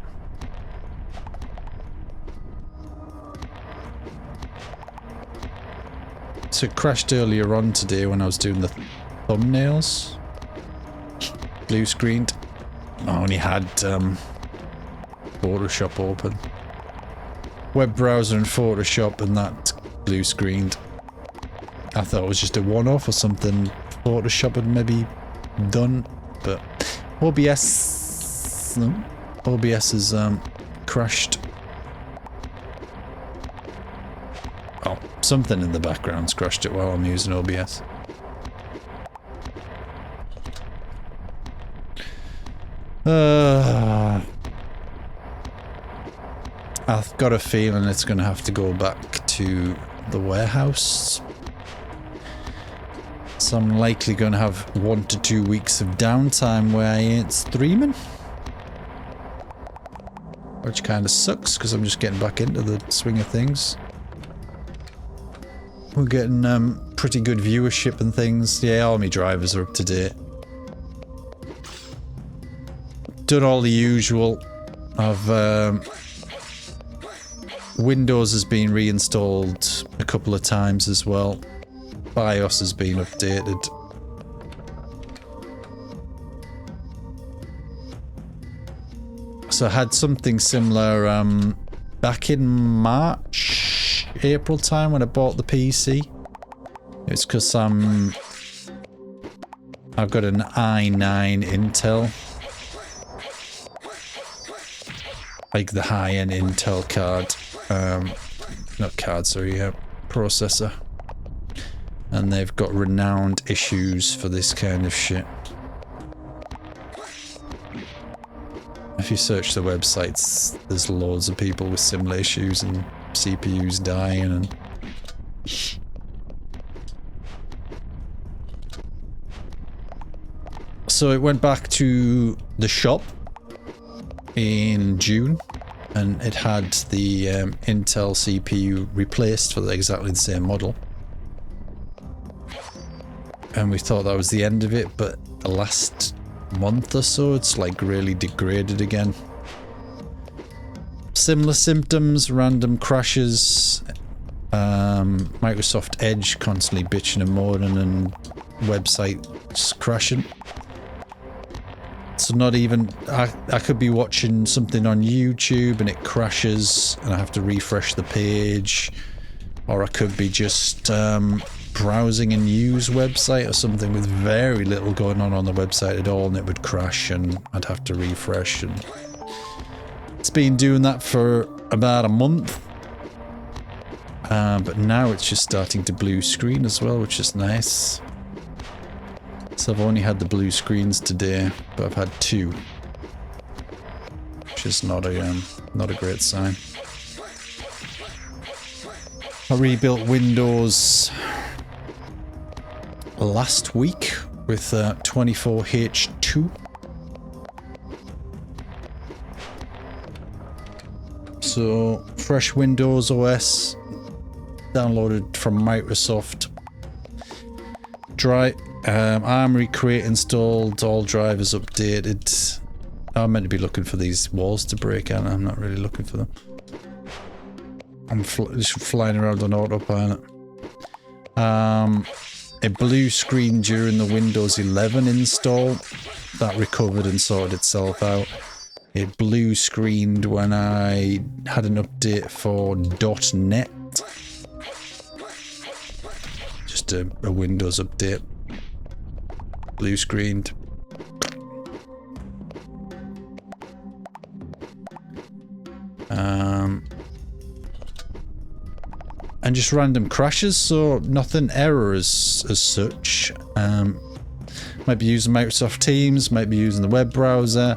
so it crashed earlier on today when I was doing the thumbnails. Blue screened. I only had Photoshop open. Web browser and Photoshop, and that blue screened. I thought it was just a one-off or something Photoshop had maybe done, but OBS... No. OBS has crashed. Oh, something in the background's crashed it while I'm using OBS. I've got a feeling it's going to have to go back to the warehouse. So I'm likely going to have 1 to 2 weeks of downtime where I ain't streaming. Which kind of sucks because I'm just getting back into the swing of things. We're getting pretty good viewership and things. Yeah, all my drivers are up to date. Done all the usual. I've Windows has been reinstalled a couple of times as well. BIOS has been updated. So I had something similar back in March, April time when I bought the PC. It's because I've got an i9 Intel. Like the high-end Intel card. Not card, sorry, processor. And they've got renowned issues for this kind of shit. If you search the websites, there's loads of people with similar issues and CPUs dying and... So it went back to the shop in June. And it had the Intel CPU replaced for exactly the same model. And we thought that was the end of it, but the last month or so, it's like really degraded again. Similar symptoms, random crashes, Microsoft Edge constantly bitching and moaning, and websites crashing. So not even, I could be watching something on YouTube and it crashes and I have to refresh the page, or I could be just browsing a news website or something with very little going on the website at all, and it would crash and I'd have to refresh. And it's been doing that for about a month, but now it's just starting to blue screen as well, which is nice. So I've only had the blue screens today, but I've had 2, which is not a great sign. I rebuilt Windows last week with 24H2. So fresh Windows OS downloaded from Microsoft. Armory Crate installed, all drivers updated. I'm meant to be looking for these walls to break, and I'm not really looking for them. I'm just flying around on autopilot. A blue screen during the Windows 11 install. That recovered and sorted itself out. It blue screened when I had an update for .NET. Just a Windows update. Blue screened. And just random crashes, so nothing errors as such. Might be using Microsoft Teams, might be using the web browser.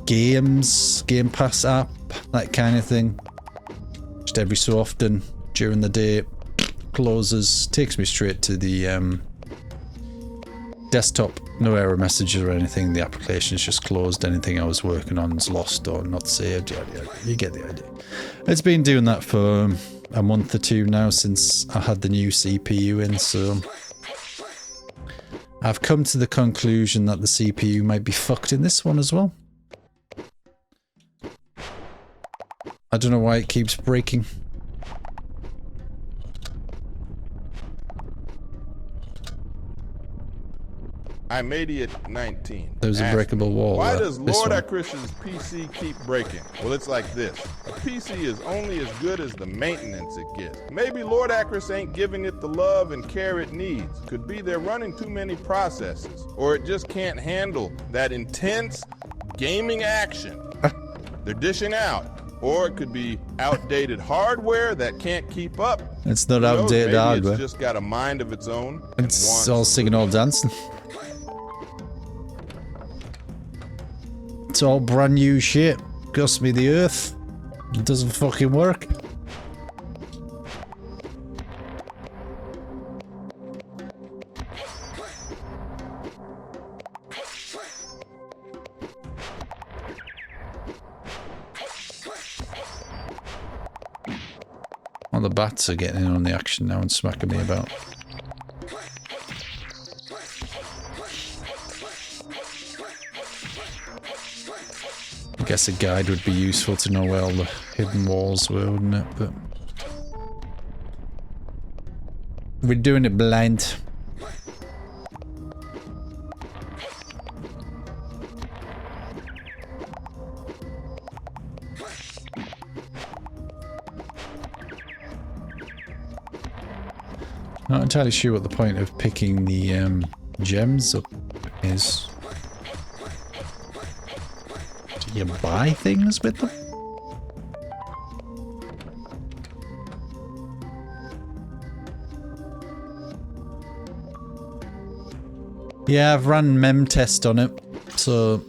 Games, Game Pass app, that kind of thing. Just every so often during the day, closes, takes me straight to the desktop. No error messages or anything. The application is just closed. Anything I was working on is lost or not saved. Yeah, you get the idea. It's been doing that for a month or two now since I had the new CPU in, so I've come to the conclusion that the CPU might be fucked in this one as well. I don't know why it keeps breaking. I'm 80 at 19. There's a breakable wall. Why does Lordacris's PC keep breaking? Well, it's like this. A PC is only as good as the maintenance it gets. Maybe Lordacris ain't giving it the love and care it needs. Could be they're running too many processes, or it just can't handle that intense gaming action they're dishing out. Or it could be outdated hardware that can't keep up. It's not outdated hardware. It's just got a mind of its own. It's all singing, all dancing. It's all brand new shit. Cost me the earth. It doesn't fucking work. Well, the bats are getting in on the action now and smacking me about. I guess a guide would be useful to know where all the hidden walls were, wouldn't it? But we're doing it blind. Not entirely sure what the point of picking the gems up is. Do you buy things with them? Yeah, I've run memtest on it. So,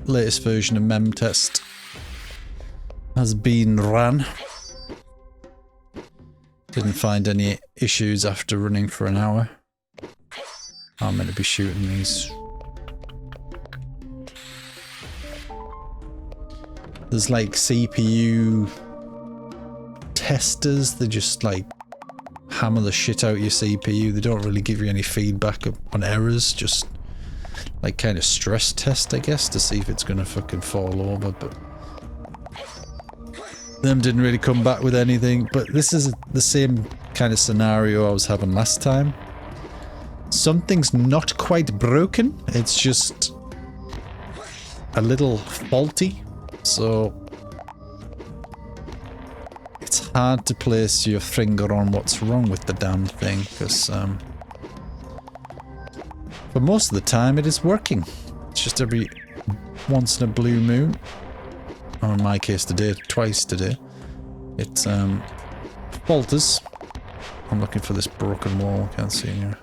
latest version of memtest has been run. Didn't find any issues after running for an hour. I'm meant to be shooting these. There's like CPU testers, they just like hammer the shit out of your CPU. They don't really give you any feedback on errors, just like kind of stress test, I guess, to see if it's gonna fucking fall over, but them didn't really come back with anything. But this is the same kind of scenario I was having last time. Something's not quite broken, it's just a little faulty. So it's hard to place your finger on what's wrong with the damn thing, because for most of the time it is working. It's just every once in a blue moon, or in my case today, twice today, it falters. I'm looking for this broken wall, can't see it here.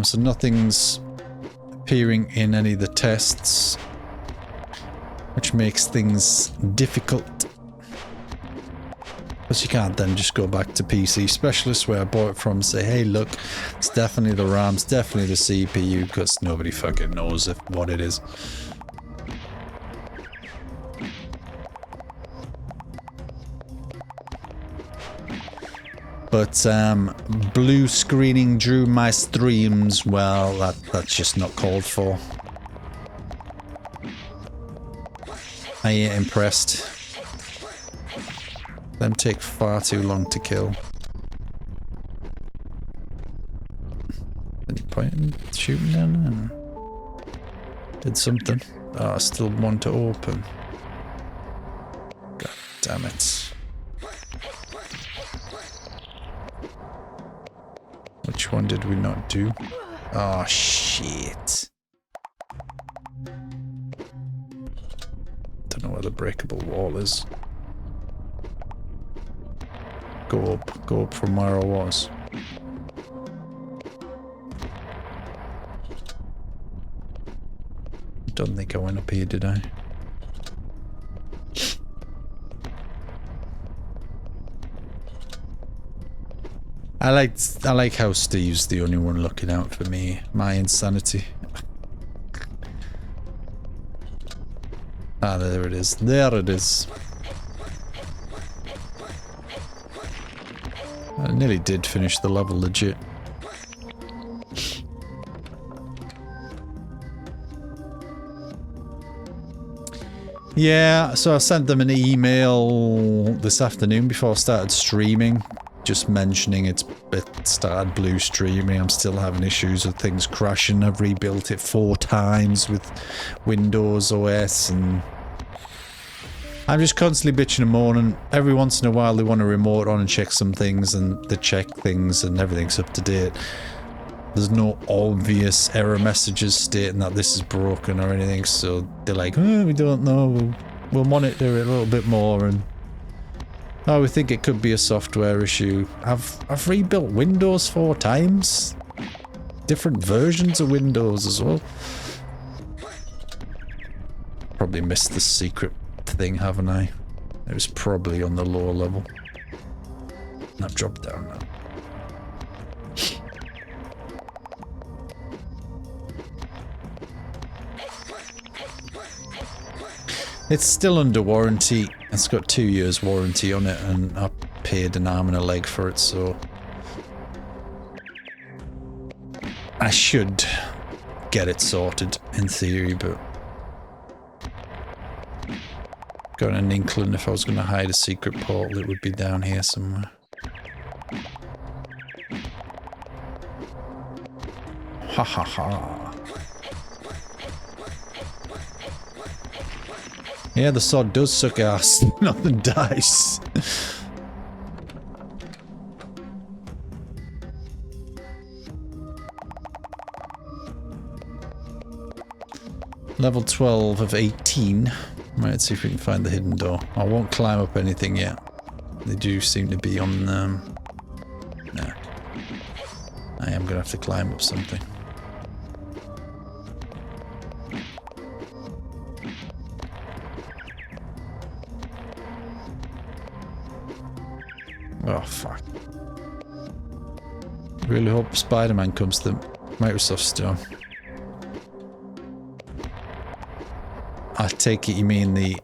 So nothing's appearing in any of the tests, which makes things difficult. Because you can't then just go back to PC Specialist where I bought it from and say, hey look, it's definitely the RAM, it's definitely the CPU, because nobody fucking knows what it is. But blue screening during my streams, well, that's just not called for. I ain't impressed. Them take far too long to kill. Any point in shooting down there? Did something. Oh, I still want to open. God damn it. Which one did we not do? Oh, shit. Don't know where the breakable wall is. Go up from where I was. Don't think I went up here, did I? I like how Steve's the only one looking out for me, my insanity. Ah, there it is. There it is. I nearly did finish the level legit. Yeah, so I sent them an email this afternoon before I started streaming, just mentioning it started blue streaming. I'm still having issues with things crashing. I've rebuilt it 4 times with Windows OS, and I'm just constantly bitching and moaning. Every once in a while they want to remote on and check some things, and they check things and everything's up to date. There's no obvious error messages stating that this is broken or anything, so they're like, oh, we don't know, we'll monitor it a little bit more, and oh, we think it could be a software issue. I've rebuilt Windows 4 times. Different versions of Windows as well. Probably missed the secret thing, haven't I? It was probably on the lower level. And I've dropped down now. It's still under warranty. It's got 2 years warranty on it, and I paid an arm and a leg for it, so I should get it sorted in theory, but got an inkling if I was going to hide a secret portal, it would be down here somewhere. Ha ha ha. Yeah, the sword does suck ass, not the dice. Level 12 of 18. Right, let's see if we can find the hidden door. I won't climb up anything yet. They do seem to be on, nah. I am gonna have to climb up something. Oh, fuck. Really hope Spider-Man comes to Microsoft Store. I take it you mean the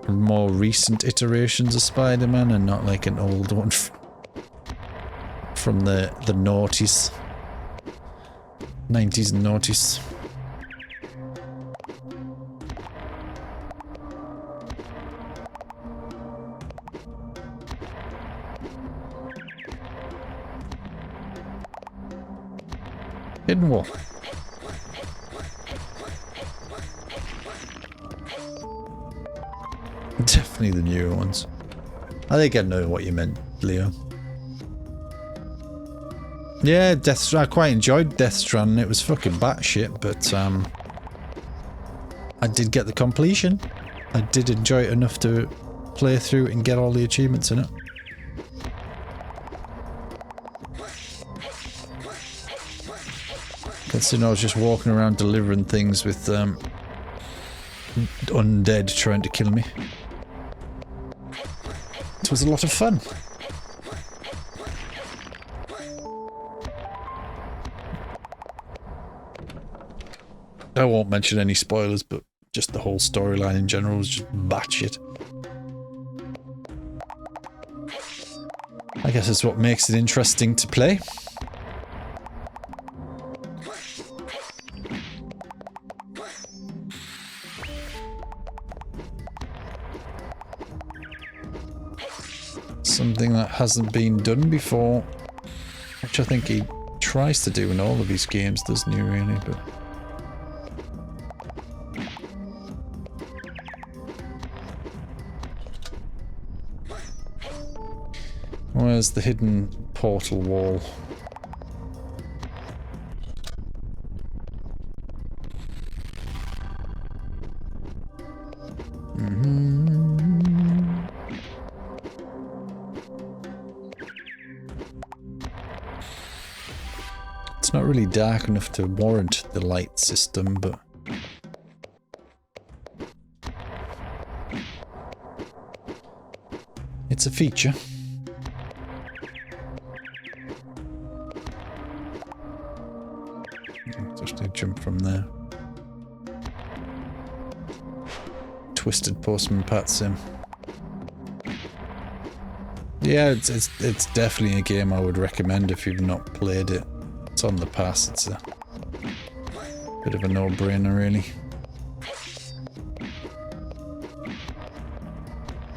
more recent iterations of Spider-Man and not like an old one from the noughties. 90s and noughties. Hidden wall. Definitely the newer ones. I think I know what you meant, Leo. Yeah, I quite enjoyed Death Stranding. It was fucking batshit, but I did get the completion. I did enjoy it enough to play through it and get all the achievements in it. Considering I was just walking around delivering things with undead trying to kill me. It was a lot of fun. I won't mention any spoilers, but just the whole storyline in general was just batshit. I guess it's what makes it interesting to play. Something that hasn't been done before, which I think he tries to do in all of his games, doesn't he, really? But where's the hidden portal wall? It's not really dark enough to warrant the light system, but It's a feature. Just a jump from there. Twisted Postman Pat Sim. Yeah, it's definitely a game I would recommend if you've not played it. It's on the pass. It's a bit of a no-brainer, really.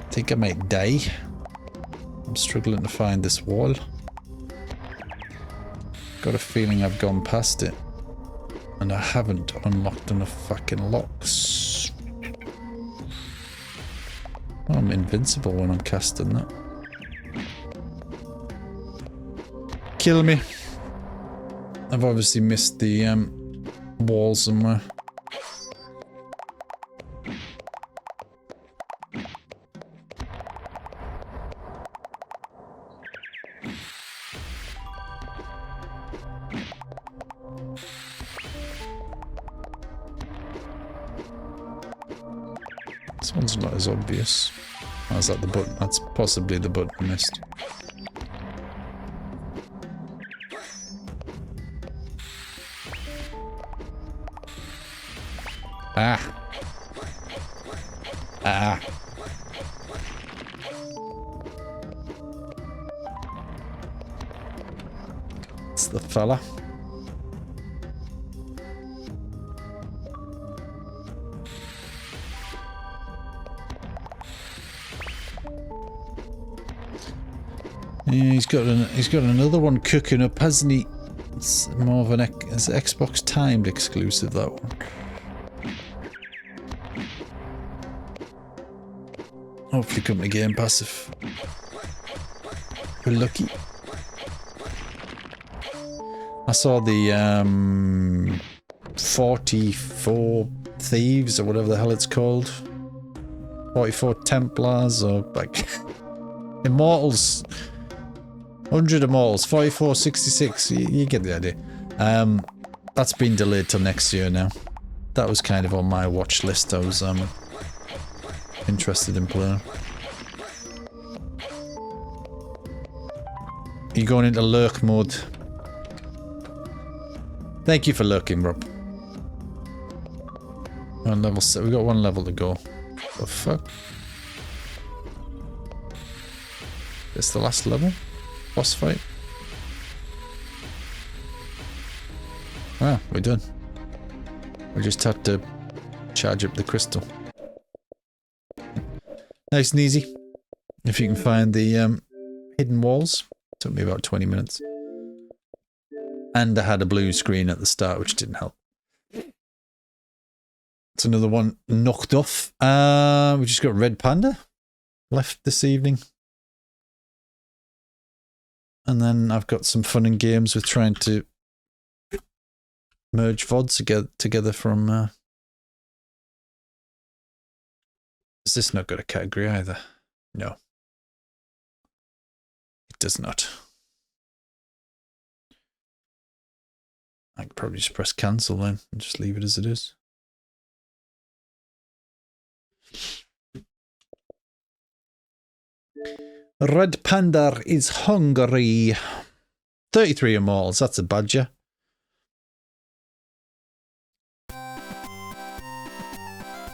I think I might die. I'm struggling to find this wall. Got a feeling I've gone past it. And I haven't unlocked enough fucking locks. Oh, I'm invincible when I'm casting that. Kill me. I've obviously missed the wall somewhere. This one's not as obvious. Oh, is that the button? That's possibly the button I missed. Ah. Ah. It's the fella. Yeah, he's got another one cooking up, hasn't he? It's more of an it's Xbox timed exclusive, that one. Hopefully come to Game Pass if we're lucky. I saw the 44 Thieves or whatever the hell it's called. 44 Templars or like Immortals. 100 Immortals, 44, 66, you get the idea. That's been delayed till next year now. That was kind of on my watch list. I was interested in playing. You're going into lurk mode. Thank you for lurking, Rob. On level 7, we got one level to go. The fuck? It's the last level? Boss fight? Ah, we're done. We just had to charge up the crystal. Nice and easy. If you can find the hidden walls. Took me about 20 minutes. And I had a blue screen at the start, which didn't help. It's another one knocked off. We just got Red Panda left this evening. And then I've got some fun and games with trying to merge VODs together from... Has this not got a category either? No. It does not. I could probably just press cancel then and just leave it as it is. Red Panda is hungry. 33 Immortals, that's a badger.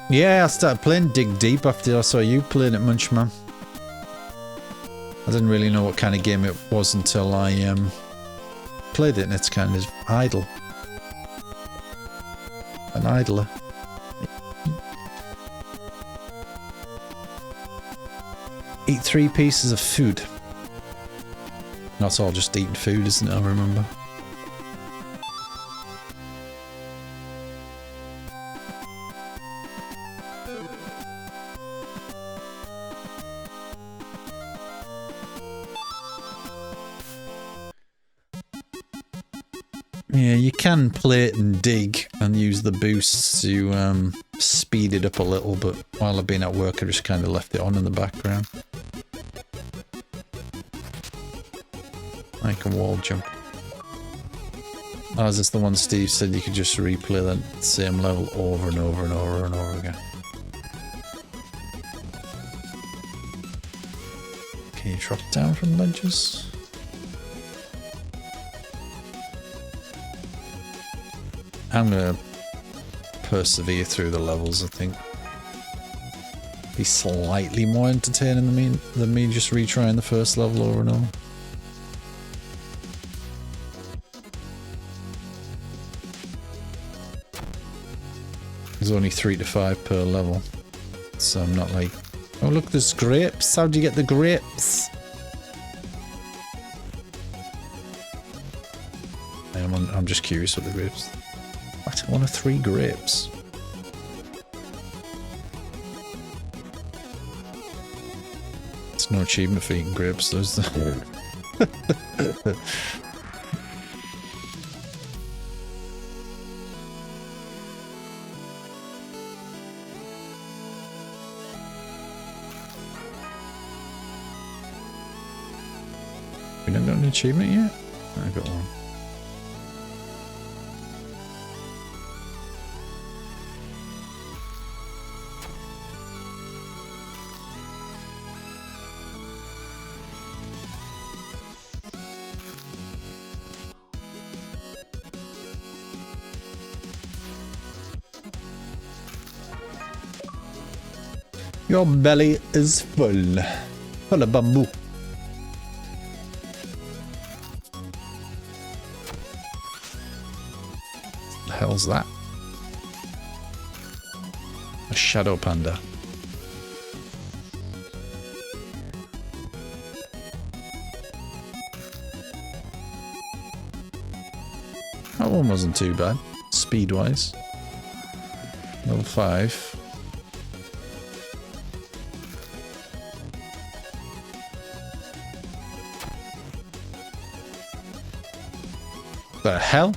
Yeah, I started playing Dig Deep after I saw you playing it, Munchman. I didn't really know what kind of game it was until I played it, and it's kind of idle. An idler. Eat 3 pieces of food. That's all just eating food, isn't it? I remember. Yeah, you can play it and dig and use the boosts to speed it up a little, but while I've been at work I just kind of left it on in the background. I can wall jump. Oh, is this the one Steve said you could just replay that same level over and over and over and over again? drop down from ledges? I'm gonna persevere through the levels, I think. Be slightly more entertaining than me just retrying the first level over and over. There's only 3 to 5 per level, so I'm not like, oh look, there's grapes. How'd you get the grapes? I'm just curious what the grapes. What? One of 3 grapes. It's no achievement for eating grapes, there's the. We don't got an achievement yet? I got one. Your belly is full. Full of bamboo. What the hell's that? A shadow panda. That one wasn't too bad, speed-wise. Level 5. The hell?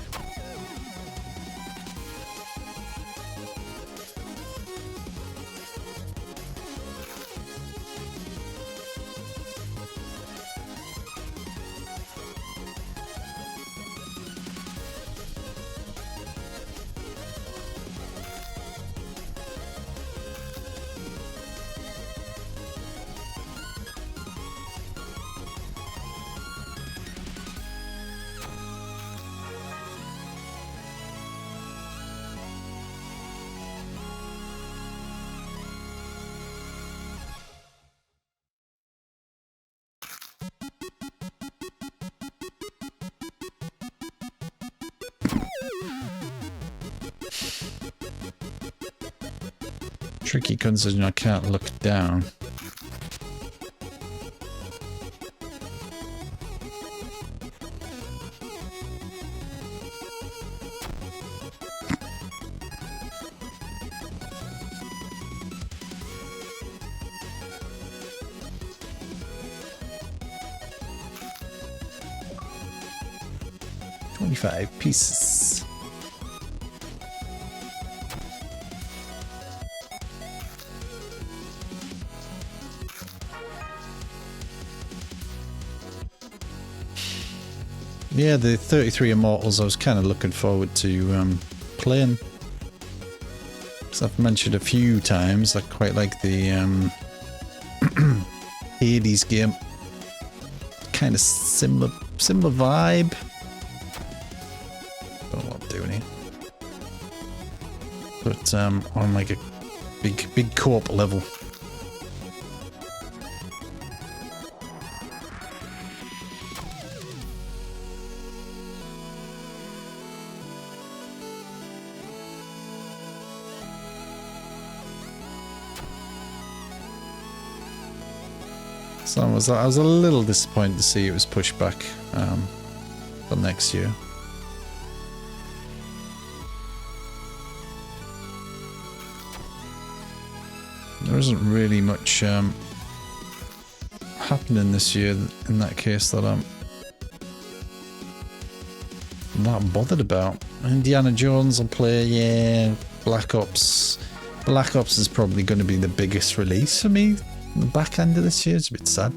Tricky considering I can't look down. $25 pieces. Yeah, the 33 Immortals I was kind of looking forward to playing. As I've mentioned a few times, I quite like the Hades game. Kind of similar vibe. Don't know what I'm doing here. But on like a big co-op level. So I was a little disappointed to see it was pushed back for next year. There isn't really much happening this year in that case that I'm not bothered about. Indiana Jones will play, yeah. Black Ops is probably going to be the biggest release for me. The back end of this year. It's a bit sad.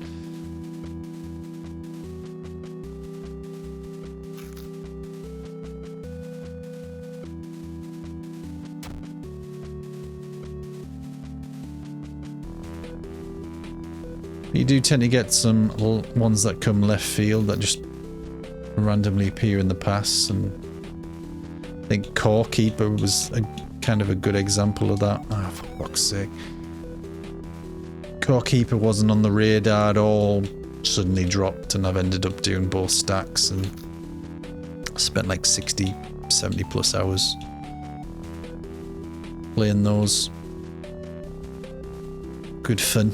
You do tend to get some ones that come left field that just randomly appear in the past, and I think Core Keeper was kind of a good example of that. Ah, for fuck's sake. Core Keeper wasn't on the radar at all, suddenly dropped, and I've ended up doing both stacks and spent like 60, 70 plus hours playing those. Good fun.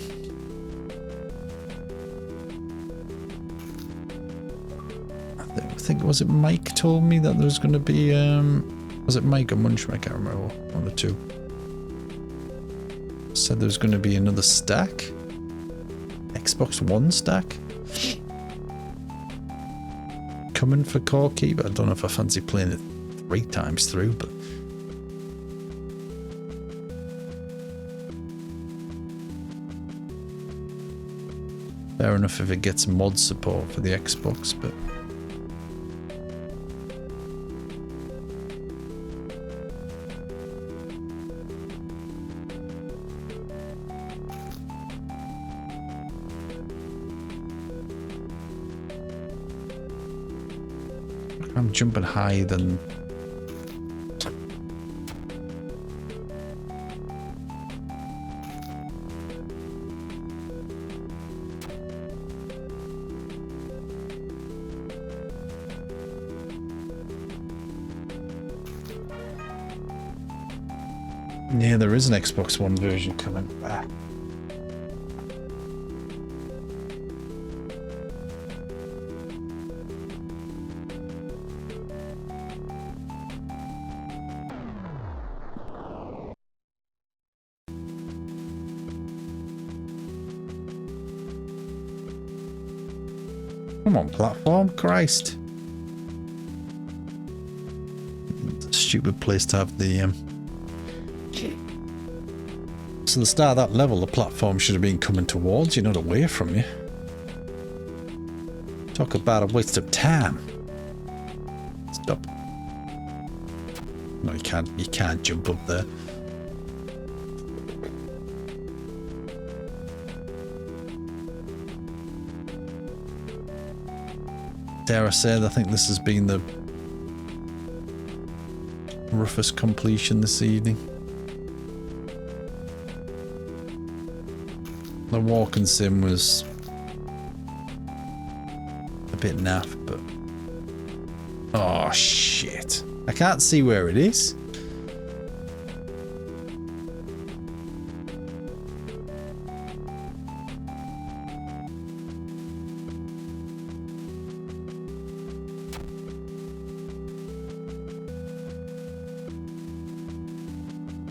I think was it Mike told me that there was going to be was it Mike or Munchman? I can't remember, one of the two. Said there was going to be another stack, Xbox One stack coming for Core Keeper. I don't know if I fancy playing it 3 times through, but fair enough if it gets mod support for the Xbox, but I'm jumping higher than yeah, there is an Xbox One version coming back. Come on, platform, Christ. It's a stupid place to have the so the start of that level, the platform should have been coming towards you, not away from you. Talk about a waste of time. Stop. No, you can't jump up there. Dare I say, I think this has been the roughest completion this evening. The walking sim was a bit naff, but oh shit, I can't see where it is.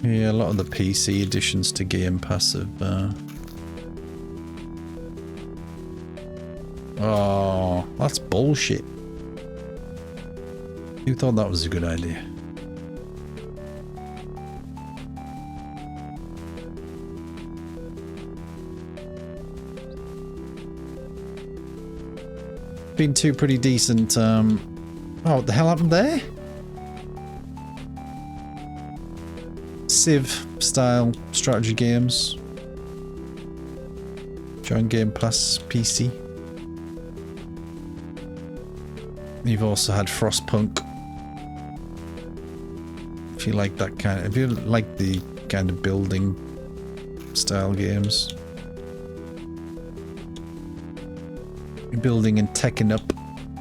Yeah, a lot of the PC additions to Game Pass have oh, that's bullshit. Who thought that was a good idea? Been 2 pretty decent, oh, what the hell happened there? Civ style strategy games. Join Game Pass PC. You've also had Frostpunk. If you like that kind of, if you like the kind of building style games. Building and teching up.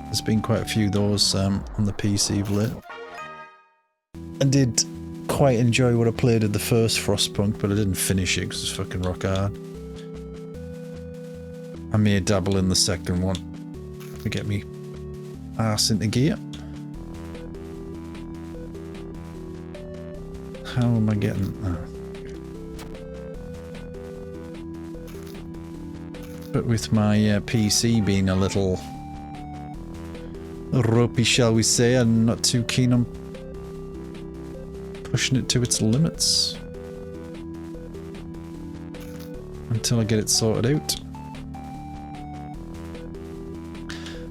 There's been quite a few of those on the PC of late. I did quite enjoy what I played of the first Frostpunk, but I didn't finish it because it's fucking rock hard. I may dabble in the second one to get me arse into gear. How am I getting... Oh. But with my PC being a little ropey, shall we say, I'm not too keen on pushing it to its limits until I get it sorted out.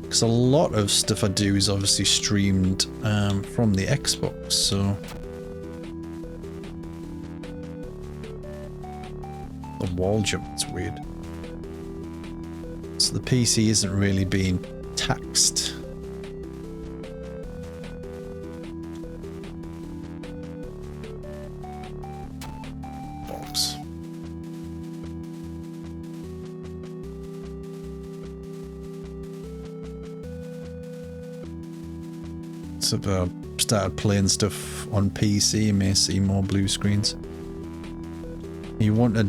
Because a lot of stuff I do is obviously streamed from the Xbox, so the wall jump, it's weird. So the PC isn't really being taxed. Box. So if I started playing stuff on PC, you may see more blue screens. You want a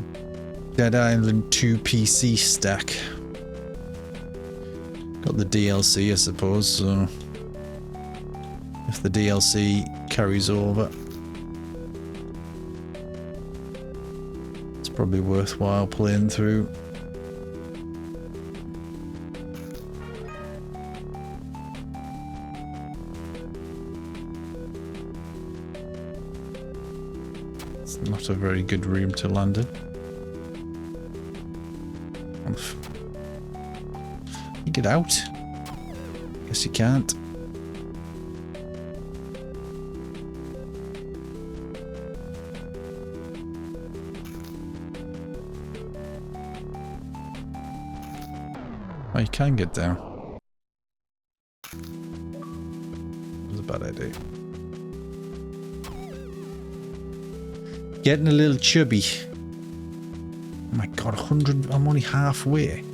Dead Island 2 PC stack. Got the DLC, I suppose, so if the DLC carries over, it's probably worthwhile playing through. It's not a very good room to land in. You get out? Guess you can't. Oh, you can get down. That was a bad idea. Getting a little chubby. Oh my god, 100, I'm only halfway.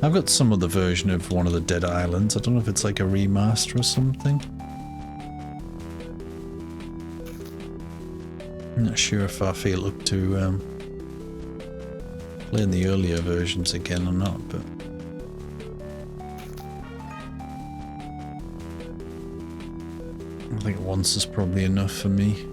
I've got some other version of one of the Dead Islands. I don't know if it's like a remaster or something. I'm not sure if I feel up to playing the earlier versions again or not, but I think once is probably enough for me.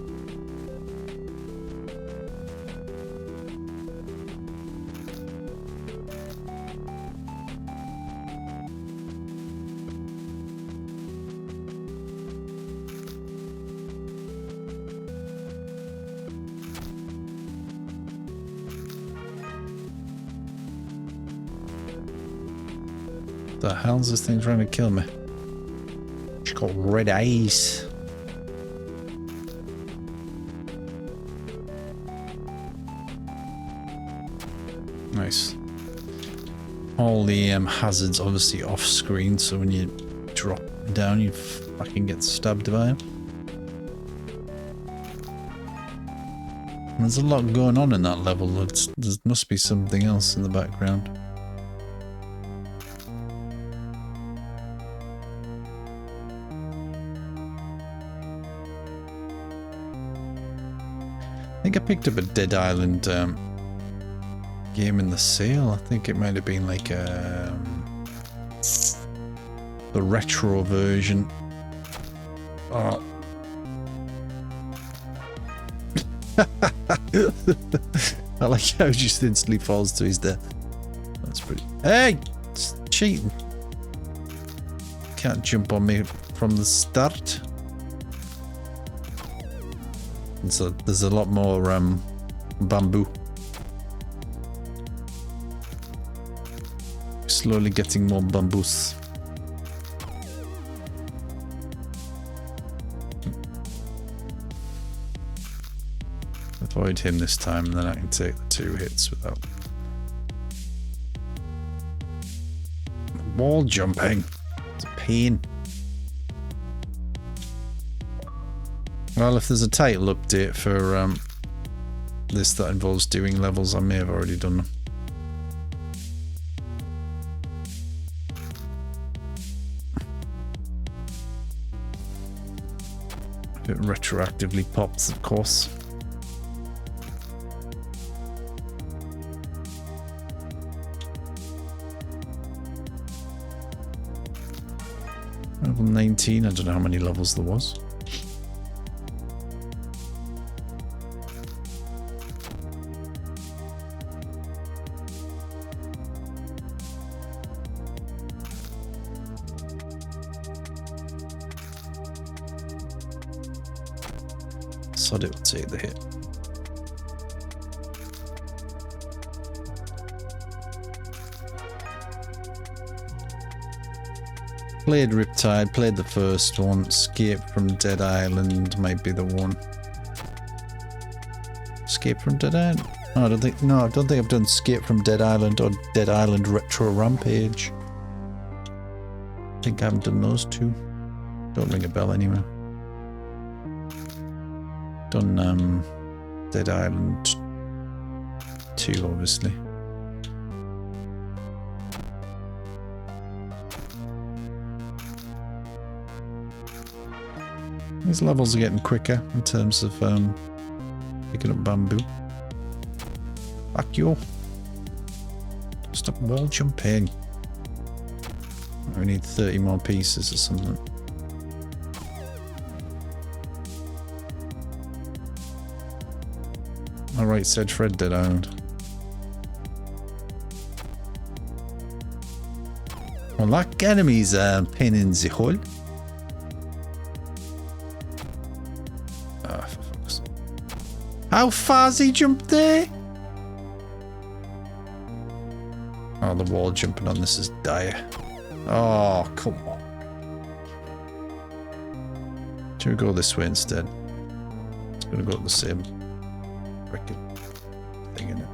The hell's this thing trying to kill me? She's got red eyes. Nice. All the hazards obviously off screen, so when you drop down you fucking get stabbed by them. There's a lot going on in that level. There must be something else in the background. I think I picked up a Dead Island game in the sale. I think it might have been like the retro version. Oh. I like how he just instantly falls to his death. That's pretty... Hey! It's cheating. Can't jump on me from the start. And so there's a lot more bamboo. Slowly getting more bamboos. Avoid him this time, and then I can take the 2 hits without wall jumping. It's a pain. Well, if there's a title update for this that involves doing levels, I may have already done them. It retroactively pops, of course. Level 19, I don't know how many levels there was. Sod it will take the hit. Played Riptide, played the first one. Escape from Dead Island might be the one. Escape from Dead Island? Oh, I don't think I've done Escape from Dead Island or Dead Island Retro Rampage. I think I haven't done those two. Don't ring a bell anyway. Done Dead Island 2, obviously. These levels are getting quicker in terms of picking up bamboo. Fuck you. Stop wall jumping. We need 30 more pieces or something. Alright, said Fred Dead Island. Well, that enemy's pain in the hole. For fuck's sake. How far's he jumped there? Oh, the wall jumping on this is dire. Oh, come on. Should we go this way instead? It's gonna go to the same freaking thing in it.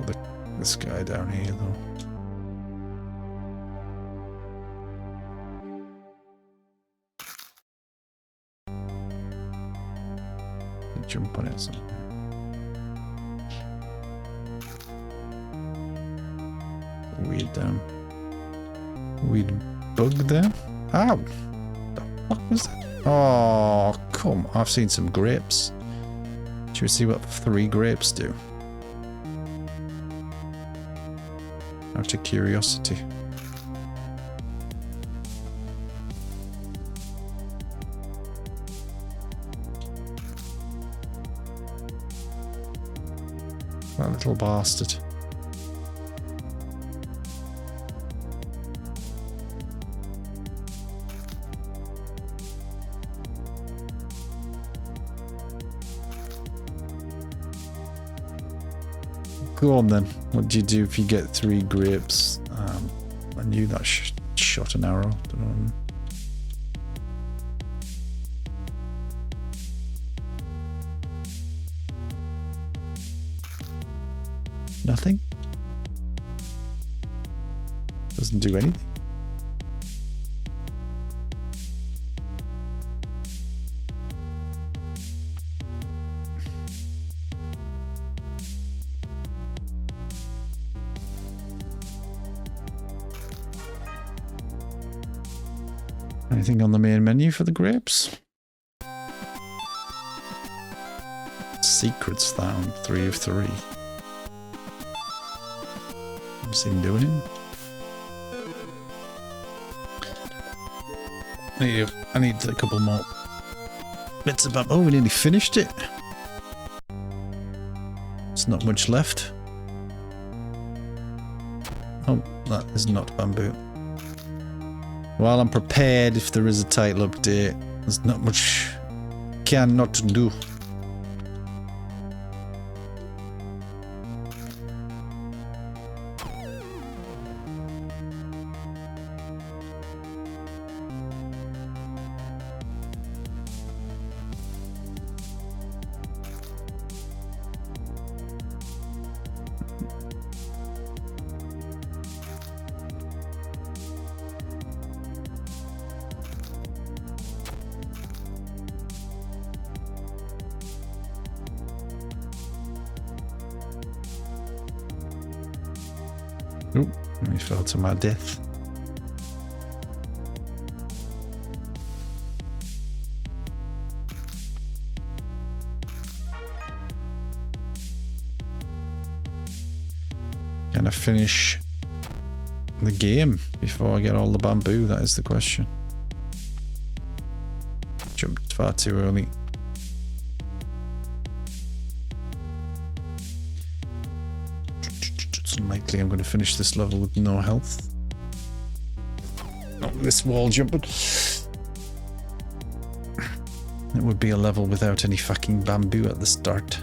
Look at this guy down here though. Jump on it or something. Weird bug there. Ow! The fuck was that? Oh, come on. I've seen some grapes. Should we see what 3 grapes do? Out of curiosity. That little bastard. Go on then. What do you do if you get 3 grapes? I knew that shot an arrow. Don't know. Nothing? Doesn't do anything? Anything on the main menu for the grapes? Secrets found, 3 of 3. Seen doing it. I need a couple more bits of. Oh, we nearly finished it. There's not much left. Oh, that is not bamboo. Well, I'm prepared if there is a title update. There's not much cannot do. Oh, I fell to my death. Can I finish the game before I get all the bamboo? That is the question. Jumped far too early. Unlikely I'm going to finish this level with no health. Not this wall jumping. It would be a level without any fucking bamboo at the start.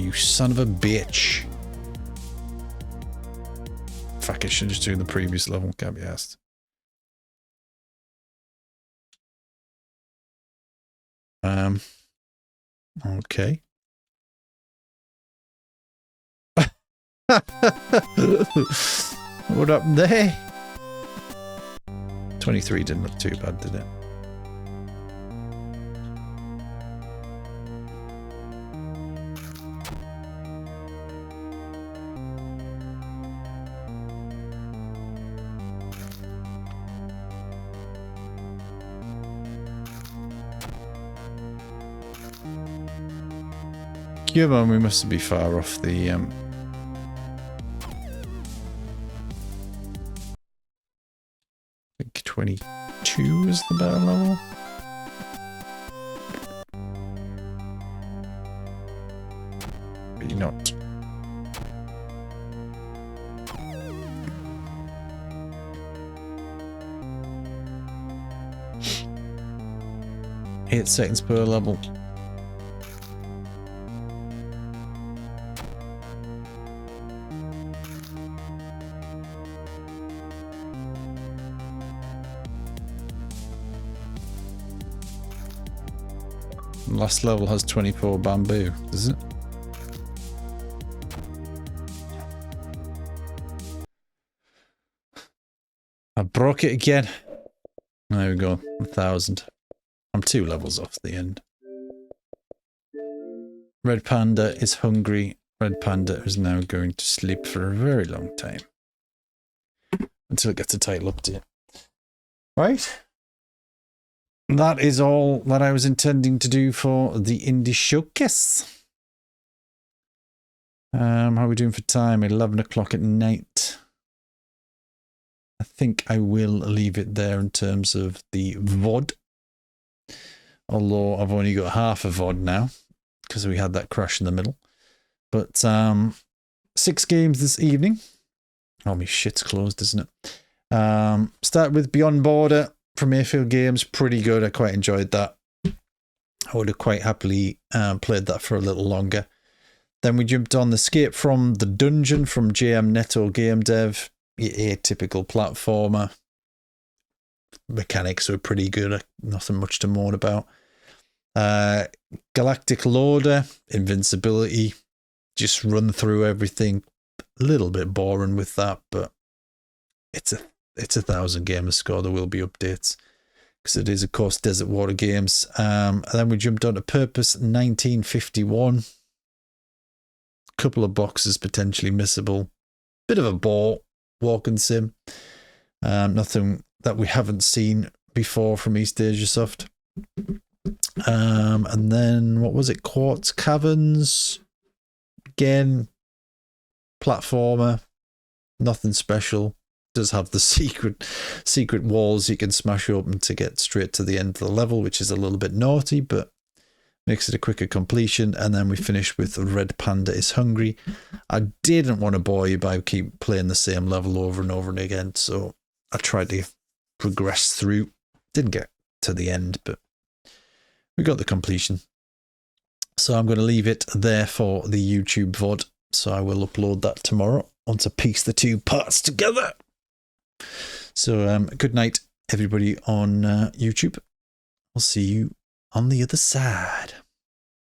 you son of a bitch. Fuck, I should just do the previous level, can't be asked. Okay. What up there? 23 didn't look too bad, did it? Come on, we must be far off the I think 22 is the better level. Maybe not. Eight seconds per level. Last level has 24 bamboo, does it? I broke it again. There we go, 1,000. I'm 2 levels off the end. Red Panda is hungry. Red Panda is now going to sleep for a very long time. Until it gets a title update. Right? That is all that I was intending to do for the Indie Showcase. How are we doing for time? 11 o'clock at night. I think I will leave it there in terms of the VOD. Although I've only got half a VOD now, because we had that crash in the middle. But 6 games this evening. Oh, my shit's closed, isn't it? Start with Beyond Border from AFIL Games. Pretty good. I quite enjoyed that. I would have quite happily played that for a little longer. Then we jumped on Escape from the Dungeon from Neto Game Dev. Your atypical platformer. Mechanics were pretty good. Nothing much to moan about. Galactic Loader, Invincibility. Just run through everything. A little bit boring with that, but it's a 1,000 gamer score. There will be updates because it is, of course, Desert Water Games. And then we jumped on to Purpose 1951. Couple of boxes potentially missable. Bit of a bore walking sim. Nothing that we haven't seen before from Eastasiasoft. And then what was it? Quartz Caverns. Again, platformer. Nothing special. Does have the secret walls you can smash open to get straight to the end of the level, which is a little bit naughty, but makes it a quicker completion. And then we finish with Red Panda is Hungry. I didn't want to bore you by keep playing the same level over and over and again, so I tried to progress through. Didn't get to the end, but we got the completion. So I'm going to leave it there for the YouTube VOD. So I will upload that tomorrow once I piece the 2 parts together. So good night, everybody on YouTube. I'll see you on the other side.